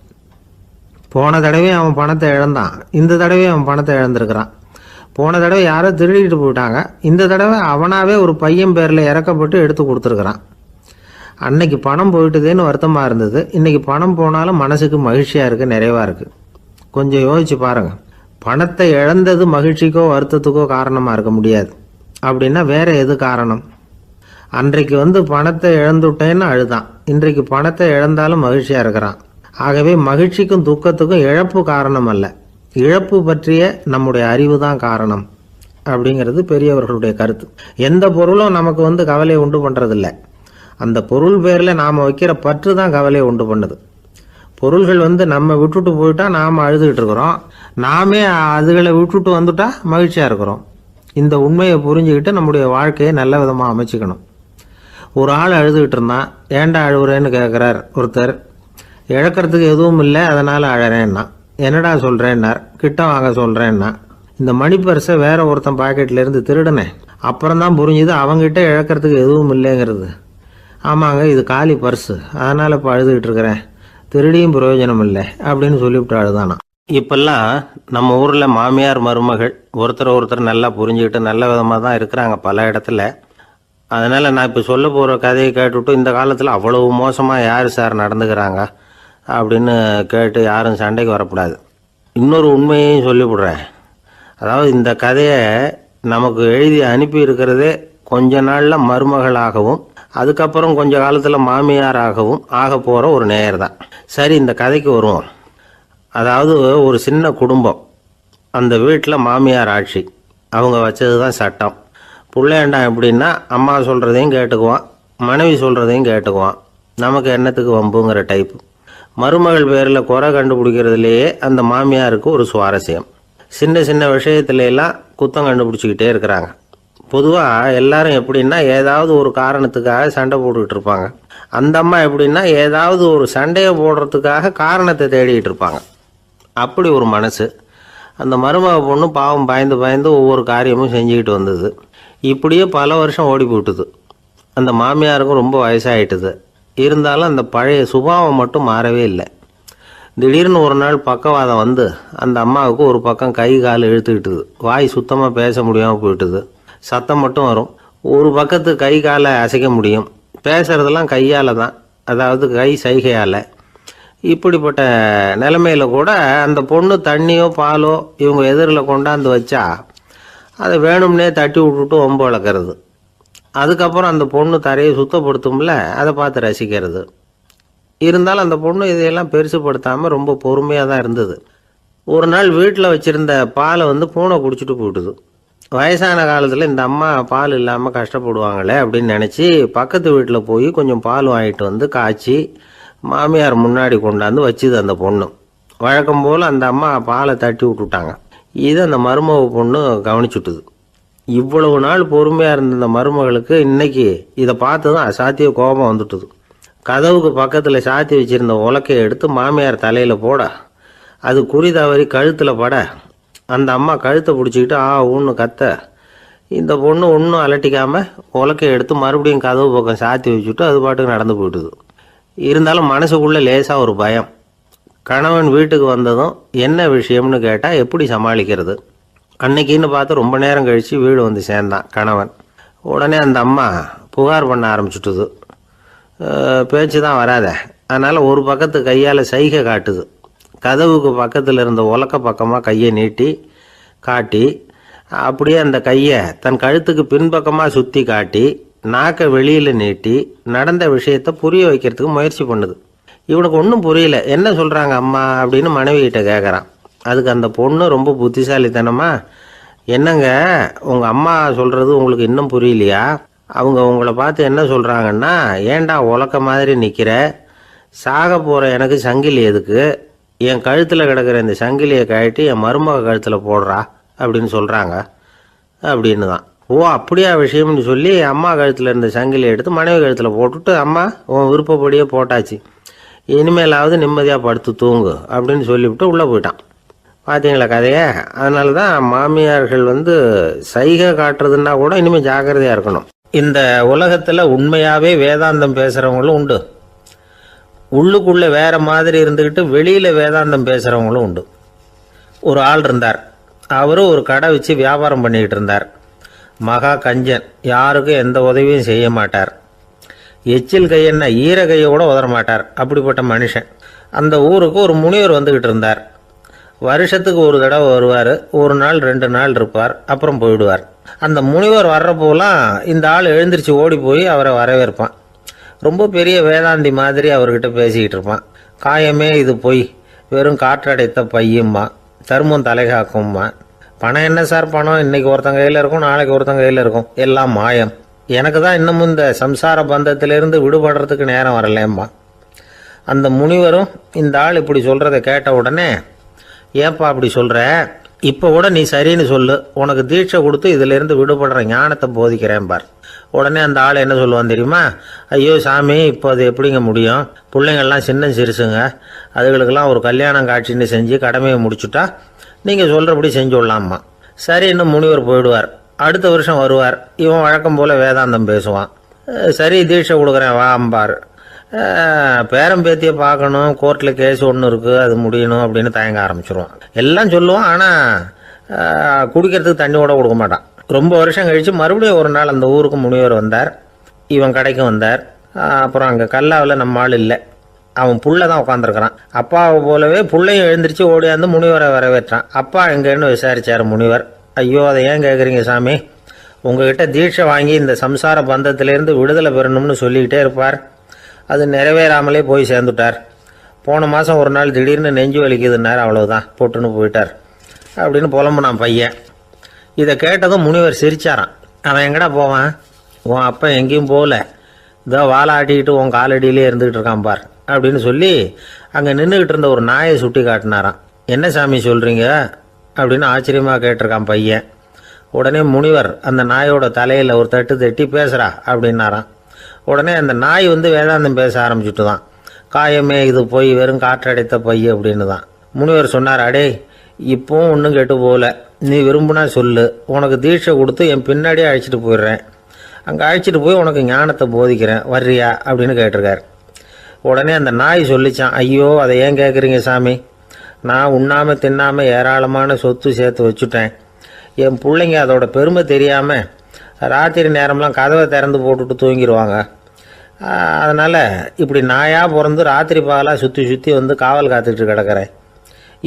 போன தடவை அவன் பணத்தை இழந்தான், இந்த தடவை அவன் பணத்தை இழந்திருக்கிறான். போன தடவை யாரோ திருடிட்டு போயிட்டாங்க, இந்த தடவை அவனாவே ஒரு பையன் பேரில் இறக்கப்பட்டு எடுத்து கொடுத்துருக்குறான். அன்னைக்கு பணம் போயிட்டுதேன்னு வருத்தமாக இருந்தது, இன்றைக்கி பணம் போனாலும் மனசுக்கு மகிழ்ச்சியாக இருக்குது, நிறைவாக இருக்குது. கொஞ்சம் யோசிச்சு பாருங்கள். பணத்தை இழந்தது மகிழ்ச்சிக்கோ வருத்தத்துக்கோ காரணமாக இருக்க முடியாது. அப்படின்னா வேற எது காரணம்? அன்றைக்கு பணத்தை இழந்துட்டேன்னு அழுதான், இன்றைக்கு பணத்தை இழந்தாலும் மகிழ்ச்சியாக இருக்கிறான். ஆகவே மகிழ்ச்சிக்கும் துக்கத்துக்கும் இழப்பு காரணம் அல்ல, இழப்பு பற்றிய நம்முடைய அறிவு தான் காரணம் அப்படிங்கிறது பெரியவர்களுடைய கருத்து. எந்த பொருளும் நமக்கு கவலையை உண்டு பண்ணுறதில்ல, அந்த பொருள் பேரில் நாம் வைக்கிற பற்று தான் கவலையை உண்டு பண்ணுது. பொருள்கள் நம்ம விட்டுட்டு போயிட்டா நாம் அழுதுகிட்டு இருக்கிறோம், நாமே அதுகளை விட்டுட்டு வந்துட்டா மகிழ்ச்சியாக இருக்கிறோம். இந்த உண்மையை புரிஞ்சுக்கிட்டு நம்முடைய வாழ்க்கையை நல்ல விதமாக அமைச்சிக்கணும். ஒரு ஆள் அழுதுகிட்டு இருந்தான். ஏன்டா அழுகுறேன்னு கேட்குறார் ஒருத்தர். இழக்கிறதுக்கு எதுவும் இல்லை அதனால் அழறேன்னா. என்னடா சொல்கிறேன்னார். கிட்ட வாங்க சொல்கிறேன்னா. இந்த மணி பர்ஸை வேற ஒருத்தன் பாக்கெட்லேருந்து திருடினேன், அப்புறம் தான் புரிஞ்சுது அவங்ககிட்ட இழக்கிறதுக்கு எதுவும் இல்லைங்கிறது. ஆமாங்க இது காலி பர்ஸு, அதனால் இப்போ அழுதுகிட்டு இருக்கிறேன், திருடியும் பிரயோஜனம் இல்லை அப்படின்னு சொல்லிவிட்டு அழுதானா. இப்பெல்லாம் நம்ம ஊரில் மாமியார் மருமகள் ஒருத்தர் நல்லா புரிஞ்சுக்கிட்டு நல்ல விதமாக தான் இருக்கிறாங்க பல இடத்துல. அதனால் நான் இப்போ சொல்ல போகிற கதையை கேட்டுவிட்டு இந்த காலத்தில் அவ்வளவு மோசமாக யார் சார் நடந்துக்கிறாங்க அப்படின்னு கேட்டு யாரும் சண்டைக்கு வரக்கூடாது. இன்னொரு உண்மையையும் சொல்லிவிடுறேன். அதாவது இந்த கதையை நமக்கு எழுதி அனுப்பி இருக்கிறதே கொஞ்ச நாளில் மருமகளாகவும் அதுக்கப்புறம் கொஞ்ச காலத்தில் மாமியாராகவும் ஆக போகிற ஒரு நேயர் தான். சரி, இந்த கதைக்கு வருவோம். அதாவது ஒரு சின்ன குடும்பம், அந்த வீட்டில் மாமியார் ஆட்சி, அவங்க வச்சது தான் சட்டம். பிள்ளையாண்டான் எப்படின்னா அம்மா சொல்கிறதையும் கேட்டுக்குவான், மனைவி சொல்கிறதையும் கேட்டுக்குவான், நமக்கு என்னத்துக்கு வம்புங்கிற டைப்பு. மருமகள் பேரில் குறை கண்டுபிடிக்கிறதுலேயே அந்த மாமியாருக்கு ஒரு சுவாரஸ்யம். சின்ன சின்ன விஷயத்துலாம் குத்தம் கண்டுபிடிச்சிக்கிட்டே இருக்கிறாங்க. பொதுவாக எல்லாரும் எப்படின்னா ஏதாவது ஒரு காரணத்துக்காக சண்டை போட்டுக்கிட்டு இருப்பாங்க. அந்த அம்மா எப்படின்னா ஏதாவது ஒரு சண்டையை போடுறதுக்காக காரணத்தை தேடிக்கிட்டு இருப்பாங்க. அப்படி ஒரு மனசு. அந்த மருமக பொண்ணு பாவம் பயந்து பயந்து ஒவ்வொரு காரியமும் செஞ்சுக்கிட்டு வந்தது. இப்படியே பல வருஷம் ஓடி போட்டுது. அந்த மாமியாருக்கும் ரொம்ப வயசாகிட்டுது. இருந்தாலும் அந்த பழைய சுபாவம் மட்டும் மாறவே இல்லை. திடீர்னு ஒரு நாள் பக்கவாதம் வந்து அந்த அம்மாவுக்கு ஒரு பக்கம் கை கால் இழுத்துக்கிட்டுது. வாய் சுத்தமாக பேச முடியாமல் போயிட்டுது. சத்தம் மட்டும் வரும். ஒரு பக்கத்து கை காலை அசைக்க முடியும், பேசுறதெல்லாம் கையால் தான், அதாவது கை சைகையால். இப்படிப்பட்ட நிலைமையில கூட அந்த பொண்ணு தண்ணியோ பாலோ இவங்க எதிரில் கொண்டாந்து வச்சா அதை வேணும்னே தட்டி விட்டுட்டு ஒம்பு வளர்க்குறது. அதுக்கப்புறம் அந்த பொண்ணு தரையை சுத்தப்படுத்தும்ல, அதை பார்த்து ரசிக்கிறது. இருந்தாலும் அந்த பொண்ணு இதையெல்லாம் பெருசுப்படுத்தாமல் ரொம்ப பொறுமையாக தான் இருந்தது. ஒரு நாள் வீட்டில் வச்சுருந்த பாலை பூனை குடிச்சிட்டு போயிட்டுது. வயசான காலத்தில் இந்த அம்மா பால் இல்லாமல் கஷ்டப்படுவாங்களே அப்படின்னு நினச்சி பக்கத்து வீட்டில் போய் கொஞ்சம் பால் வாங்கிட்டு காய்ச்சி மாமியார் முன்னாடி கொண்டாந்து வச்சுது அந்த பொண்ணு. வழக்கம் போல் அந்த அம்மா பாலை தட்டி விட்டுட்டாங்க. இதை அந்த மருமக பொண்ணு கவனிச்சுட்டுது. இவ்வளவு நாள் பொறுமையாக இருந்த இந்த மருமகளுக்கு இன்னைக்கு இதை பார்த்ததும் அசாத்திய கோபம் வந்துட்டுது. கதவுக்கு பக்கத்தில் சாத்தி வச்சிருந்த உலக்கையை எடுத்து மாமியார் தலையில் போட, அது குறி தவறி கழுத்தில் பட, அந்த அம்மா கழுத்தை பிடிச்சிக்கிட்டு ஊன்னு கத்த, இந்த பொண்ணு ஒன்றும் அலட்டிக்காமல் உலக்கையை எடுத்து மறுபடியும் கதவு பக்கம் சாத்தி வச்சுட்டு அது பாட்டுக்கு நடந்து போயிட்டுது. இருந்தாலும் மனசுக்குள்ளே லேசாக ஒரு பயம். கணவன் வீட்டுக்கு வந்ததும் என்ன விஷயம்னு கேட்டால் எப்படி சமாளிக்கிறது? அன்னைக்குன்னு பார்த்து ரொம்ப நேரம் கழித்து வீடு வந்து சேர்ந்தான் கணவன். உடனே அந்த அம்மா புகார் பண்ண ஆரம்பிச்சுட்டுது. பேச்சு தான் வராத, அதனால் ஒரு பக்கத்து கையால் சைகை காட்டுது. கதவுக்கு பக்கத்தில் இருந்த உலக்க பக்கமாக கையை நீட்டி காட்டி, அப்படியே அந்த கையை தன் கழுத்துக்கு பின்பக்கமாக சுற்றி காட்டி, நாக்கை வெளியில் நீட்டி நடந்த விஷயத்தை புரிய வைக்கிறதுக்கு முயற்சி பண்ணுது. இவனுக்கு ஒன்றும் புரியல. என்ன சொல்கிறாங்க அம்மா அப்படின்னு மனைவிகிட்ட கேட்குறான். அதுக்கு அந்த பொண்ணு ரொம்ப புத்திசாலித்தனமா, என்னங்க உங்கள் அம்மா சொல்கிறது உங்களுக்கு இன்னும் புரியலையா? அவங்க உங்களை பார்த்து என்ன சொல்கிறாங்கன்னா, ஏன்டா உலக்க மாதிரி நிற்கிற, சாக போகிற எனக்கு சங்கிலி எதுக்கு, என் கழுத்தில் கிடக்கிற இந்த சங்கிலியை கழட்டி என் மருமக கழுத்தில் போடுறா அப்படின்னு சொல்கிறாங்க அப்படின்னு தான். ஓ அப்படியா விஷயம்னு சொல்லி அம்மா கழுத்தில் இருந்த சங்கிலியை எடுத்து மனைவி கழுத்தில் போட்டுட்டு, அம்மா உன் விருப்பப்படியே போட்டாச்சு, இனிமேலாவது நிம்மதியாக படுத்து தூங்கு அப்படின்னு சொல்லிவிட்டு உள்ளே போயிட்டான். பார்த்தீங்களா கதையை? அதனால தான் மாமியார்கள் சைகை காட்டுறதுன்னா கூட இனிமேல் ஜாக்கிரதையாக இருக்கணும். இந்த உலகத்தில் உண்மையாகவே வேதாந்தம் பேசுகிறவங்களும் உண்டு, உள்ளுக்குள்ளே வேற மாதிரி இருந்துக்கிட்டு வெளியில் வேதாந்தம் பேசுகிறவங்களும் உண்டு. ஒரு ஆள் இருந்தார். அவரும் ஒரு கடை வச்சு வியாபாரம் பண்ணிக்கிட்டு இருந்தார். மகா கஞ்சன், யாருக்கும் எந்த உதவியும் செய்ய மாட்டார். எச்சில் கையென்ன ஈர கையை கூட உதற மாட்டார். அப்படிப்பட்ட மனுஷன். அந்த ஊருக்கு ஒரு முனிவர் வந்துக்கிட்டு இருந்தார். வருஷத்துக்கு ஒரு தடவை வருவார். ஒரு நாள் 2 நாள் இருப்பார், அப்புறம் போயிடுவார். அந்த முனிவர் வர்றப்போலாம் இந்த ஆள் எழுந்திரிச்சு ஓடி போய் அவரை வரவேற்பான். ரொம்ப பெரிய வேதாந்தி மாதிரி அவர்கிட்ட பேசிக்கிட்டு இருப்பான். காயமே இது பொய், வெறும் காற்றடைத்த பையும்மா, தர்மம் தலைகாக்கும்மா, பணம் என்ன சார் பணம், இன்னைக்கு ஒருத்தன் கையில் இருக்கும், நாளைக்கு ஒருத்தன் கையில் இருக்கும், எல்லாம் மாயம், எனக்கு தான் இன்னமும் இந்த சம்சார பந்தத்திலிருந்து விடுபடுறதுக்கு நேரம் வரலேம்மா. அந்த முனிவரும் இந்த ஆள் இப்படி சொல்கிறத கேட்ட உடனே, ஏப்பா அப்படி சொல்கிற, இப்போ கூட நீ சரின்னு சொல்லு, உனக்கு தீட்சை கொடுத்து இதிலேருந்து விடுபடுற ஞானத்தை போதிக்கிறேன் பார். உடனே அந்த ஆள் என்ன சொல்லுவான் தெரியுமா? ஐயோ சாமி, இப்போ அது எப்படிங்க முடியும், பிள்ளைங்கள்லாம் சின்ன சிறுசுங்க, அதுகளுக்கெல்லாம் ஒரு கல்யாணம் காட்சின்னு செஞ்சு கடமையை முடிச்சுட்டா நீங்கள் சொல்கிறபடி செஞ்சு விடலாம்மா. சரி, இன்னும் முனிவர் போயிடுவார். அடுத்த வருஷம் வருவார். இவன் வழக்கம் போல் வேதாந்தம் பேசுவான். சரி தீட்சை கொடுக்குறேன் வா அம்பார். பேரம்பேத்தியை பார்க்கணும், கோர்ட்டில் கேஸ் ஒன்று இருக்குது, அது முடியணும் அப்படின்னு தயங்க ஆரம்பிச்சிருவான். எல்லாம் சொல்லுவான், ஆனால் குடிக்கிறதுக்கு தண்ணி கூட கொடுக்க மாட்டான். ரொம்ப வருஷம் கழித்து மறுபடியும் ஒரு நாள் அந்த ஊருக்கு முனிவர் வந்தார். இவன் கடைக்கும் வந்தார். அப்புறம் அங்கே கல்லாவில் நம்ம ஆள் இல்லை, அவன் புள்ள தான் உட்காந்துருக்கிறான். அப்பாவை போலவே புள்ளையும் எழுந்திரிச்சு ஓடியாந்து முனிவரை வரவேற்றான். அப்பா எங்கன்னு விசாரிச்சார் முனிவர். ஐயோ அதை ஏன் கேட்குறீங்க சாமி, உங்ககிட்ட தீட்சை வாங்கி இந்த சம்சார பந்தத்திலேருந்து விடுதலை பெறணும்னு சொல்லிக்கிட்டே இருப்பார், அது நிறைவேறாமலே போய் சேர்ந்துட்டார். போன மாதம் ஒரு நாள் திடீர்னு நெஞ்சு வலிக்குதுன்னார், அவ்வளோதான் போட்டுன்னு போயிட்டார் அப்படின்னு புலம்புனான் பையன். இதை கேட்டதும் முனிவர் சிரிச்சாரான். அவன் எங்கடா போவான், உன் அப்பா எங்கேயும் போகல, இதோ வாழை ஆட்டிக்கிட்டு உன் காலடியிலே இருந்துக்கிட்டு இருக்கான் பார் அப்படின்னு சொல்லி அங்கே நின்றுக்கிட்டு இருந்த ஒரு நாயை சுட்டி காட்டினாரான். என்ன சாமி சொல்கிறீங்க அப்படின்னு ஆச்சரியமாக கேட்டிருக்கான் பையன். உடனே முனிவர் அந்த நாயோட தலையில் ஒரு தட்டு தட்டி பேசுகிறா அப்படின்னாரான். உடனே அந்த நாய் வேதாந்தம் பேச ஆரம்பிச்சுட்டு தான். காயமே இது போய் வெறும் காற்றடைத்த பை அப்படின்னு தான். முனிவர் சொன்னார், அடே இப்போவும் ஒன்றும் கெட்டு போகல, நீ விரும்புனா சொல்லு, உனக்கு தீட்சை கொடுத்து என் பின்னாடியே அழைச்சிட்டு போயிடுறேன், அங்கே அழைச்சிட்டு போய் உனக்கு ஞானத்தை போதிக்கிறேன், வர்றியா அப்படின்னு கேட்டிருக்கார். உடனே அந்த நாய் சொல்லிச்சான், ஐயோ அதை ஏன் கேட்குறீங்க சாமி, நான் உண்ணாமல் தின்னாமல் ஏராளமான சொத்து சேர்த்து வச்சுட்டேன், என் பிள்ளைங்க அதோட பெருமை தெரியாமல் ராத்திரி நேரம்லாம் கதவை திறந்து போட்டுட்டு தூங்கிடுவாங்க, அதனால் இப்படி நாயாக பிறந்து ராத்திரி பகலாக சுற்றி சுற்றி காவல் காத்துக்கிட்டு கிடக்கிறேன்,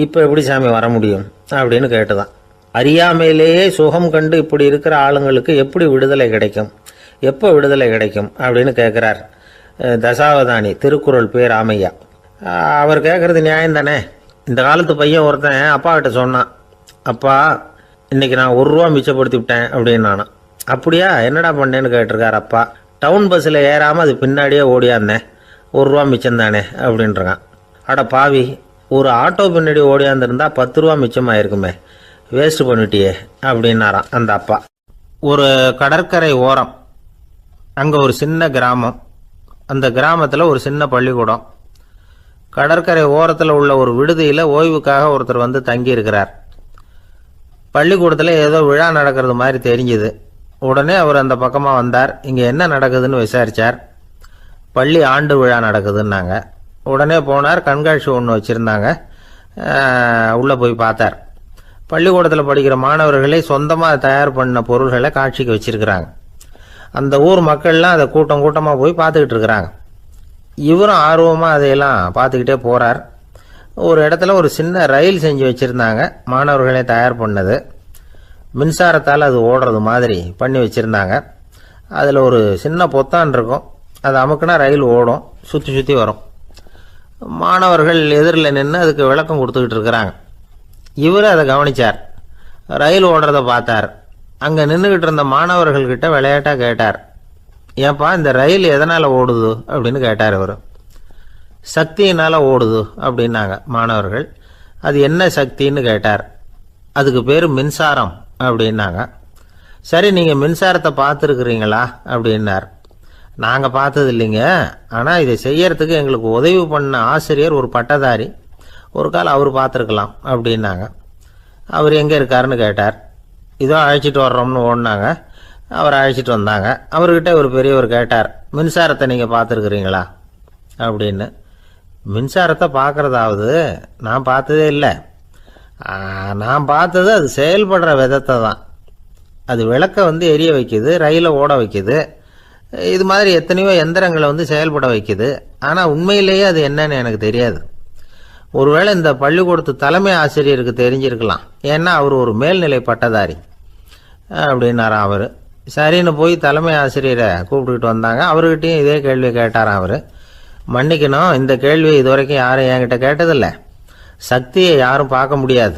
இப்போ எப்படி சாமி வர முடியும் அப்படின்னு கேட்டுதான். அறியாமையிலேயே சுகம் கண்டு இப்படி இருக்கிற ஆளுங்களுக்கு எப்படி விடுதலை கிடைக்கும், எப்போ விடுதலை கிடைக்கும் அப்படின்னு கேட்குறார் தசாவதானி, திருக்குறள் பேர் ராமையா. அவர் கேட்குறது நியாயம் தானே. இந்த காலத்து பையன் ஒருத்தன் அப்பா கிட்ட சொன்னான், அப்பா இன்னைக்கு நான் 1 ரூபா மிச்சப்படுத்தி விட்டேன் அப்படின்னு. நானும் அப்படியா என்னடா பண்ணேன்னு கேட்டிருக்கார் அப்பா. டவுன் பஸ்ஸில் ஏறாமல் அது பின்னாடியே ஓடியாந்தேன், 1 ரூபா மிச்சம் தானே அப்படின்றான். அட பாவி, ஒரு ஆட்டோ பின்னாடி ஓடியாந்துருந்தா 10 ரூபா மிச்சமாயிருக்குமே, வேஸ்ட் பண்ணிட்டியே அப்படின்னாராம் அந்த அப்பா. ஒரு கடற்கரை ஓரம், அங்கே ஒரு சின்ன கிராமம். அந்த கிராமத்தில் ஒரு சின்ன பள்ளிக்கூடம். கடற்கரை ஓரத்தில் உள்ள ஒரு விடுதியில் ஓய்வுக்காக ஒருத்தர் வந்து தங்கியிருக்கிறார். பள்ளிக்கூடத்தில் ஏதோ விழா நடக்கிறது மாதிரி தெரிஞ்சுது. உடனே அவர் அந்த பக்கமாக வந்தார். இங்கே என்ன நடக்குதுன்னு விசாரித்தார். பள்ளி ஆண்டு விழா நடக்குதுன்னாங்க. உடனே போனார். கண்காட்சி ஒன்று வச்சுருந்தாங்க. உள்ளே போய் பார்த்தார். பள்ளிக்கூடத்தில் படிக்கிற மாணவர்களே சொந்தமாக தயார் பண்ண பொருள்களை காட்சிக்கு வச்சுருக்கிறாங்க. அந்த ஊர் மக்கள்லாம் அதை கூட்டம் கூட்டமாக போய் பார்த்துக்கிட்டு இருக்கிறாங்க. இவரும் ஆர்வமாக அதையெல்லாம் பார்த்துக்கிட்டே போகிறார். ஒரு இடத்துல ஒரு சின்ன ரயில் செஞ்சு வச்சுருந்தாங்க. மாணவர்களே தயார் பண்ணது. மின்சாரத்தால் அது ஓடுறது மாதிரி பண்ணி வச்சுருந்தாங்க. அதில் ஒரு சின்ன பொத்தான் இருக்கும். அது அமுக்குனா ரயில் ஓடும், சுற்றி சுற்றி வரும். மாணவர்கள் எதிரில் நின்று அதுக்கு விளக்கம் கொடுத்துக்கிட்டு இருக்கிறாங்க. இவர் அதை கவனித்தார். ரயில் ஓடுறத பார்த்தார். அங்கே நின்றுக்கிட்டு இருந்த மாணவர்கள்கிட்ட விளையாட்டாக கேட்டார், ஏப்பா இந்த ரயில் எதனால் ஓடுது அப்படின்னு கேட்டார் இவர். சக்தியினால் ஓடுது அப்படின்னாங்க மாணவர்கள். அது என்ன சக்தின்னு கேட்டார். அதுக்கு பேர் மின்சாரம் அப்படின்னாங்க. சரி, நீங்கள் மின்சாரத்தை பார்த்துருக்குறீங்களா அப்படின்னார். நாங்கள் பார்த்தது இல்லைங்க, ஆனால் இதை செய்யறதுக்கு எங்களுக்கு உதவி பண்ண ஆசிரியர் ஒரு பட்டதாரி, ஒரு கால் அவர் பார்த்துருக்கலாம் அப்படின்னாங்க. அவர் எங்கே இருக்காருன்னு கேட்டார். இதோ அழைச்சிட்டு வர்றோம்னு ஓடினாங்க. அவர் அழைச்சிட்டு வந்தாங்க. அவர்கிட்ட ஒரு பெரியவர் கேட்டார், மின்சாரத்தை நீங்கள் பார்த்துருக்குறீங்களா அப்படின்னு. மின்சாரத்தை பார்க்குறதாவது நான் பார்த்ததே இல்லை. நான் பார்த்தது அது செயல்படுற விதத்தை தான். அது விளக்கை வந்து எரிய வைக்குது, ரயிலை ஓட வைக்குது, இது மாதிரி எத்தனையோ எந்திரங்களை வந்து செயல்பட வைக்குது. ஆனால் உண்மையிலேயே அது என்னன்னு எனக்கு தெரியாது. ஒருவேளை இந்த பள்ளிக்கூடத்து தலைமை ஆசிரியருக்கு தெரிஞ்சிருக்கலாம், ஏன்னா அவர் ஒரு மேல்நிலை பட்டதாரி அப்படின்னாராம் அவர். சரின்னு போய் தலைமை ஆசிரியரை கூப்பிட்டுக்கிட்டு வந்தாங்க. அவர்கிட்டையும் இதே கேள்வி கேட்டாராம் அவர். மன்னிக்கணும், இந்த கேள்வியை இதுவரைக்கும் யாரும் என்கிட்ட கேட்டதில்லை. சக்தியை யாரும் பார்க்க முடியாது,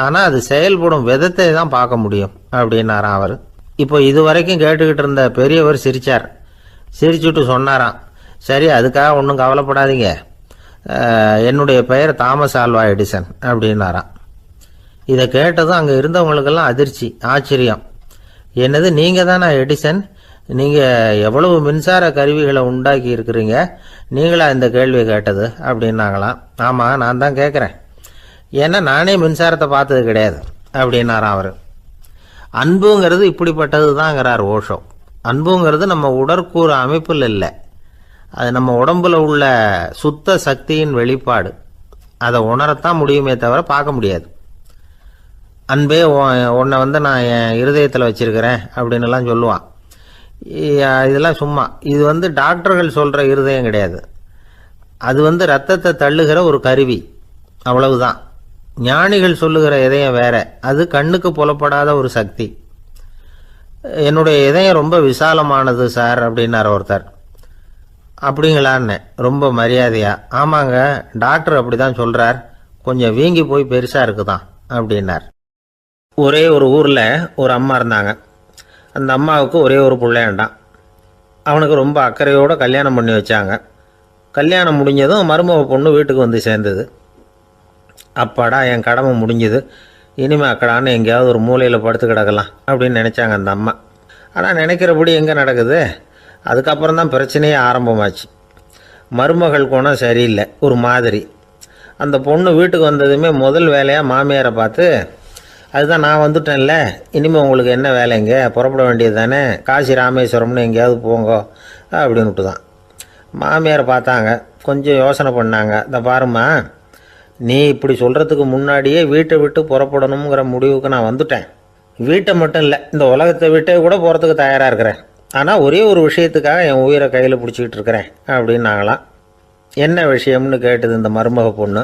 ஆனால் அது செயல்படும் விதத்தை தான் பார்க்க முடியும் அப்படின்னாராம் அவர். இப்போ இதுவரைக்கும் கேட்டுக்கிட்டு இருந்த பெரியவர் சிரித்தார். சிரிச்சுட்டு சொன்னாராம், சரி அதுக்காக ஒன்றும் கவலைப்படாதீங்க, என்னுடைய பெயர் தாமஸ் ஆல்வா எடிசன் அப்படின்னாராம். இதை கேட்டதும் அங்கே இருந்தவங்களுக்கெல்லாம் அதிர்ச்சி, ஆச்சரியம். என்னது, நீங்கள் தானா எடிசன்? நீங்கள் எவ்வளவு மின்சார கருவிகளை உண்டாக்கி இருக்கிறீங்க, நீங்களா இந்த கேள்வியை கேட்டது அப்படின்னாங்களாம். ஆமாம், நான் தான் கேட்குறேன், ஏன்னா நானே மின்சாரத்தை பார்த்தது கிடையாது அப்படின்னாராம் அவர். அன்புங்கிறது இப்படிப்பட்டது தாங்கிறார் ஓஷோ. அன்புங்கிறது நம்ம உடற்கூறு அமைப்பில் இல்லை, அது நம்ம உடம்புல உள்ள சுத்த சக்தியின் வெளிப்பாடு. அதை உணரத்தான் முடியுமே தவிர பார்க்க முடியாது. அன்பே உன்னை வந்து நான் என் இருதயத்தில் வச்சிருக்கிறேன் அப்படின்னுலாம் சொல்லுவான். இதெல்லாம் சும்மா. இது வந்து டாக்டர்கள் சொல்கிற இருதயம் கிடையாது. அது வந்து ரத்தத்தை தள்ளுகிற ஒரு கருவி, அவ்வளவுதான். ஞானிகள் சொல்லுகிற இதயம் வேற, அது கண்ணுக்கு புலப்படாத ஒரு சக்தி. என்னுடைய இதயம் ரொம்ப விசாலமானது சார் அப்படின்னார் ஒருத்தர். அப்படிங்களான்னு ரொம்ப மரியாதையா, ஆமாங்க டாக்டர் அப்படி தான் சொல்கிறார், கொஞ்சம் வீங்கி போய் பெருசாக இருக்குதான் அப்படின்னார். ஒரே ஒரு ஊரில் ஒரு அம்மா இருந்தாங்க. அந்த அம்மாவுக்கு ஒரே ஒரு பிள்ளையாண்டான். அவனுக்கு ரொம்ப அக்கறையோடு கல்யாணம் பண்ணி வச்சாங்க. கல்யாணம் முடிஞ்சதும் மருமக பொண்ணு வீட்டுக்கு வந்து சேர்ந்தது. அப்பாடா என் கடமை முடிஞ்சுது, இனிமே அக்கடான்னு எங்கேயாவது ஒரு மூலையில் படுத்து கிடக்கலாம் அப்படின்னு நினச்சாங்க அந்த அம்மா. ஆனால் நினைக்கிறபடி எங்கே நடக்குது? அதுக்கப்புறம் தான் பிரச்சனையே ஆரம்பமாச்சு. மருமகள் குணம் சரியில்லை, ஒரு மாதிரி. அந்த பொண்ணு வீட்டுக்கு வந்ததுமே முதல் வேலையாக மாமியாரை பார்த்து, அதுதான் நான் வந்துட்டேன்ல, இனிமேல் உங்களுக்கு என்ன வேலைங்க, புறப்பட வேண்டியது தானே, காசி ராமேஸ்வரம்னு எங்கேயாவது போங்கோ அப்படின்னுட்டு தான். மாமியாரை பார்த்தாங்க, கொஞ்சம் யோசனை பண்ணாங்க. இந்த பாருமா, நீ இப்படி சொல்கிறதுக்கு முன்னாடியே வீட்டை விட்டு புறப்படணுங்கிற முடிவுக்கு நான் வந்துட்டேன். வீட்டை மட்டும் இல்லை, இந்த உலகத்தை விட்டே கூட போகிறதுக்கு தயாராக இருக்கிறேன். ஆனால் ஒரே ஒரு விஷயத்துக்காக என் உயிரை கையில் பிடிச்சிக்கிட்டு இருக்கிறேன் அப்படின்னாங்களாம். என்ன விஷயம்னு கேட்டது இந்த மருமக பொண்ணு.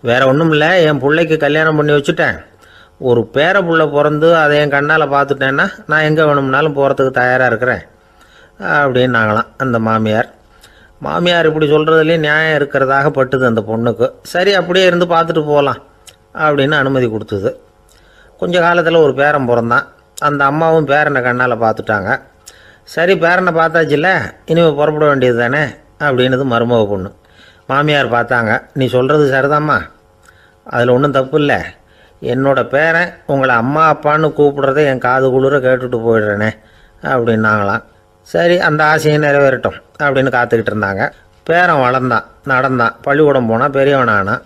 வேற ஒன்றும் இல்லை, என் பிள்ளைக்கு கல்யாணம் பண்ணி வச்சுட்டேன். ஒரு பேர புள்ள பிறந்து அதை என் கண்ணால் பார்த்துட்டேன்னா நான் எங்கே வேணும்னாலும் போகிறதுக்கு தயாராக இருக்கிறேன் அப்படின்னாங்களாம் அந்த மாமியார். மாமியார் இப்படி சொல்கிறதுலேயும் நியாயம் இருக்கிறதாக பட்டுது அந்த பொண்ணுக்கு. சரி அப்படியே இருந்து பார்த்துட்டு போகலாம் அப்படின்னு அனுமதி கொடுத்தது. கொஞ்ச காலத்தில் ஒரு பேரன் பிறந்தான். அந்த அம்மாவும் பேரனை கண்ணால் பார்த்துட்டாங்க. சரி பேரனை பார்த்தாச்சுல்ல, இனிமேல் புறப்பட வேண்டியது தானே அப்படின்னது மருமக பொண்ணு. மாமியார் பார்த்தாங்க, நீ சொல்கிறது சரிதாம்மா, அதில் ஒன்றும் தப்பு இல்லை. என்னோட பேரன் உங்களை அம்மா அப்பான்னு கூப்பிடுறதை என் காது குளிர கேட்டுட்டு போயிடுறேனே அப்படின்னாங்களாம். சரி, அந்த ஆசையை நிறைவேறட்டும் அப்படின்னு காத்துக்கிட்டு இருந்தாங்க. பேரன் வளர்ந்தான், நடந்தான், பள்ளிக்கூடம் போனால் பெரியவனானான்.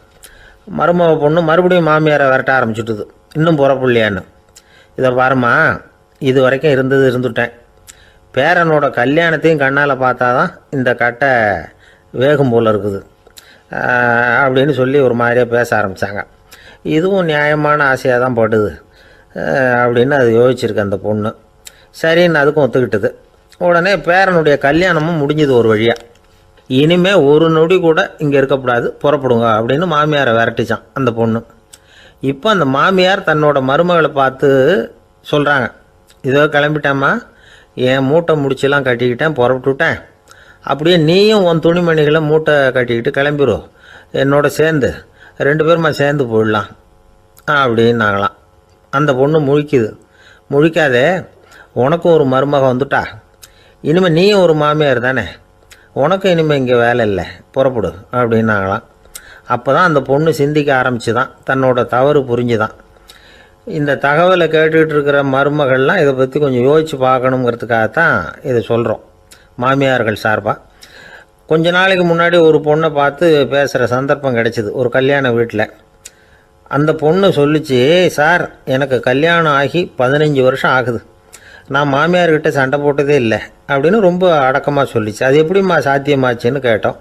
மருமக பொண்ணு மறுபடியும் மாமியாரை விரட்ட ஆரம்பிச்சுட்டுது, இன்னும் புறப்புள்ளியான்னு. இதை பாருமா, இது வரைக்கும் இருந்துட்டேன். பேரனோட கல்யாணத்தையும் கண்ணால் பார்த்தா தான் இந்த கட்டை வேகும் போல் இருக்குது அப்படின்னு சொல்லி ஒரு மாதிரியாக பேச ஆரம்பித்தாங்க. இதுவும் நியாயமான ஆசையாக தான் படுது அப்படின்னு அது யோசிச்சிருக்கு அந்த பொண்ணு. சரின்னு அதுக்கும் ஒத்துக்கிட்டது. உடனே பேரனுடைய கல்யாணமும் முடிஞ்சது ஒரு வழியாக. இனிமேல் ஒரு நொடி கூட இங்கே இருக்கக்கூடாது, புறப்படுங்க அப்படின்னு மாமியாரை விரட்டிச்சான் அந்த பொண்ணு. இப்போ அந்த மாமியார் தன்னோட மருமகளை பார்த்து சொல்கிறாங்க, இதோ கிளம்பிட்டேம்மா, என் மூட்டை முடிச்செல்லாம் கட்டிக்கிட்டேன், புறப்பட்டுவிட்டேன். அப்படியே நீயும் உன் துணிமணிகளை மூட்டை கட்டிக்கிட்டு கிளம்பிடும், என்னோட சேர்ந்து 2 பேருமா சேர்ந்து போயிடலாம் அப்படின்னாங்களாம். அந்த பொண்ணு முழிக்குது. முழிக்காதே, உனக்கும் ஒரு மருமக வந்துட்டா, இனிமேல் நீயும் ஒரு மாமியார் தானே, உனக்கும் இனிமேல் இங்கே வேலை இல்லை, புறப்படு அப்படின்னாங்களாம். அப்போ தான் அந்த பொண்ணு சிந்திக்க ஆரம்பிச்சுதான், தன்னோட தவறு புரிஞ்சுதான். இந்த தகவலை கேட்டுக்கிட்டு இருக்கிற மருமகள்லாம் இதை பற்றி கொஞ்சம் யோசித்து பார்க்கணுங்கிறதுக்காகத்தான் இதை சொல்கிறோம் மாமியார்கள் சார்பாக. கொஞ்ச நாளைக்கு முன்னாடி ஒரு பொண்ணை பார்த்து பேசுகிற சந்தர்ப்பம் கிடைச்சிது ஒரு கல்யாண வீட்டில். அந்த பொண்ணு சொல்லிச்சு, சார் எனக்கு கல்யாணம் ஆகி 15 வருஷம் ஆகுது, நான் மாமியார்கிட்ட சண்டை போட்டதே இல்லை அப்படின்னு ரொம்ப அடக்கமாக சொல்லிச்சு. அது எப்படிம்மா சாத்தியமாச்சுன்னு கேட்டோம்.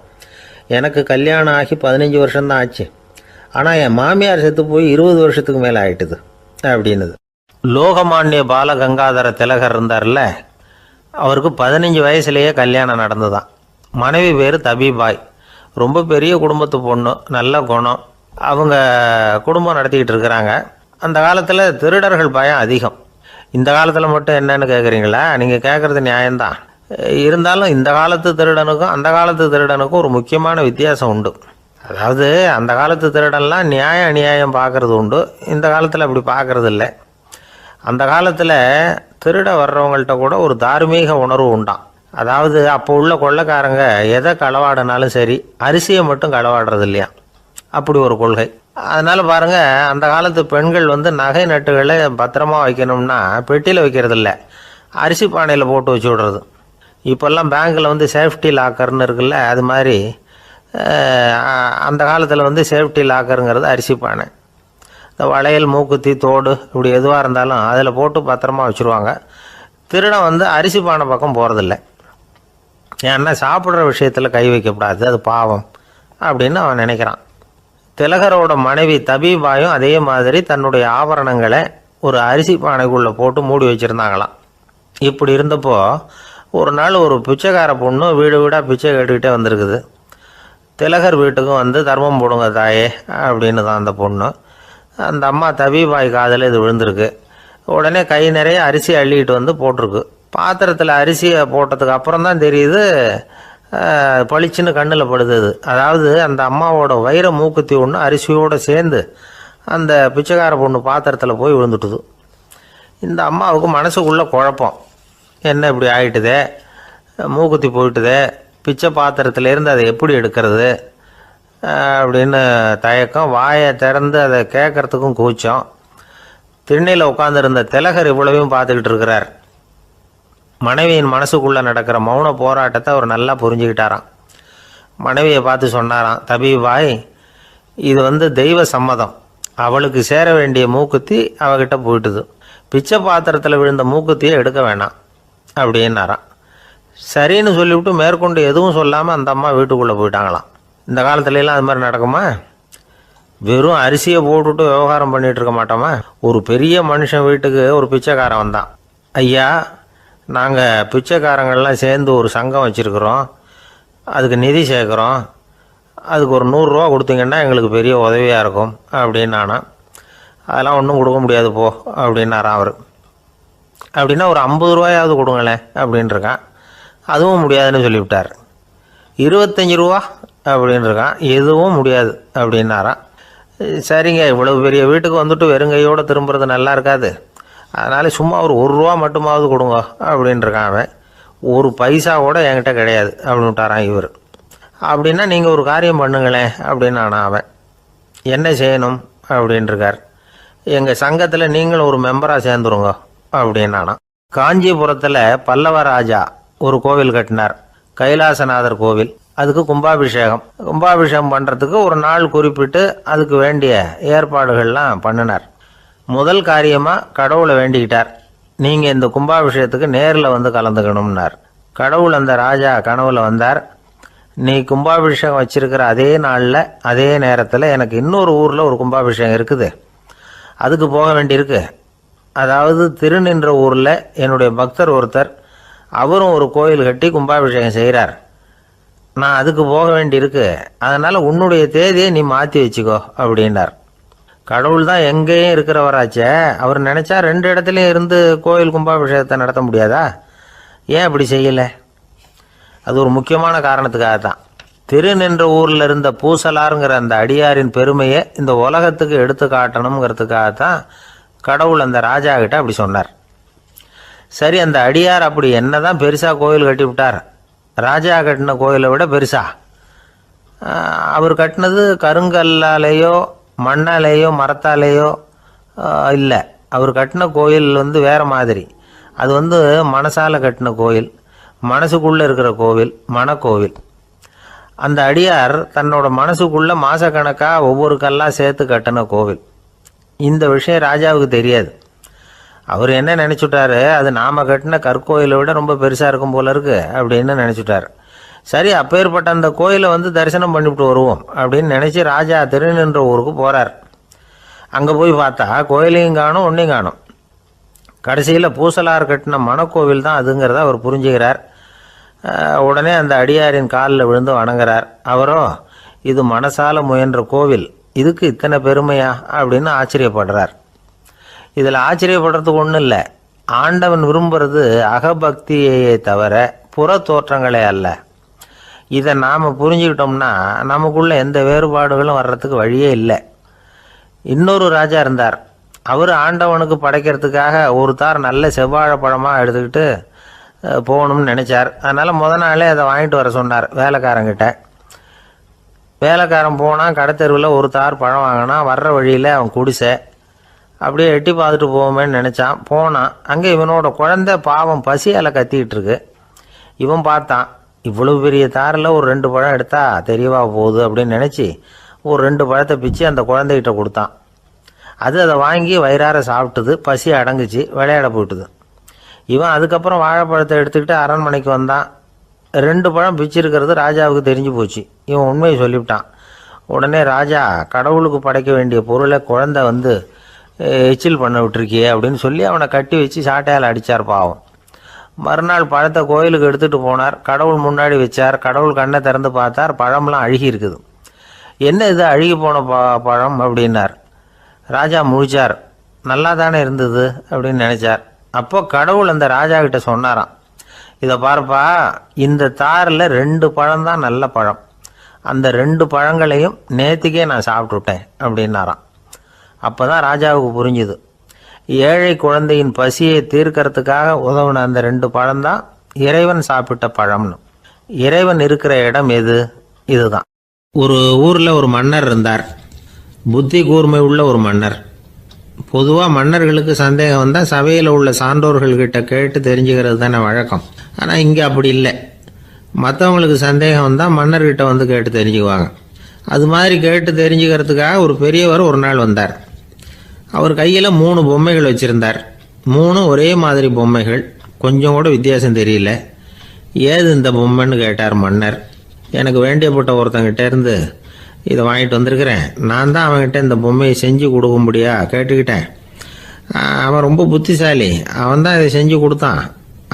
எனக்கு கல்யாணம் ஆகி 15 வருஷம்தான் ஆச்சு, ஆனால் என் மாமியார் செத்து போய் 20 வருஷத்துக்கு மேலே ஆயிட்டுது அப்படின்னுது. லோகமானிய பாலகங்காதர திலகர் இருந்தார்ல, அவருக்கு 15 வயசுலேயே கல்யாணம் நடந்துதான். மனைவி பேர் தபிபாய், ரொம்ப பெரிய குடும்பத்து பொண்ணு, நல்ல குணம். அவங்க குடும்பம் நடத்திக்கிட்டு இருக்கிறாங்க. அந்த காலத்தில் திருடர்கள் பயம் அதிகம். இந்த காலத்தில் மட்டும் என்னன்னு கேட்குறீங்களா? நீங்கள் கேட்குறது நியாயம்தான். இருந்தாலும் இந்த காலத்து திருடனுக்கும் அந்த காலத்து திருடனுக்கும் ஒரு முக்கியமான வித்தியாசம் உண்டு. அதாவது அந்த காலத்து திருடன்லாம் நியாயம் அநியாயம் பார்க்குறது உண்டு, இந்த காலத்தில் அப்படி பார்க்குறது இல்லை. அந்த காலத்தில் திருட வர்றவங்கள்ட்ட கூட ஒரு தார்மீக உணர்வு உண்டாம். அதாவது அப்போ உள்ள கொள்ளைக்காரங்க எதை களவாடினாலும் சரி, அரிசியை மட்டும் களவாடுறது இல்லையா, அப்படி ஒரு கொள்கை. அதனால் பாருங்கள், அந்த காலத்து பெண்கள் நகை நட்டுகளை பத்திரமா வைக்கணும்னா பெட்டியில் வைக்கிறது இல்லை, அரிசி பானையில் போட்டு வச்சு விடுறது. இப்போல்லாம் பேங்க்கில் சேஃப்டி லாக்கர்னு இருக்குல்ல, அது மாதிரி அந்த காலத்தில் சேஃப்டி லாக்கருங்கிறது அரிசி பானை. இந்த வளையல், மூக்குத்தி, தோடு இப்படி எதுவாக இருந்தாலும் அதில் போட்டு பத்திரமா வச்சுருவாங்க. திருடன் அரிசி பானை பக்கம் போகிறதில்ல. ஏன்னா சாப்பிட்ற விஷயத்தில் கை வைக்கக்கூடாது, அது பாவம் அப்படின்னு அவன் நினைக்கிறான். திலகரோட மனைவி தபீபாயும் அதே மாதிரி தன்னுடைய ஆபரணங்களை ஒரு அரிசி பானைக்குள்ளே போட்டு மூடி வச்சுருந்தாங்களாம். இப்படி இருந்தப்போ ஒரு நாள் ஒரு பிச்சைக்கார பொண்ணு வீடு வீடாக பிச்சை கேட்டுக்கிட்டே வந்திருக்குது. திலகர் வீட்டுக்கும் தர்மம் போடுங்க தாயே அப்படின்னு தான் அந்த பொண்ணு. அந்த அம்மா தபீபாய் காதில் இது விழுந்திருக்கு. உடனே கை நிறைய அரிசி அள்ளிக்கிட்டு போட்டிருக்கு. பாத்திரத்தில் அரிசியை போட்டதுக்கு அப்புறம் தான் தெரியுது, பளிச்சுன்னு கண்ணில் படுது. அதாவது அந்த அம்மாவோட வைர மூக்குத்தி ஒன்று அரிசியோடு சேர்ந்து அந்த பிச்சைக்கார பொண்ணு பாத்திரத்தில் போய் விழுந்துட்டுது. இந்த அம்மாவுக்கு மனசுக்குள்ளே குழப்பம், என்ன இப்படி ஆகிட்டுதே, மூக்குத்தி போயிட்டுதே, பிச்சை பாத்திரத்துலேருந்து அதை எப்படி எடுக்கிறது அப்படின்னு தயக்கம். வாயை திறந்து அதை கேட்கறதுக்கும் கூச்சம். திண்ணையில் உட்காந்துருந்த திலகர் இவ்வளவையும் பார்த்துக்கிட்டு இருக்கிறார். மனைவியின் மனசுக்குள்ளே நடக்கிற மௌன போராட்டத்தை அவர் நல்லா புரிஞ்சுக்கிட்டாராம். மனைவியை பார்த்து சொன்னாராம், தபீபாய், இது தெய்வ சம்மதம், அவளுக்கு சேர வேண்டிய மூக்குத்தி அவகிட்ட போயிட்டுது, பிச்சை பாத்திரத்தில் விழுந்த மூக்குத்தியை எடுக்க வேணாம் அப்படின்னாராம். சரின்னு சொல்லிவிட்டு மேற்கொண்டு எதுவும் சொல்லாமல் அந்த அம்மா வீட்டுக்குள்ளே போயிட்டாங்களாம். இந்த காலத்துலலாம் அது மாதிரி நடக்குமா? வெறும் அரிசியை போட்டுவிட்டு விவகாரம் பண்ணிகிட்டு இருக்க மாட்டோமா? ஒரு பெரிய மனுஷன் வீட்டுக்கு ஒரு பிச்சைக்காரன் வந்தான். ஐயா, நாங்கள் பிச்சைக்காரங்கள்லாம் சேர்ந்து ஒரு சங்கம் வச்சுருக்குறோம், அதுக்கு நிதி சேர்க்குறோம், அதுக்கு ஒரு 100 ரூபா கொடுத்தீங்கன்னா எங்களுக்கு பெரிய உதவியாக இருக்கும் அப்படின்னானா. அதெல்லாம் ஒன்றும் கொடுக்க முடியாது போ அப்படின்னாரான் அவர். அப்படின்னா ஒரு 50 ரூபாயாவது கொடுங்களேன் அப்படின்ட்டுருக்கான். அதுவும் முடியாதுன்னு சொல்லிவிட்டார். 25 ரூபா அப்படின்ட்டுருக்கான். எதுவும் முடியாது அப்படின்னாரான். சரிங்க, இவ்வளோ பெரிய வீட்டுக்கு வெறுங்கையோடு திரும்புறது நல்லா இருக்காது, அதனால் சும்மா ஒரு 1 ரூபா மட்டுமாவது கொடுங்க அப்படின்ட்டுருக்கான் அவன். 1 பைசா கூட என்கிட்ட கிடையாது அப்படின்னு விட்டாரான் இவர். அப்படின்னா நீங்கள் ஒரு காரியம் பண்ணுங்களேன் அப்படின்னானா அவன். என்ன செய்யணும் அப்படின்ட்டுருக்கார். எங்கள் சங்கத்தில் நீங்களும் ஒரு மெம்பராக சேர்ந்துருங்க அப்படின்னானா. காஞ்சிபுரத்தில் பல்லவ ராஜா ஒரு கோவில் கட்டினார், கைலாசநாதர் கோவில். அதுக்கு கும்பாபிஷேகம் பண்ணுறதுக்கு ஒரு நாள் குறிப்பிட்டு அதுக்கு வேண்டிய ஏற்பாடுகள்லாம் பண்ணினார். முதல் காரியமாக கடவுளை வேண்டிக்கிட்டார், நீங்கள் இந்த கும்பாபிஷேகத்துக்கு நேரில் வந்து கலந்துக்கணும்னார். கடவுள் அந்த ராஜா கனவுல வந்தார். நீ கும்பாபிஷேகம் வச்சிருக்கிற அதே நாளில் அதே நேரத்தில் எனக்கு இன்னொரு ஊரில் ஒரு கும்பாபிஷேகம் இருக்குது, அதுக்கு போக வேண்டியிருக்கு. அதாவது திருநின்ற ஊரில் என்னுடைய பக்தர் ஒருத்தர், அவரும் ஒரு கோயில் கட்டி கும்பாபிஷேகம் செய்கிறார், நான் அதுக்கு போக வேண்டியிருக்கு, அதனால் உன்னுடைய தேதியை நீ மாற்றி வச்சுக்கோ அப்படின்னார். கடவுள் தான் எங்கேயும் இருக்கிறவராச்சே, அவர் நினச்சா 2 இடத்துலையும் இருந்து கோயில் கும்பாபிஷேகத்தை நடத்த முடியாதா? ஏன் அப்படி செய்யலை? அது ஒரு முக்கியமான காரணத்துக்காக தான். திருநின்ற ஊரில் இருந்த பூசலாருங்கிற அந்த அடியாரின் பெருமையை இந்த உலகத்துக்கு எடுத்து காட்டணுங்கிறதுக்காகத்தான் கடவுள் அந்த ராஜா கிட்ட அப்படி சொன்னார். சரி, அந்த அடியார் அப்படி என்னதான் பெருசாக கோயில் கட்டி விட்டார்? ராஜா கட்டின கோயிலை விட பெருசா? அவர் கட்டினது கருங்கல்லாலேயோ மண்ணாலேயோ மரத்தாலேயோ இல்லை. அவர் கட்டின கோயில் வேறு மாதிரி. அது மனசால கட்டின கோயில், மனசுக்குள்ளே இருக்கிற கோவில், மனக்கோவில். அந்த அடியார் தன்னோட மனசுக்குள்ளே மாசக்கணக்காக ஒவ்வொரு கல்லாக சேர்த்து கட்டின கோவில். இந்த விஷயம் ராஜாவுக்கு தெரியாது. அவர் என்ன நினச்சுட்டாரு, அது நாம் கட்டின கற்கோயிலை விட ரொம்ப பெருசாக இருக்கும் போல இருக்கு அப்படின்னு நினச்சிட்டார். சரி, அப்பேற்பட்ட அந்த கோயிலை தரிசனம் பண்ணிவிட்டு வருவோம் அப்படின்னு நினச்சி ராஜா திருநின்ற ஊருக்கு போகிறார். அங்கே போய் பார்த்தா கோயிலையும் காணும், ஒன்றையும் காணும். கடைசியில் பூசலார் கட்டின மனக்கோவில் தான் அதுங்கிறத அவர் புரிஞ்சுக்கிறார். உடனே அந்த அடியாரின் காலில் விழுந்து வணங்குறார். அவரோ, இது மனசால முயன்ற கோவில், இதுக்கு இத்தனை பெருமையா அப்படின்னு ஆச்சரியப்படுறார். இதில் ஆச்சரியப்படுறதுக்கு ஒன்றும் இல்லை. ஆண்டவன் விரும்புறது அகபக்தியையே தவிர புற தோற்றங்களே அல்ல. இதை நாம் புரிஞ்சுக்கிட்டோம்னா நமக்குள்ள எந்த வேறுபாடுகளும் வர்றதுக்கு வழியே இல்லை. இன்னொரு ராஜா இருந்தார். அவர் ஆண்டவனுக்கு படைக்கிறதுக்காக ஒரு தார் நல்ல செவ்வாழை பழமாக எடுத்துக்கிட்டு போகணும்னு நினச்சார். அதனால் நாளே அதை வாங்கிட்டு வர சொன்னார் வேலைக்காரங்கிட்ட. வேலைக்காரன் போனால் கடைத்தெருவில் ஒரு தார் பழம் வாங்கினான். வர்ற வழியில் அவன் குடிசை. அப்படியே எட்டி பார்த்துட்டு போவோமேன்னு நினச்சான். போனான். அங்கே இவனோட குழந்தை பாவம் பசியால் கத்திக்கிட்டு இருக்கு. இவன் பார்த்தான், இவ்வளவு பெரிய தாரில் ஒரு 2 பழம் எடுத்தா தெரியவா போகுது அப்படின்னு நினச்சி ஒரு 2 பழத்தை பிச்சு அந்த குழந்தைகிட்ட கொடுத்தான். அது அதை வாங்கி வயிறார சாப்பிட்டுது. பசி அடங்குச்சு, விளையாட போயிட்டுது. இவன் அதுக்கப்புறம் வாழைப்பழத்தை எடுத்துக்கிட்டு அரண்மனைக்கு வந்தான். 2 பழம் பிச்சிருக்கிறது ராஜாவுக்கு தெரிஞ்சு போச்சு. இவன் உண்மையை சொல்லிவிட்டான். உடனே ராஜா, கடவுளுக்கு படைக்க வேண்டிய பொருளை குழந்தை எச்சில் பண்ண விட்டுருக்கியே அப்படின்னு சொல்லி அவனை கட்டி வச்சு சாட்டையால் அடித்தார் பாவம். மறுநாள் பழத்தை கோயிலுக்கு எடுத்துகிட்டு போனார். கடவுள் முன்னாடி வச்சார். கடவுள் கண்ணை திறந்து பார்த்தார், பழம்லாம் அழுகி இருக்குது. என்ன இது அழுகி போன பழம் அப்படின்னார். ராஜா முழிச்சார். நல்லா தானே இருந்தது அப்படின்னு நினச்சார். அப்போ கடவுள் அந்த ராஜா கிட்ட சொன்னாராம், இதை பார்ப்பா, இந்த தாரில் 2 பழம்தான் நல்ல பழம், அந்த 2 பழங்களையும் நேற்றுக்கே நான் சாப்பிட்டுட்டேன் அப்படின்னாராம். அப்போ தான் ராஜாவுக்கு புரிஞ்சுது, ஏழை குழந்தையின் பசியை தீர்க்கறதுக்காக உதவுன அந்த 2 பழம்தான் இறைவன் சாப்பிட்ட பழம்னு. இறைவன் இருக்கிற இடம் எது? இதுதான். ஒரு ஊரில் ஒரு மன்னர் இருந்தார். புத்தி கூர்மை உள்ள ஒரு மன்னர். பொதுவாக மன்னர்களுக்கு சந்தேகம் வந்தால் சபையில் உள்ள சான்றோர்கள்கிட்ட கேட்டு தெரிஞ்சுக்கிறது தானே வழக்கம். ஆனால் இங்கே அப்படி இல்லை. மற்றவங்களுக்கு சந்தேகம் வந்தால் மன்னர்கிட்ட கேட்டு தெரிஞ்சுக்குவாங்க. அது மாதிரி கேட்டு தெரிஞ்சுக்கிறதுக்காக ஒரு பெரியவர் ஒரு நாள் வந்தார். அவர் கையில் 3 பொம்மைகள் வச்சுருந்தார். 3 ஒரே மாதிரி பொம்மைகள், கொஞ்சம் கூட வித்தியாசம் தெரியல. ஏது இந்த பொம்மைன்னு கேட்டார் மன்னர். எனக்கு வேண்டியப்பட்ட ஒருத்தங்கிட்ட இருந்து இதை வாங்கிட்டு வந்திருக்கிறேன். நான் தான் அவன்கிட்ட இந்த பொம்மையை செஞ்சு கொடுக்கும்படியா கேட்டுக்கிட்டேன். அவன் ரொம்ப புத்திசாலி, அவன் தான் இதை செஞ்சு கொடுத்தான்.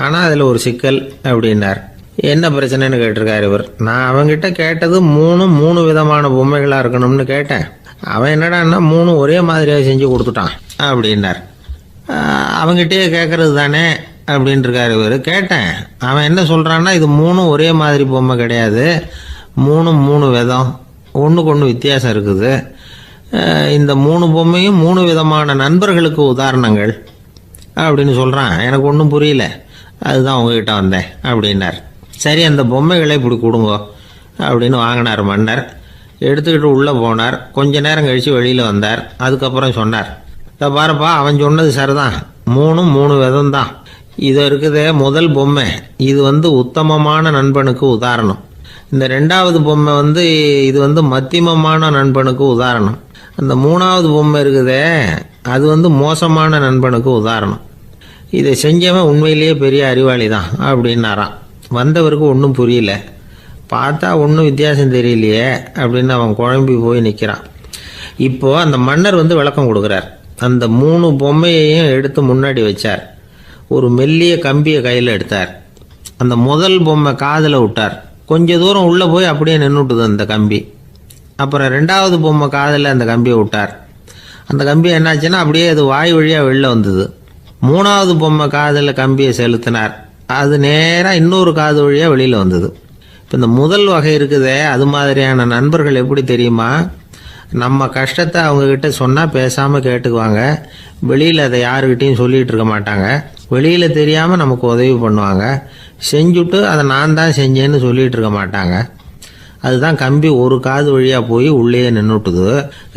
ஆனால் அதில் ஒரு சிக்கல் அப்படின்னார். என்ன பிரச்சனைன்னு கேட்டிருக்காரு இவர். நான் அவன்கிட்ட கேட்டது 3 விதமான பொம்மைகளாக இருக்கணும்னு கேட்டேன். அவன் என்னடான்னா 3 ஒரே மாதிரியாக செஞ்சு கொடுத்துட்டான் அப்படின்னார். அவங்ககிட்டயே கேட்கறது தானே அப்படின்ட்டுருக்காரு இவர். கேட்டேன், அவன் என்ன சொல்கிறான்னா, இது 3 ஒரே மாதிரி பொம்மை கிடையாது, 3 விதம், ஒன்றுக்கு ஒன்று வித்தியாசம் இருக்குது. இந்த 3 பொம்மையும் 3 விதமான நண்பர்களுக்கு உதாரணங்கள் அப்படின்னு சொல்கிறான். எனக்கு ஒன்றும் புரியல, அதுதான் உங்ககிட்ட வந்தேன் அப்படின்னார். சரி, அந்த பொம்மைகளை இப்படி கொடுங்க அப்படின்னு வாங்கினார் மன்னர். எடுத்துக்கிட்டு உள்ளே போனார். கொஞ்ச நேரம் கழித்து வெளியில் வந்தார். அதுக்கப்புறம் சொன்னார், இதை பாருப்பா, அவன் சொன்னது சரிதான், 3 விதம் தான். இது இருக்குதே முதல் பொம்மை, இது உத்தமமான நண்பனுக்கு உதாரணம். இந்த 2வது பொம்மை இது மத்தியமமான நண்பனுக்கு உதாரணம். அந்த 3வது பொம்மை இருக்குதே அது மோசமான நண்பனுக்கு உதாரணம். இதை செஞ்சவன் உண்மையிலேயே பெரிய அறிவாளி தான் அப்படின்னாராம். வந்தவருக்கு ஒன்றும் புரியல. பார்த்தா ஒன்றும் வித்தியாசம் தெரியலையே அப்படின்னு அவன் குழம்பி போய் நிற்கிறான். இப்போ அந்த மன்னர் விளக்கம் கொடுக்குறார். அந்த 3 பொம்மையையும் எடுத்து முன்னாடி வச்சார். ஒரு மெல்லிய கம்பியை கையில் எடுத்தார். அந்த முதல் பொம்மை காதில் விட்டார். கொஞ்ச தூரம் உள்ளே போய் அப்படியே நின்றுட்டுது அந்த கம்பி. அப்புறம் 2வது பொம்மை காதில் அந்த கம்பியை விட்டார். அந்த கம்பி என்னாச்சுன்னா அப்படியே அது வாய் வழியாக வெளில வந்தது. 3வது பொம்மை காதில் கம்பியை செலுத்தினார். அது நேராக இன்னொரு காது வழியாக வெளியில் வந்தது. இப்போ இந்த முதல் வகை இருக்குதே, அது மாதிரியான நண்பர்கள் எப்படி தெரியுமா? நம்ம கஷ்டத்தை அவங்கக்கிட்ட சொன்னால் பேசாமல் கேட்டுக்குவாங்க. வெளியில் அதை யாருக்கிட்டையும் சொல்லிகிட்டு இருக்க மாட்டாங்க. வெளியில் தெரியாமல் நமக்கு உதவி பண்ணுவாங்க. செஞ்சுட்டு அதை நான் தான் செஞ்சேன்னு சொல்லிகிட்டு இருக்க மாட்டாங்க. அதுதான் கம்பி ஒரு காது வழியாக போய் உள்ளே நின்றுட்டுது.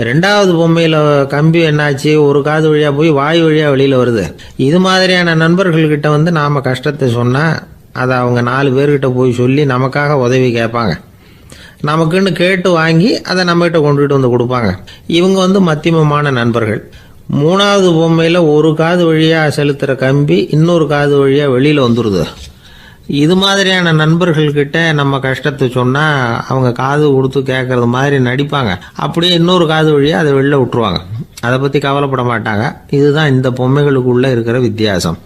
2வது பொம்மையில் கம்பி என்னாச்சு, ஒரு காது வழியாக போய் வாய் வழியாக வெளியில் வருது. இது மாதிரியான நண்பர்கள்கிட்ட நாம் கஷ்டத்தை சொன்னால் அதை அவங்க 4 பேர்கிட்ட போய் சொல்லி நமக்காக உதவி கேட்பாங்க. நமக்குன்னு கேட்டு வாங்கி அதை நம்மகிட்ட கொண்டுகிட்டு கொடுப்பாங்க. இவங்க மத்தியமமான நண்பர்கள். 3வது பொம்மையில் ஒரு காது வழியாக செலுத்துகிற கம்பி இன்னொரு காது வழியாக வெளியில் வந்துடுது. இது மாதிரியான நண்பர்கள்கிட்ட நம்ம கஷ்டத்தை சொன்னால் அவங்க காது கொடுத்து கேட்கறது மாதிரி நடிப்பாங்க. அப்படியே இன்னொரு காது வழியாக அதை வெளில விட்டுருவாங்க. அதை பற்றி கவலைப்பட மாட்டாங்க. இதுதான் இந்த பொம்மைகளுக்குள்ளே இருக்கிற வித்தியாசம்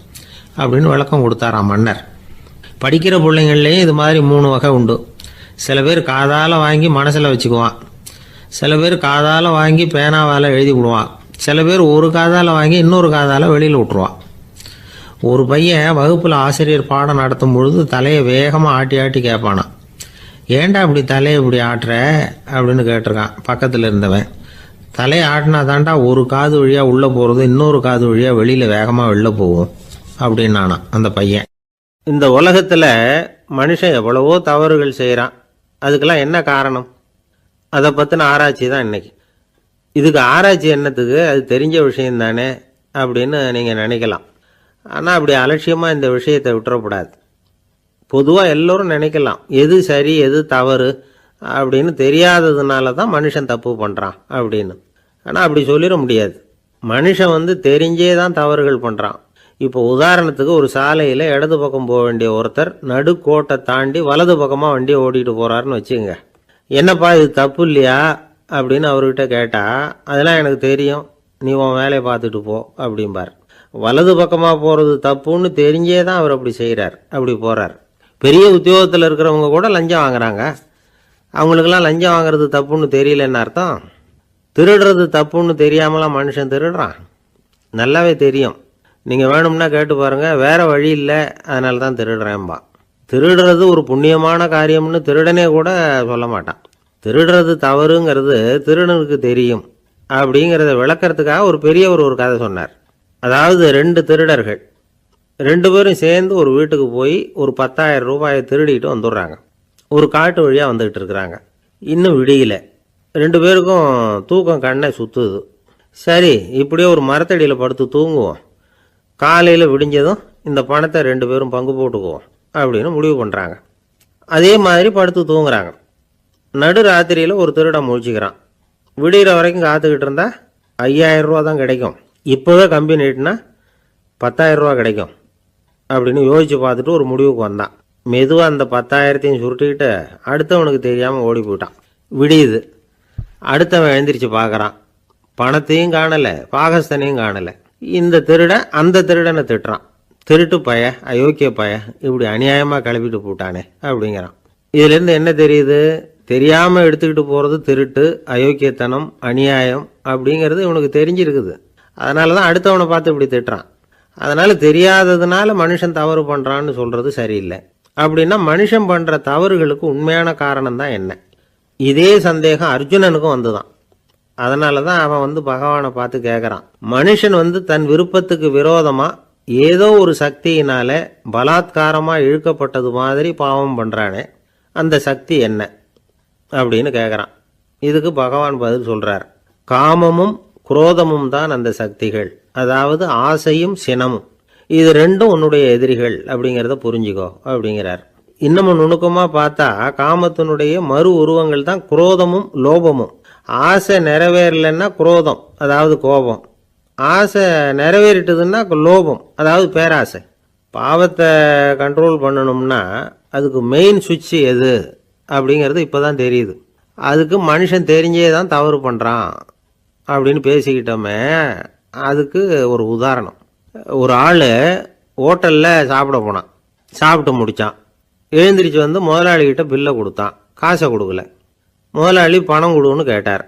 அப்படின்னு விளக்கம் கொடுத்தாராம் மன்னர். படிக்கிற பிள்ளைங்கள்லேயும் இது மாதிரி 3 வகை உண்டு. சில பேர் காதால் வாங்கி மனசில் வச்சுக்குவான். சில பேர் காதால் வாங்கி பேனாவால் எழுதி விடுவான். சில பேர் ஒரு காதால் வாங்கி இன்னொரு காதால் வெளியில் விட்டுருவான். ஒரு பையன் வகுப்பில் ஆசிரியர் பாடம் நடத்தும் பொழுது தலையை வேகமாக ஆட்டி ஆட்டி கேட்பானான். ஏன்டா இப்படி தலையை இப்படி ஆட்டுற அப்படின்னு கேட்டிருக்கான் பக்கத்தில் இருந்தவன். தலையை ஆட்டினா தாண்டா ஒரு காது வழியாக உள்ளே போகிறது, இன்னொரு காது வழியாக வெளியில் வேகமாக வெளில போகும் அப்படின்னானான் அந்த பையன். இந்த உலகத்தில் மனுஷன் எவ்வளவோ தவறுகள் செய்கிறான். அதுக்கெல்லாம் என்ன காரணம்? அதை பற்றின ஆராய்ச்சி தான் இன்னைக்கு. இதுக்கு ஆராய்ச்சி என்னத்துக்கு, அது தெரிஞ்ச விஷயம் தானே அப்படின்னு நீங்கள் நினைக்கலாம். ஆனால் அப்படி அலட்சியமாக இந்த விஷயத்தை விட்டுறக்கூடாது. பொதுவாக எல்லோரும் நினைக்கலாம் எது சரி எது தவறு அப்படின்னு தெரியாததுனால தான் மனுஷன் தப்பு பண்ணுறான் அப்படின்னு. ஆனால் அப்படி சொல்லிட முடியாது. மனுஷன் தெரிஞ்சே தான் தவறுகள் பண்ணுறான். இப்போ உதாரணத்துக்கு ஒரு சாலையில் இடது பக்கம் போக வேண்டிய ஒருத்தர் நடுக்கோட்டை தாண்டி வலது பக்கமாக வண்டியை ஓட்டிகிட்டு போகிறாருன்னு வச்சுங்க. என்னப்பா இது தப்பு இல்லையா அப்படின்னு அவர்கிட்ட கேட்டால், அதெல்லாம் எனக்கு தெரியும், நீ உன் வேலையை பார்த்துட்டு போ அப்படிம்பார். வலது பக்கமாக போகிறது தப்புன்னு தெரிஞ்சே தான் அவர் அப்படி செய்கிறார், அப்படி போகிறார். பெரிய உத்தியோகத்தில் இருக்கிறவங்க கூட லஞ்சம் வாங்குறாங்க. அவங்களுக்கெல்லாம் லஞ்சம் வாங்குறது தப்புன்னு தெரியலன்னு அர்த்தம். திருடுறது தப்புன்னு தெரியாமலாம் மனுஷன் திருடுறான். நல்லாவே தெரியும். நீங்கள் வேணும்னா கேட்டு பாருங்கள், வேறு வழி இல்லை அதனால தான் திருடுறேன்பா. திருடுறது ஒரு புண்ணியமான காரியம்னு திருடனே கூட சொல்ல மாட்டான். திருடுறது தவறுங்கிறது திருடனுக்கு தெரியும் அப்படிங்கிறத விளக்கறதுக்காக ஒரு பெரியவர் ஒரு கதை சொன்னார். அதாவது 2 திருடர்கள் 2 பேரும் சேர்ந்து ஒரு வீட்டுக்கு போய் ஒரு 10,000 ரூபாயை திருடிட்டு வந்துடுறாங்க. ஒரு காட்டு வழியாக வந்துக்கிட்டு இருக்கிறாங்க. இன்னும் விடியல. 2 பேருக்கும் தூக்கம் கண்ணை சுற்றுது. சரி, இப்படியே ஒரு மரத்தடியில் படுத்து தூங்குவோம், காலையில் விடிஞ்சதும் இந்த பணத்தை 2 பேரும் பங்கு போட்டுக்குவோம் அப்படின்னு முடிவு பண்ணுறாங்க. அதே மாதிரி படுத்து தூங்குறாங்க. நடு ராத்திரியில் ஒரு திருடன் முழிச்சிக்கிறான். விடிகிற வரைக்கும் காத்துக்கிட்டு இருந்தால் 5,000 ரூபா தான் கிடைக்கும், இப்போவே கம்பி நீட்டினா 10,000 ரூபா கிடைக்கும் அப்படின்னு யோசித்து பார்த்துட்டு ஒரு முடிவுக்கு வந்தான். மெதுவாக அந்த 10,000த்தையும் சுருட்டிக்கிட்டு அடுத்தவனுக்கு தெரியாமல் ஓடி போயிட்டான். விடியுது. அடுத்தவன் எழுந்திரிச்சு பார்க்குறான். பணத்தையும் காணலை, பாகஸ்தனையும் காணலை. இந்த திருடன் அந்த திருடனை திட்டுறான். திருட்டு பய, அயோக்கிய பய, இப்படி அநியாயமாக கிளப்பிட்டு போட்டானே அப்படிங்கிறான். இதுலேருந்து என்ன தெரியுது? தெரியாமல் எடுத்துக்கிட்டு போகிறது திருட்டு, அயோக்கியத்தனம், அநியாயம் அப்படிங்கிறது இவனுக்கு தெரிஞ்சிருக்குது. அதனால தான் அடுத்தவனை பார்த்து இப்படி திட்டுறான். அதனால் தெரியாததுனால மனுஷன் தவறு பண்ணுறான்னு சொல்கிறது சரியில்லை. அப்படின்னா மனுஷன் பண்ணுற தவறுகளுக்கு உண்மையான காரணம் தான் என்ன? இதே சந்தேகம் அர்ஜுனனுக்கும் வந்துதான். அதனால தான் அவன் பகவானை பார்த்து கேட்குறான். மனுஷன் தன் விருப்பத்துக்கு விரோதமாக ஏதோ ஒரு சக்தியினால பலாத்காரமாக இழுக்கப்பட்டது மாதிரி பாவம் பண்ணுறானே, அந்த சக்தி என்ன அப்படின்னு கேட்குறான். இதுக்கு பகவான் பதில் சொல்கிறார். காமமும் குரோதமும் தான் அந்த சக்திகள். அதாவது ஆசையும் சினமும், இது ரெண்டும் உன்னுடைய எதிரிகள் அப்படிங்கிறத புரிஞ்சுக்கோ அப்படிங்கிறார். இன்னமும் நுணுக்கமாக பார்த்தா காமத்தினுடைய மறு உருவங்கள் தான் குரோதமும் லோபமும். ஆசை நிறைவேறலைன்னா குரோதம், அதாவது கோபம். ஆசை நிறைவேறிட்டதுன்னா லோபம், அதாவது பேராசை. பாவத்தை கண்ட்ரோல் பண்ணணும்னா அதுக்கு மெயின் சுவிட்ச் எது அப்படிங்கிறது இப்போ தான் தெரியுது. அதுக்கு மனுஷன் தெரிஞ்சே தான் தவறு பண்ணுறான் அப்படின்னு பேசிக்கிட்டோமே. அதுக்கு ஒரு உதாரணம். ஒரு ஆள் ஹோட்டலில் சாப்பிட போனான், சாப்பிட்டு முடித்தான். எழுந்திரிச்சு வந்து முதலாளிகிட்ட பில்லை கொடுத்தான், காசை கொடுக்கல. முதலாளி பணம் கொடுன்னு கேட்டார்.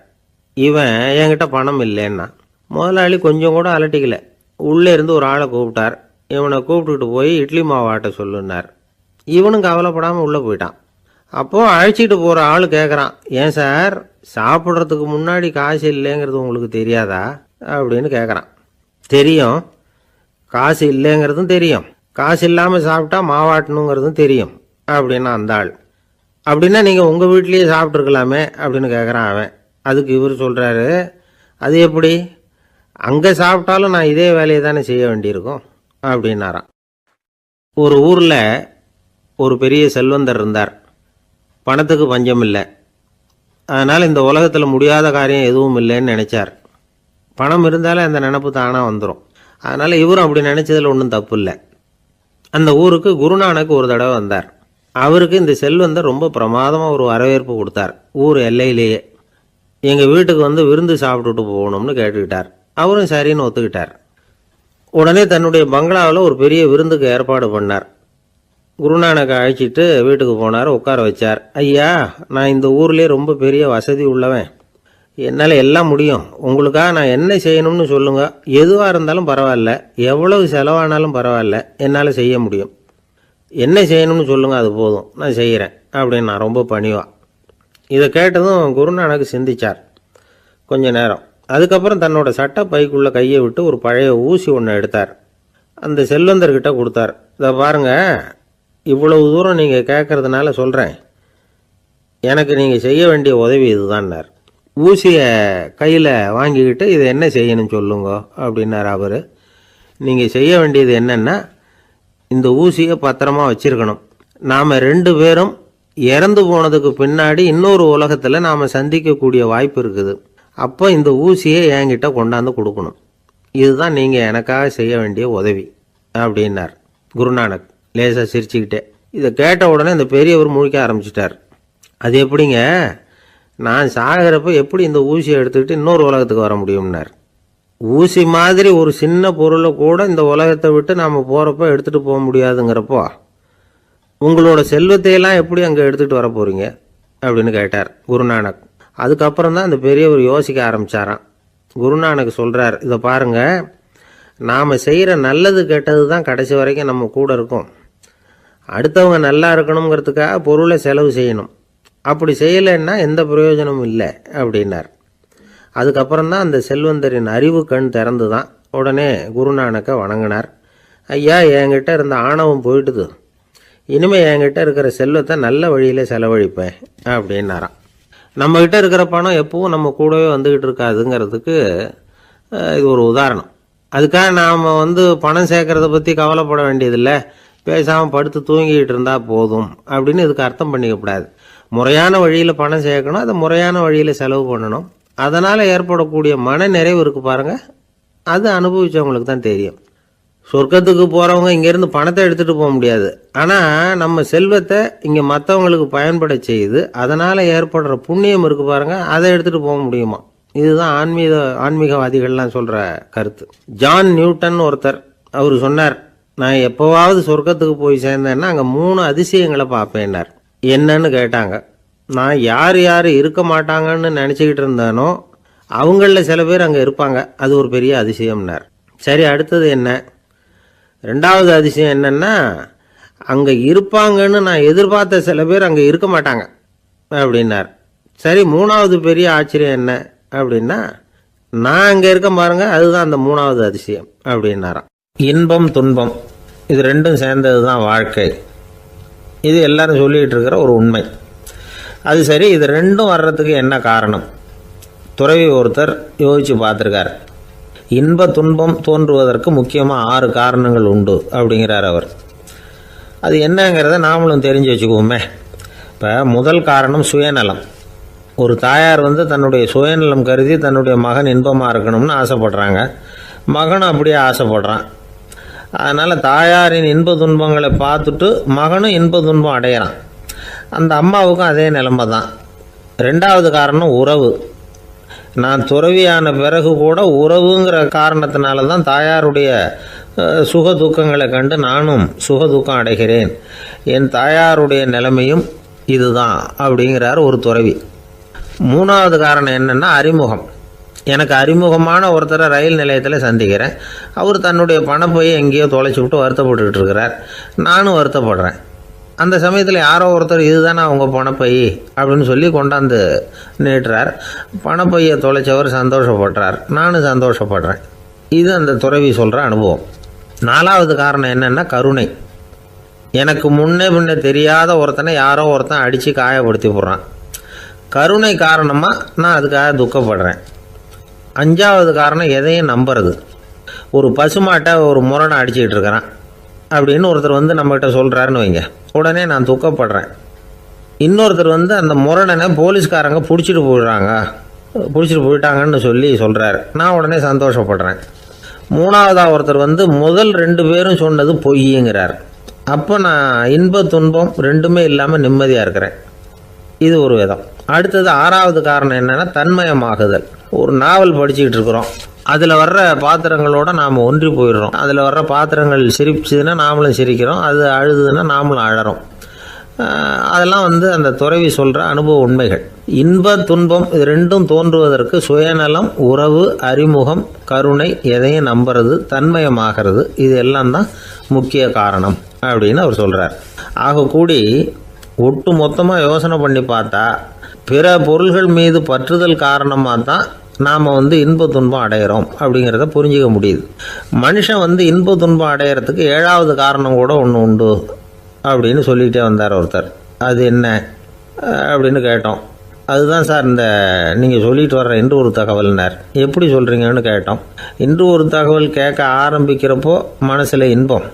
இவன் என்கிட்ட பணம் இல்லைன்னா. முதலாளி கொஞ்சம் கூட அலட்டிக்கல. உள்ளே இருந்து ஒரு ஆளை கூப்பிட்டார். இவனை கூப்பிட்டுக்கிட்டு போய் இட்லி மாவு ஆட்ட சொல்லுன்னார். இவனும் கவலைப்படாமல் உள்ளே போயிட்டான். அப்போது அழைச்சிட்டு போகிற ஆள் கேட்குறான், ஏன் சார் சாப்பிட்றதுக்கு முன்னாடி காசு இல்லைங்கிறது உங்களுக்கு தெரியாதா அப்படின்னு கேட்குறான். தெரியும், காசு இல்லைங்கிறதும் தெரியும், காசு இல்லாமல் சாப்பிட்டா மாவாட்டணுங்கிறதும் தெரியும் அப்படின்னா அந்த ஆள். அப்படின்னா நீங்கள் உங்கள் வீட்லேயே சாப்பிட்ருக்கலாமே அப்படின்னு கேட்குறான் அவன். அதுக்கு இவர் சொல்கிறாரு, அது எப்படி, அங்கே சாப்பிட்டாலும் நான் இதே வேலையை தானே செய்ய வேண்டியிருக்கும் அப்படின்னாராம். ஒரு ஊரில் ஒரு பெரிய செல்வந்தர் இருந்தார். பணத்துக்கு பஞ்சம் இல்லை. அதனால் இந்த உலகத்தில் முடியாத காரியம் எதுவும் இல்லைன்னு நினச்சார். பணம் இருந்தாலே அந்த நினப்பு தானாக வந்துடும். அதனால் இவரும் அப்படி நினச்சதில் ஒன்றும் தப்பு இல்லை. அந்த ஊருக்கு குருநானக் ஒரு தடவை வந்தார். அவருக்கு இந்த செல்வந்தர் ரொம்ப பிரமாதமாக ஒரு வரவேற்பு கொடுத்தார். ஊர் எல்லையிலேயே எங்கள் வீட்டுக்கு வந்து விருந்து சாப்பிட்டுட்டு போகணும்னு கேட்டுக்கிட்டார். அவரும் சரின்னு ஒத்துக்கிட்டார். உடனே தன்னுடைய பங்களாவில் ஒரு பெரிய விருந்துக்கு ஏற்பாடு பண்ணார். குருநானக்கை அழைச்சிட்டு வீட்டுக்கு போனார், உட்கார வச்சார். ஐயா, நான் இந்த ஊர்லேயே ரொம்ப பெரிய வசதி உள்ளவன், என்னால் எல்லாம் முடியும். உங்களுக்காக நான் என்ன செய்யணும்னு சொல்லுங்கள், எதுவாக இருந்தாலும் பரவாயில்ல, எவ்வளவு செலவானாலும் பரவாயில்ல, என்னால் செய்ய முடியும். என்ன செய்யணும்னு சொல்லுங்கள், அது போதும், நான் செய்கிறேன் அப்படின்னு நான் ரொம்ப பணிவா. இதை கேட்டதும் குருநானக் சிந்திச்சார் கொஞ்ச நேரம். அதுக்கப்புறம் தன்னோட சட்டை பைக்குள்ளே கையை விட்டு ஒரு பழைய ஊசி ஒன்று எடுத்தார். அந்த செல்வந்தர்கிட்ட கொடுத்தார். இதை பாருங்கள், இவ்வளவு தூரம் நீங்கள் கேட்கறதுனால சொல்கிறேன், எனக்கு நீங்கள் செய்ய வேண்டிய உதவி இதுதான்னார். ஊசியை கையில் வாங்கிக்கிட்டு இதை என்ன செய்யணும்னு சொல்லுங்க அப்படின்னார் அவர். நீங்கள் செய்ய வேண்டியது என்னென்னா, இந்த ஊசியை பத்திரமா வச்சிருக்கணும். நாம் 2 பேரும் இறந்து போனதுக்கு பின்னாடி இன்னொரு உலகத்தில் நாம் சந்திக்கக்கூடிய வாய்ப்பு இருக்குது. அப்போ இந்த ஊசியை என்கிட்ட கொண்டாந்து கொடுக்கணும். இதுதான் நீங்கள் எனக்காக செய்ய வேண்டிய உதவி அப்படின்னார் குருநானக் லேசாக சிரிச்சுக்கிட்டே. இதை கேட்ட உடனே இந்த பெரியவர் முழிக்க ஆரம்பிச்சிட்டார். அது எப்படிங்க, நான் சாகிறப்ப எப்படி இந்த ஊசியை எடுத்துக்கிட்டு இன்னொரு உலகத்துக்கு வர முடியும்னார். ஊசி மாதிரி ஒரு சின்ன பொருளை கூட இந்த உலகத்தை விட்டு நாம் போகிறப்ப எடுத்துகிட்டு போக முடியாதுங்கிறப்போ உங்களோட செல்வத்தையெல்லாம் எப்படி அங்கே எடுத்துகிட்டு வர போகிறீங்க அப்படின்னு கேட்டார் குருநானக். அதுக்கப்புறம் தான் அந்த பெரியவர் யோசிக்க ஆரம்பித்தாராம். குருநானக் சொல்கிறார், இதை பாருங்கள், நாம் செய்கிற நல்லது கெட்டது தான் கடைசி வரைக்கும் நம்ம கூட இருக்கும். அடுத்தவங்க நல்லா இருக்கணுங்கிறதுக்காக பொருளை செலவு செய்யணும். அப்படி செய்யலைன்னா எந்த பிரயோஜனமும் இல்லை அப்படின்னார். அதுக்கப்புறம் தான் அந்த செல்வந்தரின் அறிவு கண் திறந்து தான். உடனே குருநானக்கை வணங்கினார். ஐயா, என்கிட்ட இருந்த ஆணவம் போயிட்டுது, இனிமேல் என்கிட்ட இருக்கிற செல்வத்தை நல்ல வழியில் செலவழிப்பேன் அப்படின்னாராம். நம்மக்கிட்ட இருக்கிற பணம் எப்பவும் நம்ம கூடவே வந்துக்கிட்டு இருக்காதுங்கிறதுக்கு இது ஒரு உதாரணம். அதுக்காக நாம் பணம் சேர்க்கறத பற்றி கவலைப்பட வேண்டியதில்லை, பேசாமல் படுத்து தூங்கிக்கிட்டு இருந்தால் போதும் அப்படின்னு இதுக்கு அர்த்தம் பண்ணிக்கக்கூடாது. முறையான வழியில் பணம் சேர்க்கணும், அதை முறையான வழியில் செலவு பண்ணணும். அதனால் ஏற்படக்கூடிய மன நிறைவு இருக்குது பாருங்கள், அது அனுபவித்தவங்களுக்கு தான் தெரியும். சொர்க்கத்துக்கு போகிறவங்க இங்கேருந்து பணத்தை எடுத்துகிட்டு போக முடியாது. ஆனால் நம்ம செல்வத்தை இங்கே மற்றவங்களுக்கு பயன்பட செய்து அதனால் ஏற்படுற புண்ணியம் இருக்குது பாருங்கள், அதை எடுத்துகிட்டு போக முடியுமா. இதுதான் ஆன்மீகவாதிகள்லாம் சொல்கிற கருத்து. ஜான் நியூட்டன் ஒருத்தர், அவர் சொன்னார், நான் எப்போவாவது சொர்க்கத்துக்கு போய் சேர்ந்தேன்னா அங்கே 3 அதிசயங்களை பார்ப்பேன்னார். என்னன்னு கேட்டாங்க. நான் யார் யார் இருக்க மாட்டாங்கன்னு நினச்சிக்கிட்டு இருந்தானோ அவங்களில் சில பேர் அங்கே இருப்பாங்க, அது ஒரு பெரிய அதிசயம்னார். சரி, அடுத்தது என்ன? 2வது அதிசயம் என்னன்னா, அங்கே இருப்பாங்கன்னு நான் எதிர்பார்த்த சில பேர் அங்கே இருக்க மாட்டாங்க அப்படின்னார். சரி, 3வது பெரிய ஆச்சரியம் என்ன அப்படின்னா, நான் அங்கே இருக்க பாருங்க, அதுதான் அந்த 3வது அதிசயம் அப்படின்னாராம். இன்பம் துன்பம் இது 2ம் சேர்ந்தது தான் வாழ்க்கை. இது எல்லாரும் சொல்லிகிட்டு இருக்கிற ஒரு உண்மை. அது சரி, இது 2ம் வர்றதுக்கு என்ன காரணம்? துறவி ஒருத்தர் யோசித்து பார்த்துருக்கார். இன்ப துன்பம் தோன்றுவதற்கு முக்கியமாக 6 காரணங்கள் உண்டு அப்படிங்கிறார் அவர். அது என்னங்கிறத நாமளும் தெரிஞ்சு வச்சுக்குவோமே. இப்போ முதல் காரணம் சுயநலம். ஒரு தாயார் தன்னுடைய சுயநலம் கருதி தன்னுடைய மகன் இன்பமாக இருக்கணும்னு ஆசைப்படுறாங்க. மகனும் அப்படியே ஆசைப்படுறான். அதனால் தாயாரின் இன்ப துன்பங்களை பார்த்துட்டு மகனும் இன்ப துன்பம் அடையிறான். அந்த அம்மாவுக்கும் அதே நிலைமை தான். 2வது காரணம் உறவு. நான் துறவியான பிறகு கூட உறவுங்கிற காரணத்தினால தான் தாயாருடைய சுக துக்கங்களை கண்டு நானும் சுக துக்கம் அடைகிறேன். என் தாயாருடைய நிலைமையும் இதுதான் அப்படிங்கிறார் ஒரு துறவி. 3வது காரணம் என்னென்னா அறிமுகம். எனக்கு அறிமுகமான ஒருத்தரை ரயில் நிலையத்தில் சந்திக்கிறேன். அவர் தன்னுடைய பணப்பையை எங்கேயோ தொலைச்சி விட்டு வருத்தப்பட்டுக்கிட்டு இருக்கிறார். நானும் வருத்தப்படுறேன். அந்த சமயத்தில் யாரோ ஒருத்தர் இதுதானே அவங்க பணப்பை அப்படின்னு சொல்லி கொண்டாந்து நீட்டுறார். பணப்பையை தொலைச்சவர் சந்தோஷப்படுறார். நானும் சந்தோஷப்படுறேன். இது அந்த துறவி சொல்கிற அனுபவம். 4வது காரணம் என்னென்னா கருணை. எனக்கு முன்னே பின்னே தெரியாத ஒருத்தனை யாரோ ஒருத்தன் அடித்து காயப்படுத்தி போடுறான். கருணை காரணமாக நான் அதுக்காக துக்கப்படுறேன். 5வது காரணம் எதையும் நம்புறது. ஒரு பசுமாட்டை ஒரு முரணை அடிச்சுக்கிட்டு இருக்கிறான் அப்படின்னு ஒருத்தர் நம்மகிட்ட சொல்கிறாருன்னு வைங்க, உடனே நான் துக்கப்படுறேன். இன்னொருத்தர் அந்த முரணனை போலீஸ்காரங்க பிடிச்சிட்டு போயிட்டாங்கன்னு சொல்கிறார். நான் உடனே சந்தோஷப்படுறேன். 3வதாக ஒருத்தர் முதல் 2 பேரும் சொன்னது பொய்யுங்கிறார். அப்போ நான் இன்ப துன்பம் 2மே இல்லாமல் நிம்மதியாக இருக்கிறேன். இது ஒரு விதம். அடுத்தது 6வது காரணம் என்னென்னா தன்மயமாகுதல். ஒரு நாவல் படிச்சுக்கிட்டு இருக்கிறோம். அதில் வர்ற பாத்திரங்களோடு நாம் ஒன்றி போயிடுறோம். அதில் வர்ற பாத்திரங்கள் சிரிச்சுதுன்னா நாமளும் சிரிக்கிறோம், அது அழுதுன்னா நாமளும் அழறோம். அதெல்லாம் அந்த துறவி சொல்கிற அனுபவ உண்மைகள். இன்ப துன்பம் இது 2ம் தோன்றுவதற்கு சுயநலம், உறவு, அறிமுகம், கருணை, எதையும் நம்புறது, தன்மயமாகிறது, இது எல்லாம் தான் முக்கிய காரணம் அப்படின்னு அவர் சொல்கிறார். ஆக கூடி ஒட்டு மொத்தமாக யோசனை பண்ணி பார்த்தா பிற பொருள்கள் மீது பற்றுதல் காரணமாக தான் நாம் இன்ப துன்பம் அடைகிறோம் அப்படிங்கிறத புரிஞ்சிக்க முடியுது. மனுஷன் இன்ப துன்பம் அடையிறதுக்கு 7வது காரணம் கூட ஒன்று உண்டு அப்படின்னு சொல்லிகிட்டே வந்தார் ஒருத்தர். அது என்ன அப்படின்னு கேட்டோம். அதுதான் சார் நீங்கள் சொல்லிட்டு வர்ற இன்று ஒரு தகவல்னார். எப்படி சொல்கிறீங்கன்னு கேட்டோம். இன்று ஒரு தகவல் கேட்க ஆரம்பிக்கிறப்போ மனசில் இன்பம்,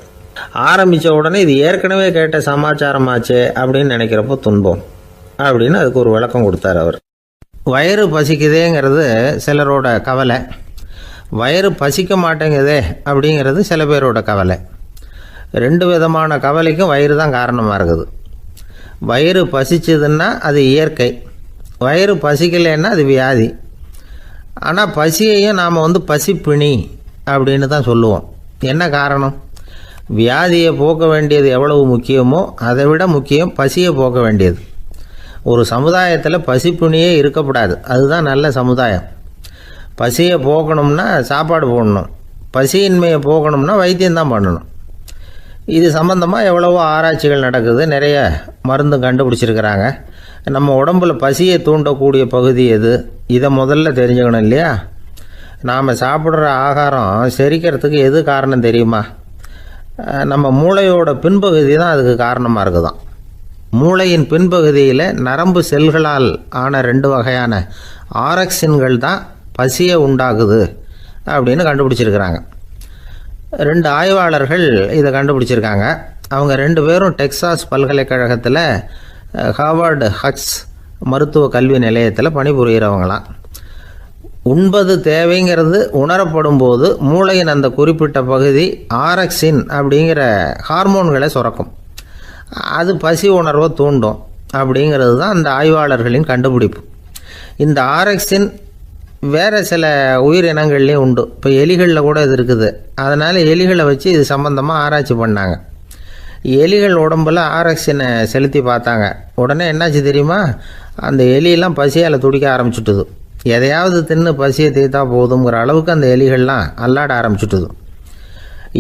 ஆரம்பித்த உடனே இது ஏற்கனவே கேட்ட சமாச்சாரமாச்சே அப்படின்னு நினைக்கிறப்போ துன்பம் அப்படின்னு அதுக்கு ஒரு விளக்கம் கொடுத்தார் அவர். வயிறு பசிக்குதேங்கிறது சிலரோட கவலை, வயிறு பசிக்க மாட்டேங்குதே அப்படிங்கிறது சில பேரோட கவலை. 2 விதமான கவலைக்கும் வயிறு தான் காரணமாக இருக்குது. வயிறு பசிச்சதுன்னா அது இயற்கை, வயிறு பசிக்கலைன்னா அது வியாதி. ஆனால் பசியையும் நாம் பசிப்பிணி அப்படின்னு தான் சொல்லுவோம். என்ன காரணம்? வியாதியை போக்க வேண்டியது எவ்வளவு முக்கியமோ அதை விட முக்கியம் பசியை போக்க வேண்டியது. ஒரு சமுதாயத்தில் பசிப்புணியே இருக்கக்கூடாது. அதுதான் நல்ல சமுதாயம். பசியை போக்கணும்னா சாப்பாடு போடணும், பசியின்மையை போக்கணும்னா வைத்தியம்தான் பண்ணணும். இது சம்பந்தமாக எவ்வளவோ ஆராய்ச்சிகள் நடக்குது, நிறைய மருந்து கண்டுபிடிச்சிருக்கிறாங்க. நம்ம உடம்புல பசியை தூண்டக்கூடிய பகுதி எது, இதை முதல்ல தெரிஞ்சுக்கணும் இல்லையா? நாம் சாப்பிட்ற ஆகாரம் செரிக்கிறதுக்கு எது காரணம் தெரியுமா? நம்ம மூளையோட பின்பகுதி தான் அதுக்கு காரணமாக இருக்குதாம். மூளையின் பின்பகுதியில் நரம்பு செல்களால் ஆன 2 வகையான ஆரக்சின்கள் தான் பசியை உண்டாகுது அப்படின்னு கண்டுபிடிச்சிருக்கிறாங்க. 2 ஆய்வாளர்கள் இதை கண்டுபிடிச்சிருக்காங்க. அவங்க 2 பேரும் டெக்சாஸ் பல்கலைக்கழகத்தில் ஹார்வர்டு ஹக்ஸ் மருத்துவ கல்வி நிலையத்தில் பணிபுரிகிறவங்களாம். உண்பது தேவைங்கிறது உணரப்படும் போது மூளையின் அந்த குறிப்பிட்ட பகுதி ஆரக்சின் அப்படிங்கிற ஹார்மோன்களை சுரக்கும். அது பசி உணர்வை தூண்டும் அப்படிங்கிறது தான் அந்த ஆய்வாளர்களின் கண்டுபிடிப்பு. இந்த ஆரக்சின் வேறு சில உயிரினங்கள்லேயும் உண்டு. இப்போ எலிகளில் கூட இது இருக்குது. அதனால் எலிகளை வச்சு இது சம்மந்தமாக ஆராய்ச்சி பண்ணாங்க. எலிகள் உடம்பில் ஆரக்சினை செலுத்தி பார்த்தாங்க. உடனே என்னாச்சு தெரியுமா? அந்த எலியெல்லாம் பசியால் துடிக்க ஆரம்பிச்சுட்டுது. எதையாவது தின்னு பசியை தீர்த்தா போதுங்கிற அளவுக்கு அந்த எலிகள்லாம் அல்லாட ஆரம்பிச்சுட்டுது.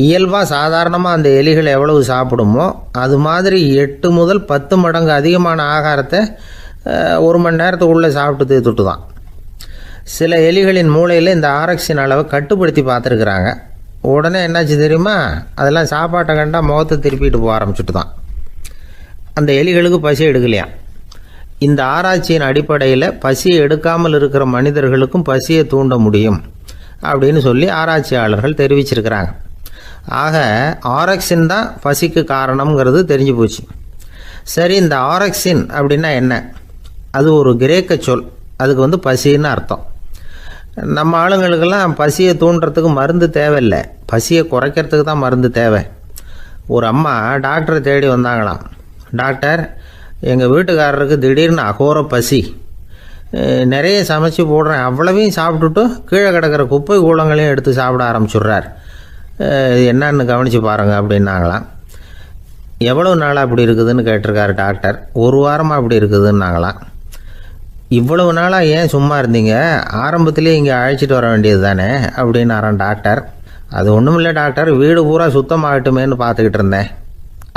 இயல்பாக சாதாரணமாக அந்த எலிகள் எவ்வளவு சாப்பிடுமோ அது மாதிரி 8 முதல் 10 மடங்கு அதிகமான ஆகாரத்தை 1 மணி நேரத்துக்குள்ளே சாப்பிட்டு தீர்த்துட்டு தான். சில எலிகளின் மூளையில் இந்த ஆரக்சின் அளவை கட்டுப்படுத்தி பார்த்துருக்குறாங்க. உடனே என்னாச்சு தெரியுமா? அதெல்லாம் சாப்பாட்டை கண்டால் முகத்தை திருப்பிட்டு போக ஆரம்பிச்சுட்டு தான். அந்த எலிகளுக்கு பசி எடுக்கலையாம். இந்த ஆராய்ச்சியின் அடிப்படையில் பசியை எடுக்காமல் இருக்கிற மனிதர்களுக்கும் பசியை தூண்ட முடியும் அப்படின்னு சொல்லி ஆராய்ச்சியாளர்கள் தெரிவிச்சிருக்கிறாங்க. ஆக ஆரக்சின் தான் பசிக்கு காரணம்ங்கிறது தெரிஞ்சு போச்சு. சரி, இந்த ஆரக்சின் அப்படின்னா என்ன? அது ஒரு கிரேக்க சொல். அதுக்கு பசின்னு அர்த்தம். நம்ம ஆளுங்களுக்கெல்லாம் பசியை தூண்டுறதுக்கு மருந்து தேவையில்லை, பசியை குறைக்கிறதுக்கு தான் மருந்து தேவை. ஒரு அம்மா டாக்டரை தேடி வந்தாங்களாம். டாக்டர், எங்கள் வீட்டுக்காரருக்கு திடீர்னு அகோர பசி, நிறைய சமைச்சு போடுறேன், அவ்வளவையும் சாப்பிட்டுட்டு கீழே கிடக்கிற குப்பை கூலங்களையும் எடுத்து சாப்பிட ஆரம்பிச்சுட்றார், என்னன்னு கவனித்து பாருங்கள் அப்படின்னாங்களாம். எவ்வளவு நாளாக அப்படி இருக்குதுன்னு கேட்டிருக்காரு டாக்டர். 1 வாரமாக அப்படி இருக்குதுன்னாங்களாம். இவ்வளவு நாளாக ஏன் சும்மா இருந்தீங்க, ஆரம்பத்திலே இங்கே அழைச்சிட்டு வர வேண்டியது தானே அப்படின்னாரான் டாக்டர். அது ஒன்றும் இல்லை டாக்டர், வீடு பூரா சுத்தமாகட்டுமேன்னு பார்த்துக்கிட்டு இருந்தேன்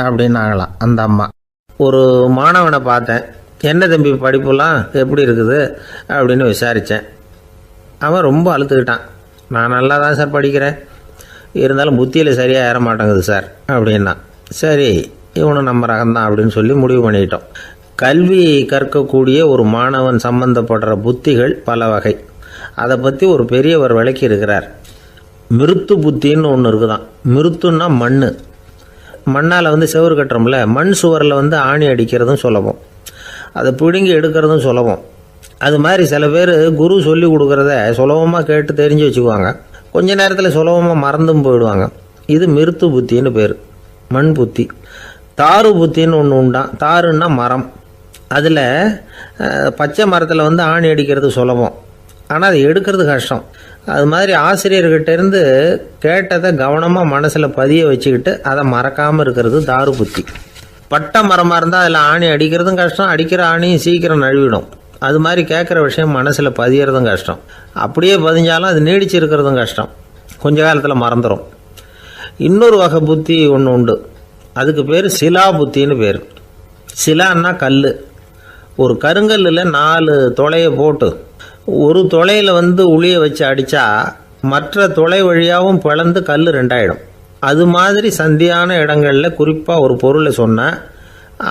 அப்படின்னாங்களாம் அந்த அம்மா. ஒரு மாணவனை பார்த்தேன், என்ன தம்பி படிப்புலாம் எப்படி இருக்குது அப்படின்னு விசாரித்தேன். அவன் ரொம்ப அழுத்துக்கிட்டான். நான் நல்லா தான் சார் படிக்கிறேன், இருந்தாலும் புத்தியில் சரியாக ஏற மாட்டேங்குது சார் அப்படின்னா. சரி, இவனும் நம்ம ரகம்தான் அப்படின்னு சொல்லி முடிவு பண்ணிட்டோம். கல்வி கற்கக்கூடிய ஒரு மாணவன் சம்பந்தப்படுற புத்திகள் பல வகை. அதை பற்றி ஒரு பெரியவர் விளக்கி இருக்கிறார். மிருத்து புத்தின்னு ஒன்று இருக்குதான். மிருத்துன்னா மண். மண்ணால் செவுறு கட்டுறோம்ல, மண் சுவரில் ஆணி அடிக்கிறதும் சுலபம், அதை பிடுங்கி எடுக்கிறதும் சுலபம். அது மாதிரி சில பேர் குரு சொல்லி கொடுக்குறத சுலபமாக கேட்டு தெரிஞ்சு வச்சுக்குவாங்க, கொஞ்ச நேரத்தில் சுலபமாக மறந்தும் போயிடுவாங்க. இது மிருத்து புத்தின்னு பேர், மண் புத்தி. தாரு புத்தின்னு ஒன்று உண்டான். தாருன்னா மரம். அதில் பச்சை மரத்தில் ஆணி அடிக்கிறது சுலபம், ஆனால் அது எடுக்கிறது கஷ்டம். அது மாதிரி ஆசிரியர்கிட்டேருந்து கேட்டதை கவனமாக மனசில் பதிய வச்சுக்கிட்டு அதை மறக்காமல் இருக்கிறது தாரு புத்தி. பட்டை மரமாக இருந்தால் அதில் ஆணி அடிக்கிறதும் கஷ்டம், அடிக்கிற ஆணியும் சீக்கிரம் நழுவிடும். அது மாதிரி கேட்குற விஷயம் மனசில் பதியறதும் கஷ்டம். அப்படியே பதிஞ்சாலும் அது நீடிச்சு இருக்கிறதும் கஷ்டம், கொஞ்ச காலத்தில் மறந்துடும். இன்னொரு வகை புத்தி ஒன்று உண்டு, அதுக்கு பேர் சிலா புத்தின்னு பேர். சிலான்னா கல். ஒரு கருங்கல்லில் 4 துளையை போட்டு ஒரு துளையில் உளியை வச்சு அடித்தா மற்ற துளை வழியாகவும் பிளந்து கல் 2 ஆகிடும். அது மாதிரி சந்தியான இடங்களில் குறிப்பாக ஒரு பொருளை சொன்னால்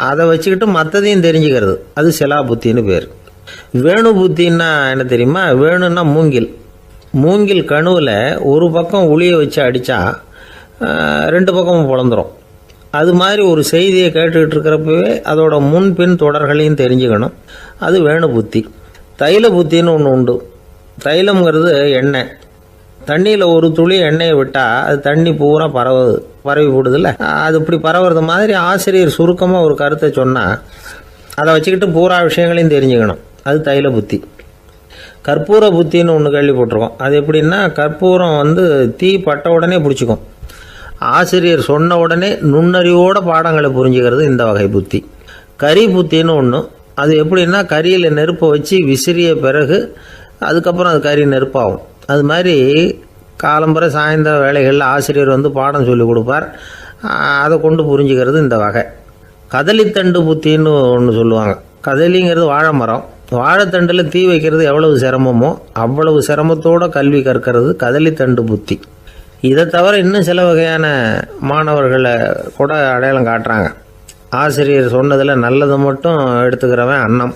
அதை வச்சுக்கிட்டு மற்றதையும் தெரிஞ்சுக்கிறது, அது சிலா புத்தின்னு பேர். வேணு புத்தின்னா என்ன தெரியுமா? வேணுன்னா மூங்கில். மூங்கில் கணுவில் ஒரு பக்கம் உளியை வச்சு அடித்தா 2 பக்கமும் பிளந்துடும். அது மாதிரி ஒரு செய்தியை கேட்டுக்கிட்டு இருக்கிறப்பவே அதோட முன்பின் தொடர்களையும் தெரிஞ்சுக்கணும், அது வேணு புத்தி. தைல புத்தின்னு ஒன்று உண்டு. தைலம்ங்கிறது எண்ணெய். தண்ணியில் ஒரு துளி எண்ணெயை விட்டால் அது தண்ணி பூரா பரவி போடுதில்ல, அது இப்படி பரவுறது மாதிரி ஆசிரியர் சுருக்கமாக ஒரு கருத்தை சொன்னால் அதை வச்சுக்கிட்டு பூரா விஷயங்களையும் தெரிஞ்சுக்கணும், அது தைல புத்தி. கற்பூர புத்தின்னு ஒன்று கேள்விப்பட்டிருக்கோம். அது எப்படின்னா, கற்பூரம் தீ பட்ட உடனே பிடிச்சிக்கும். ஆசிரியர் சொன்ன உடனே நுண்ணறிவோட பாடங்களை புரிஞ்சுக்கிறது இந்த வகை புத்தி. கரி புத்தின்னு ஒன்று. அது எப்படின்னா, கரியில் நெருப்பை வச்சு விசிறிய பிறகு அதுக்கப்புறம் அது கறி நெருப்பாகும். அது மாதிரி காலம்பரை சாயந்தர வேலைகளில் ஆசிரியர் பாடம் சொல்லி கொடுப்பார், அதை கொண்டு புரிஞ்சுக்கிறது இந்த வகை. கதலித்தண்டு புத்தின்னு ஒன்று சொல்லுவாங்க. கதலிங்கிறது வாழை மரம். வாழைத்தண்டில் தீ வைக்கிறது எவ்வளவு சிரமமோ அவ்வளவு சிரமத்தோடு கல்வி கற்கிறது கதலித்தண்டு புத்தி. இதை தவிர இன்னும் சில வகையான மாணவர்களை கூட அடையாளம் காட்டுறாங்க. ஆசிரியர் சொன்னதில் நல்லதை மட்டும் எடுத்துக்கிறவன் அன்னம்.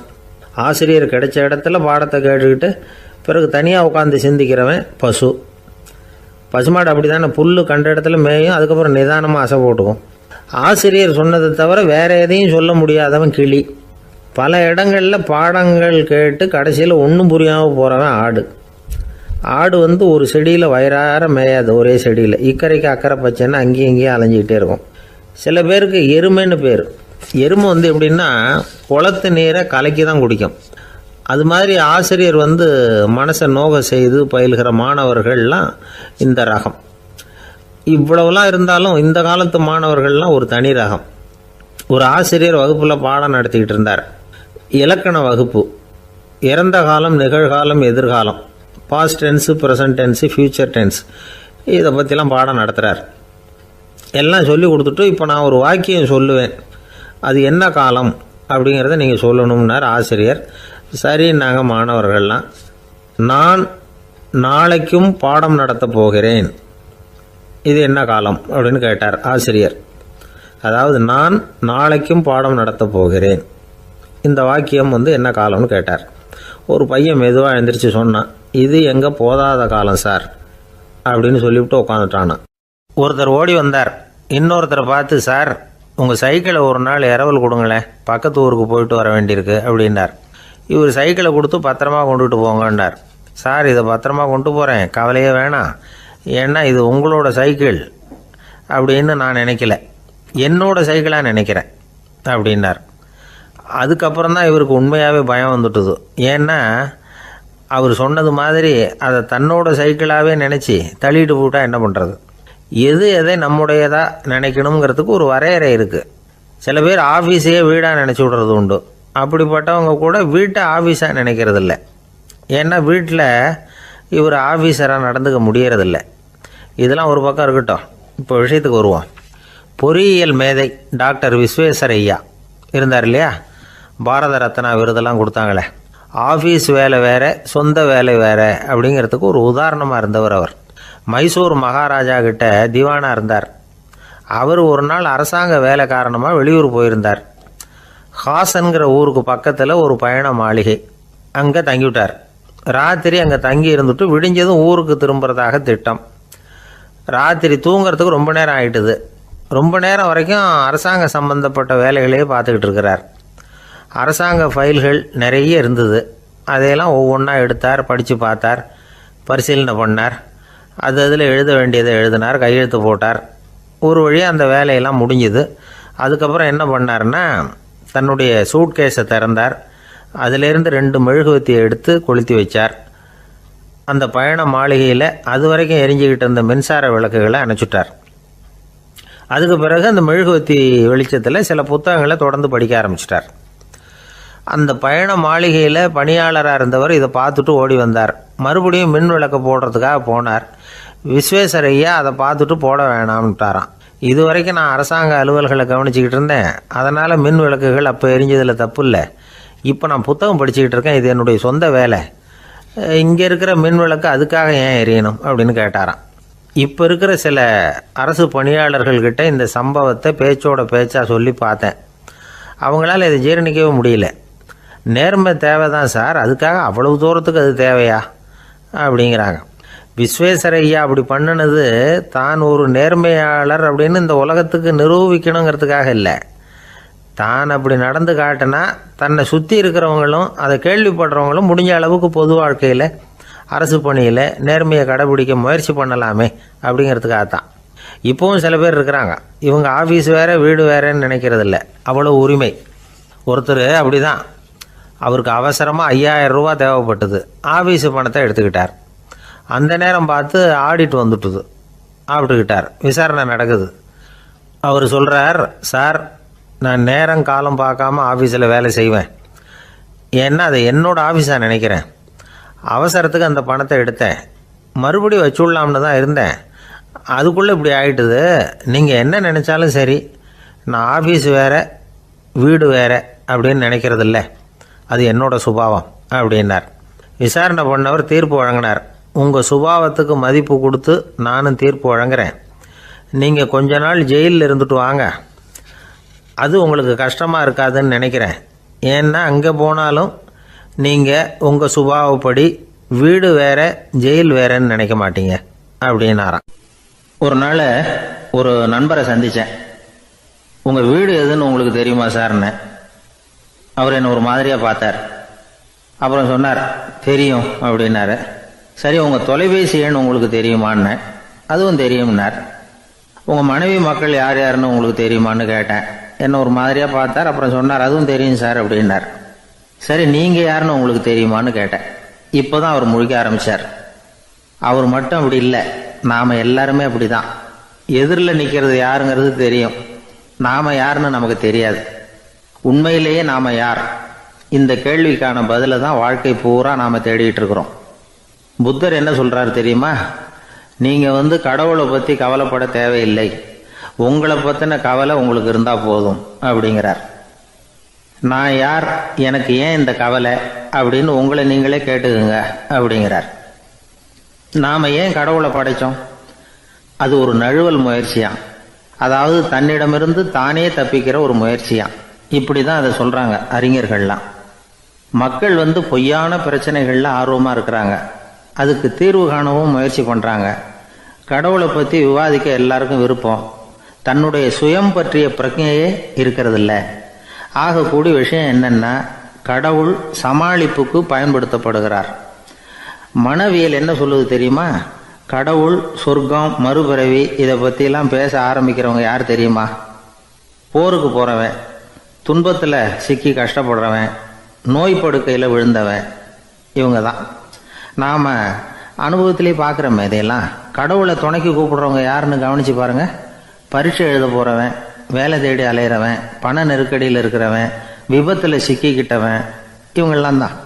ஆசிரியர் கிடைச்ச இடத்துல பாடத்தை கேட்டுக்கிட்டு பிறகு தனியாக உட்காந்து சிந்திக்கிறவன் பசு. பசுமாடு அப்படி தானே, புல் கண்ட இடத்துல மேயும், அதுக்கப்புறம் நிதானமாக அசை போட்டுக்கும். ஆசிரியர் சொன்னதை தவிர வேறு எதையும் சொல்ல முடியாதவன் கிளி. பல இடங்களில் பாடங்கள் கேட்டு கடைசியில் ஒன்றும் புரியாமல் போகிறவன் ஆடு. ஆடு ஒரு செடியில் வயிறார மேயாது, ஒரே செடியில் இக்கரைக்கு அக்கறை பச்சைன்னா அங்கேயும் இங்கேயும் அலைஞ்சிக்கிட்டே இருக்கும். சில பேருக்கு எருமைன்னு பேர். எருமை எப்படின்னா குளத்து நீரை கலக்கி தான் குடிக்கும். அது மாதிரி ஆசிரியர் மனசை நோக செய்து பயில்கிற மாணவர்கள்லாம் இந்த ரகம். இவ்வளவுலாம் இருந்தாலும் இந்த காலத்து மாணவர்கள்லாம் ஒரு தனி ரகம். ஒரு ஆசிரியர் வகுப்பில் பாடம் நடத்திக்கிட்டு இருந்தார். இலக்கண வகுப்பு. இறந்த காலம், நிகழ்காலம், எதிர்காலம், past tense, present tense, future tense, இதை பற்றிலாம் பாடம் நடத்துகிறார். எல்லாம் சொல்லி கொடுத்துட்டு இப்போ நான் ஒரு வாக்கியம் சொல்லுவேன், அது என்ன காலம் அப்படிங்கிறத நீங்கள் சொல்லணும்னார் ஆசிரியர். சரி, நாங்கள் மாணவர்கள்லாம், நான் நாளைக்கும் பாடம் நடத்தப் போகிறேன், இது என்ன காலம் அப்படின்னு கேட்டார் ஆசிரியர். அதாவது நான் நாளைக்கும் பாடம் நடத்தப் போகிறேன், இந்த வாக்கியம் என்ன காலம்னு கேட்டார். ஒரு பையன் மெதுவாக எழுந்திரிச்சு சொன்னான், இது எங்கே போதாத காலம் சார் அப்படின்னு சொல்லிவிட்டு உட்காந்துட்டானா. ஒருத்தர் ஓடி வந்தார். இன்னொருத்தரை பார்த்து, சார் உங்கள் சைக்கிளை ஒரு நாள் இரவல் கொடுங்களேன், பக்கத்து ஊருக்கு போயிட்டு வர வேண்டியிருக்கு அப்படின்னார். இவர் சைக்கிளை கொடுத்து பத்திரமா கொண்டுட்டு போங்கன்னார். சார் இதை பத்திரமா கொண்டு போகிறேன், கவலையே வேணாம், ஏன்னா இது உங்களோட சைக்கிள் அப்படின்னு நான் நினைக்கல, என்னோட சைக்கிளாக நினைக்கிறேன் அப்படின்னார். அதுக்கப்புறம் தான் இவருக்கு உண்மையாகவே பயம் வந்துட்டுது. ஏன்னா அவர் சொன்னது மாதிரி அதை தன்னோட சைக்கிளாகவே நினச்சி தள்ளிட்டு போட்டால் என்ன பண்ணுறது? எதை நம்முடையதாக நினைக்கணுங்கிறதுக்கு ஒரு வரையறை இருக்குது. சில பேர் ஆஃபீஸையே வீடாக நினச்சி விடுறது உண்டு. அப்படிப்பட்டவங்க கூட வீட்டை ஆஃபீஸாக நினைக்கிறதில்ல. ஏன்னா வீட்டில் இவர் ஆஃபீஸராக நடந்துக்க முடியறதில்ல. இதெல்லாம் ஒரு பக்கம் இருக்கட்டும், இப்போ விஷயத்துக்கு வருவோம். பொறியியல் மேதை டாக்டர் விஸ்வேஸ்வரய்யா இருந்தார் இல்லையா, பாரத ரத்னா விருதெல்லாம் கொடுத்தாங்களே. ஆஃபீஸ் வேலை வேறு, சொந்த வேலை வேறு அப்படிங்கிறதுக்கு ஒரு உதாரணமாக இருந்தவர் அவர். மைசூர் மகாராஜா கிட்ட திவானாக இருந்தார். அவர் ஒரு நாள் அரசாங்க வேலை காரணமாக வெளியூர் போயிருந்தார். ஹாசன்கிற ஊருக்கு பக்கத்தில் ஒரு பயண மாளிகை, அங்கே தங்கிவிட்டார். ராத்திரி அங்கே தங்கி இருந்துட்டு விடிஞ்சதும் ஊருக்கு திரும்புறதாக திட்டம். ராத்திரி தூங்கிறதுக்கு ரொம்ப நேரம் ஆகிட்டுது. ரொம்ப நேரம் வரைக்கும் அரசாங்க சம்பந்தப்பட்ட வேலைகளையே பார்த்துக்கிட்டு இருக்கிறார். அரசாங்க ஃபைல்கள் நிறைய இருந்தது. அதையெல்லாம் ஒவ்வொன்றா எடுத்தார், படித்து பார்த்தார், பரிசீலனை பண்ணார். அதில் எழுத வேண்டியதை எழுதினார், கையெழுத்து போட்டார். ஒரு வழியாக அந்த வேலையெல்லாம் முடிஞ்சுது. அதுக்கப்புறம் என்ன பண்ணார்னா, தன்னுடைய சூட்கேஸை திறந்தார். அதிலேருந்து 2 மெழுகுவத்தியை எடுத்து கொளுத்தி வச்சார். அந்த பயண மாளிகையில் அது வரைக்கும் எரிஞ்சிக்கிட்டு இருந்த மின்சார விளக்குகளை அணைச்சிட்டார். அதுக்கு பிறகு அந்த மெழுகுவத்தி வெளிச்சத்தில் சில புத்தகங்களை தொடர்ந்து படிக்க ஆரம்பிச்சிட்டார். அந்த பயண மாளிகையில் பணியாளராக இருந்தவர் இதை பார்த்துட்டு ஓடி வந்தார். மறுபடியும் மின் விளக்கு போடுறதுக்காக போனார். விஸ்வேஸ்வரய்யா அதை பார்த்துட்டு போட வேணாம்ட்டாராம். இது வரைக்கும் நான் அரசாங்க அலுவல்களை கவனிச்சிக்கிட்டு இருந்தேன், அதனால் மின் விளக்குகள் அப்போ எரிஞ்சதில் தப்பு இல்லை. இப்போ நான் புத்தகம் படிச்சுக்கிட்டு இருக்கேன், இது என்னுடைய சொந்த வேலை, இங்கே இருக்கிற மின் விளக்கு அதுக்காக ஏன் எரியணும் அப்படின்னு கேட்டாராம். இப்போ இருக்கிற சில அரசு பணியாளர்கள்கிட்ட இந்த சம்பவத்தை பேச்சோட பேச்சாக சொல்லி பார்த்தேன். அவங்களால இதை ஜீரணிக்கவே முடியல. நேர்மை தேவை தான் சார், அதுக்காக அவ்வளவு தூரத்துக்கு அது தேவையா அப்படிங்கிறாங்க. விஸ்வேஸ்வரய்யா அப்படி பண்ணினது தான் ஒரு நேர்மையாளர் அப்படின்னு இந்த உலகத்துக்கு நிரூபிக்கணுங்கிறதுக்காக இல்லை. தான் அப்படி நடந்து காட்டினா தன்னை சுற்றி இருக்கிறவங்களும் அதை கேள்விப்படுறவங்களும் முடிஞ்ச அளவுக்கு பொது வாழ்க்கையில், அரசு பணியில் நேர்மையை கடைபிடிக்க முயற்சி பண்ணலாமே அப்படிங்கிறதுக்காகத்தான். இப்போவும் சில பேர் இருக்கிறாங்க, இவங்க ஆஃபீஸ் வேறு வீடு வேறேன்னு நினைக்கிறதில்ல, அவ்வளோ உரிமை. ஒருத்தர் அப்படி தான், அவருக்கு அவசரமாக 5000 ரூபா தேவைப்பட்டது. ஆஃபீஸு பணத்தை எடுத்துக்கிட்டார். அந்த நேரம் பார்த்து ஆடிட் வந்துட்டுது, ஆப்பிட்டுக்கிட்டார். விசாரணை நடக்குது. அவர் சொல்கிறார், சார் நான் நேரம் காலம் பார்க்காம ஆஃபீஸில் வேலை செய்வேன், ஏன்னா அதை என்னோடய ஆஃபீஸாக நினைக்கிறேன். அவசரத்துக்கு அந்த பணத்தை எடுத்தேன், மறுபடியும் வச்சுடலாம்னு தான் இருந்தேன், அதுக்குள்ளே இப்படி ஆகிட்டுது. நீங்கள் என்ன நினச்சாலும் சரி, நான் ஆஃபீஸ் வேறு வீடு வேறு அப்படின்னு நினைக்கிறதில்ல, அது என்னோட சுபாவம் அப்படின்னார். விசாரணை பண்ணவர் தீர்ப்பு வழங்கினார். உங்கள் சுபாவத்துக்கு மதிப்பு கொடுத்து நானும் தீர்ப்பு வழங்குறேன். நீங்கள் கொஞ்ச நாள் ஜெயிலில் இருந்துட்டு வாங்க, அது உங்களுக்கு கஷ்டமாக இருக்காதுன்னு நினைக்கிறேன். ஏன்னா அங்கே போனாலும் நீங்கள் உங்கள் சுபாவப்படி வீடு வேறு ஜெயில் வேறேன்னு நினைக்க மாட்டீங்க அப்படின்னாராம். ஒரு நாள் ஒரு நண்பரை சந்தித்தேன். உங்கள் வீடு எதுன்னு உங்களுக்கு தெரியுமா சார்ன்னு. அவர் என்னை ஒரு மாதிரியாக பார்த்தார். அப்புறம் சொன்னார், தெரியும் அப்படின்னாரு. சரி, உங்கள் தொலைபேசி எண் உங்களுக்கு தெரியுமான்னு. அதுவும் தெரியும்னார். உங்கள் மனைவி மக்கள் யார் யாருன்னு உங்களுக்கு தெரியுமான்னு கேட்டேன். என்ன ஒரு மாதிரியாக பார்த்தார். அப்புறம் சொன்னார், அதுவும் தெரியும் சார் அப்படின்னார். சரி, நீங்கள் யாருன்னு உங்களுக்கு தெரியுமான்னு கேட்டேன். இப்போ தான் அவர் முழிக்க ஆரம்பித்தார். அவர் மட்டும் அப்படி இல்லை, நாம் எல்லாருமே அப்படி தான். எதிரில் நிற்கிறது யாருங்கிறது தெரியும், நாம் யாருன்னு நமக்கு தெரியாது. உண்மையிலேயே நாம் யார்? இந்த கேள்விக்கான பதிலை தான் வாழ்க்கை பூரா நாம் தேடிட்டு இருக்கிறோம். புத்தர் என்ன சொல்கிறாரு தெரியுமா? நீங்கள் கடவுளை பற்றி கவலைப்பட தேவையில்லை, உங்களை பற்றின கவலை உங்களுக்கு இருந்தால் போதும் அப்படிங்கிறார். நான் யார், எனக்கு ஏன் இந்த கவலை அப்படின்னு உங்களை நீங்களே கேட்டுக்குங்க அப்படிங்கிறார். நாம் ஏன் கடவுளை படைத்தோம்? அது ஒரு நழுவல் முயற்சியாம். அதாவது தன்னிடமிருந்து தானே தப்பிக்கிற ஒரு முயற்சியாம். இப்படி தான் அதை சொல்கிறாங்க அறிஞர்கள்லாம். மக்கள் பொய்யான பிரச்சனைகளில் ஆர்வமாக இருக்கிறாங்க, அதுக்கு தீர்வு காணவும் முயற்சி பண்ணுறாங்க. கடவுளை பற்றி விவாதிக்க எல்லாருக்கும் விருப்பம், தன்னுடைய சுயம் பற்றிய பிரஜையே இருக்கிறதில்ல. ஆகக்கூடிய விஷயம் என்னன்னா, கடவுள் சமாளிப்புக்கு பயன்படுத்தப்படுகிறார். மனவியல் என்ன சொல்லுது தெரியுமா? கடவுள், சொர்க்கம், மறுபிறவி இதை பற்றிலாம் பேச ஆரம்பிக்கிறவங்க யார் தெரியுமா? போருக்கு போகிறவன், துன்பத்தில் சிக்கி கஷ்டப்படுறவன், நோய் படுக்கையில் விழுந்தவன், இவங்க தான். நாம் அனுபவத்திலே பார்க்குறோமே இதையெல்லாம். கடவுளை துணைக்கு கூப்பிடுறவங்க யாருன்னு கவனித்து பாருங்கள். பரீட்சை எழுத போகிறவன், வேலை தேடி அலையிறவன், பண நெருக்கடியில் இருக்கிறவன், விபத்தில் சிக்கிக்கிட்டவன், இவங்கெல்லாம் தான்.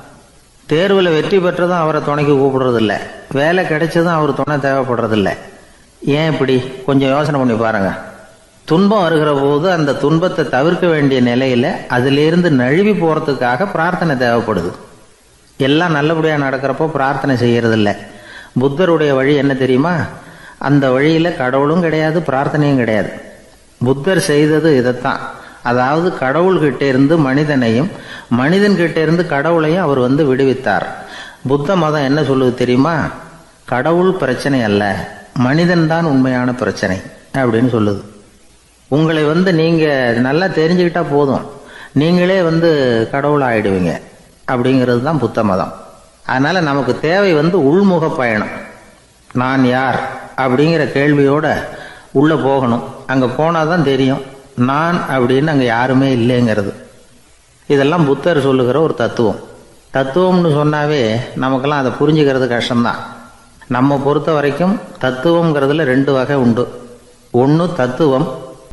தேர்வில் வெற்றி பெற்றதும் அவரை துணைக்கு கூப்பிடுறதில்ல, வேலை கிடைச்சதும் அவர் துணை தேவைப்படுறதில்ல. ஏன் இப்படி? கொஞ்சம் யோசனை பண்ணி பாருங்கள். துன்பம் வருகிற போது அந்த துன்பத்தை தவிர்க்க வேண்டிய நிலையில் அதிலிருந்து நழுவி போகிறதுக்காக பிரார்த்தனை தேவைப்படுது. எல்லாம் நல்லபடியாக நடக்கிறப்போ பிரார்த்தனை செய்யறதில்ல. புத்தருடைய வழி என்ன தெரியுமா? அந்த வழியில் கடவுளும் கிடையாது, பிரார்த்தனையும் கிடையாது. புத்தர் செய்தது இதைத்தான். அதாவது கடவுள்கிட்ட இருந்து மனிதனையும், மனிதன்கிட்ட இருந்து கடவுளையும் அவர் விடுவித்தார். புத்த மதம் என்ன சொல்லுது தெரியுமா? கடவுள் பிரச்சனை அல்ல, மனிதன்தான் உண்மையான பிரச்சனை அப்படின்னு சொல்லுது. உங்களை நீங்கள் நல்லா தெரிஞ்சுக்கிட்டா போதும், நீங்களே கடவுள் ஆயிடுவீங்க அப்படிங்கிறது தான் புத்த மதம். அதனால நமக்கு தேவை உள்முக பயணம். நான் யார் அப்படிங்கிற கேள்வியோட உள்ள போகணும். அங்கே போனால் தான் தெரியும் நான் அப்படின்னு அங்கே யாருமே இல்லைங்கிறது. இதெல்லாம் புத்தர் சொல்லுகிற ஒரு தத்துவம். தத்துவம்னு சொன்னாவே நமக்கெல்லாம் அதை புரிஞ்சுக்கிறது கஷ்டம்தான். நம்ம பொறுத்த வரைக்கும் தத்துவங்கிறதுல 2 வகை உண்டு. ஒன்று தத்துவம்,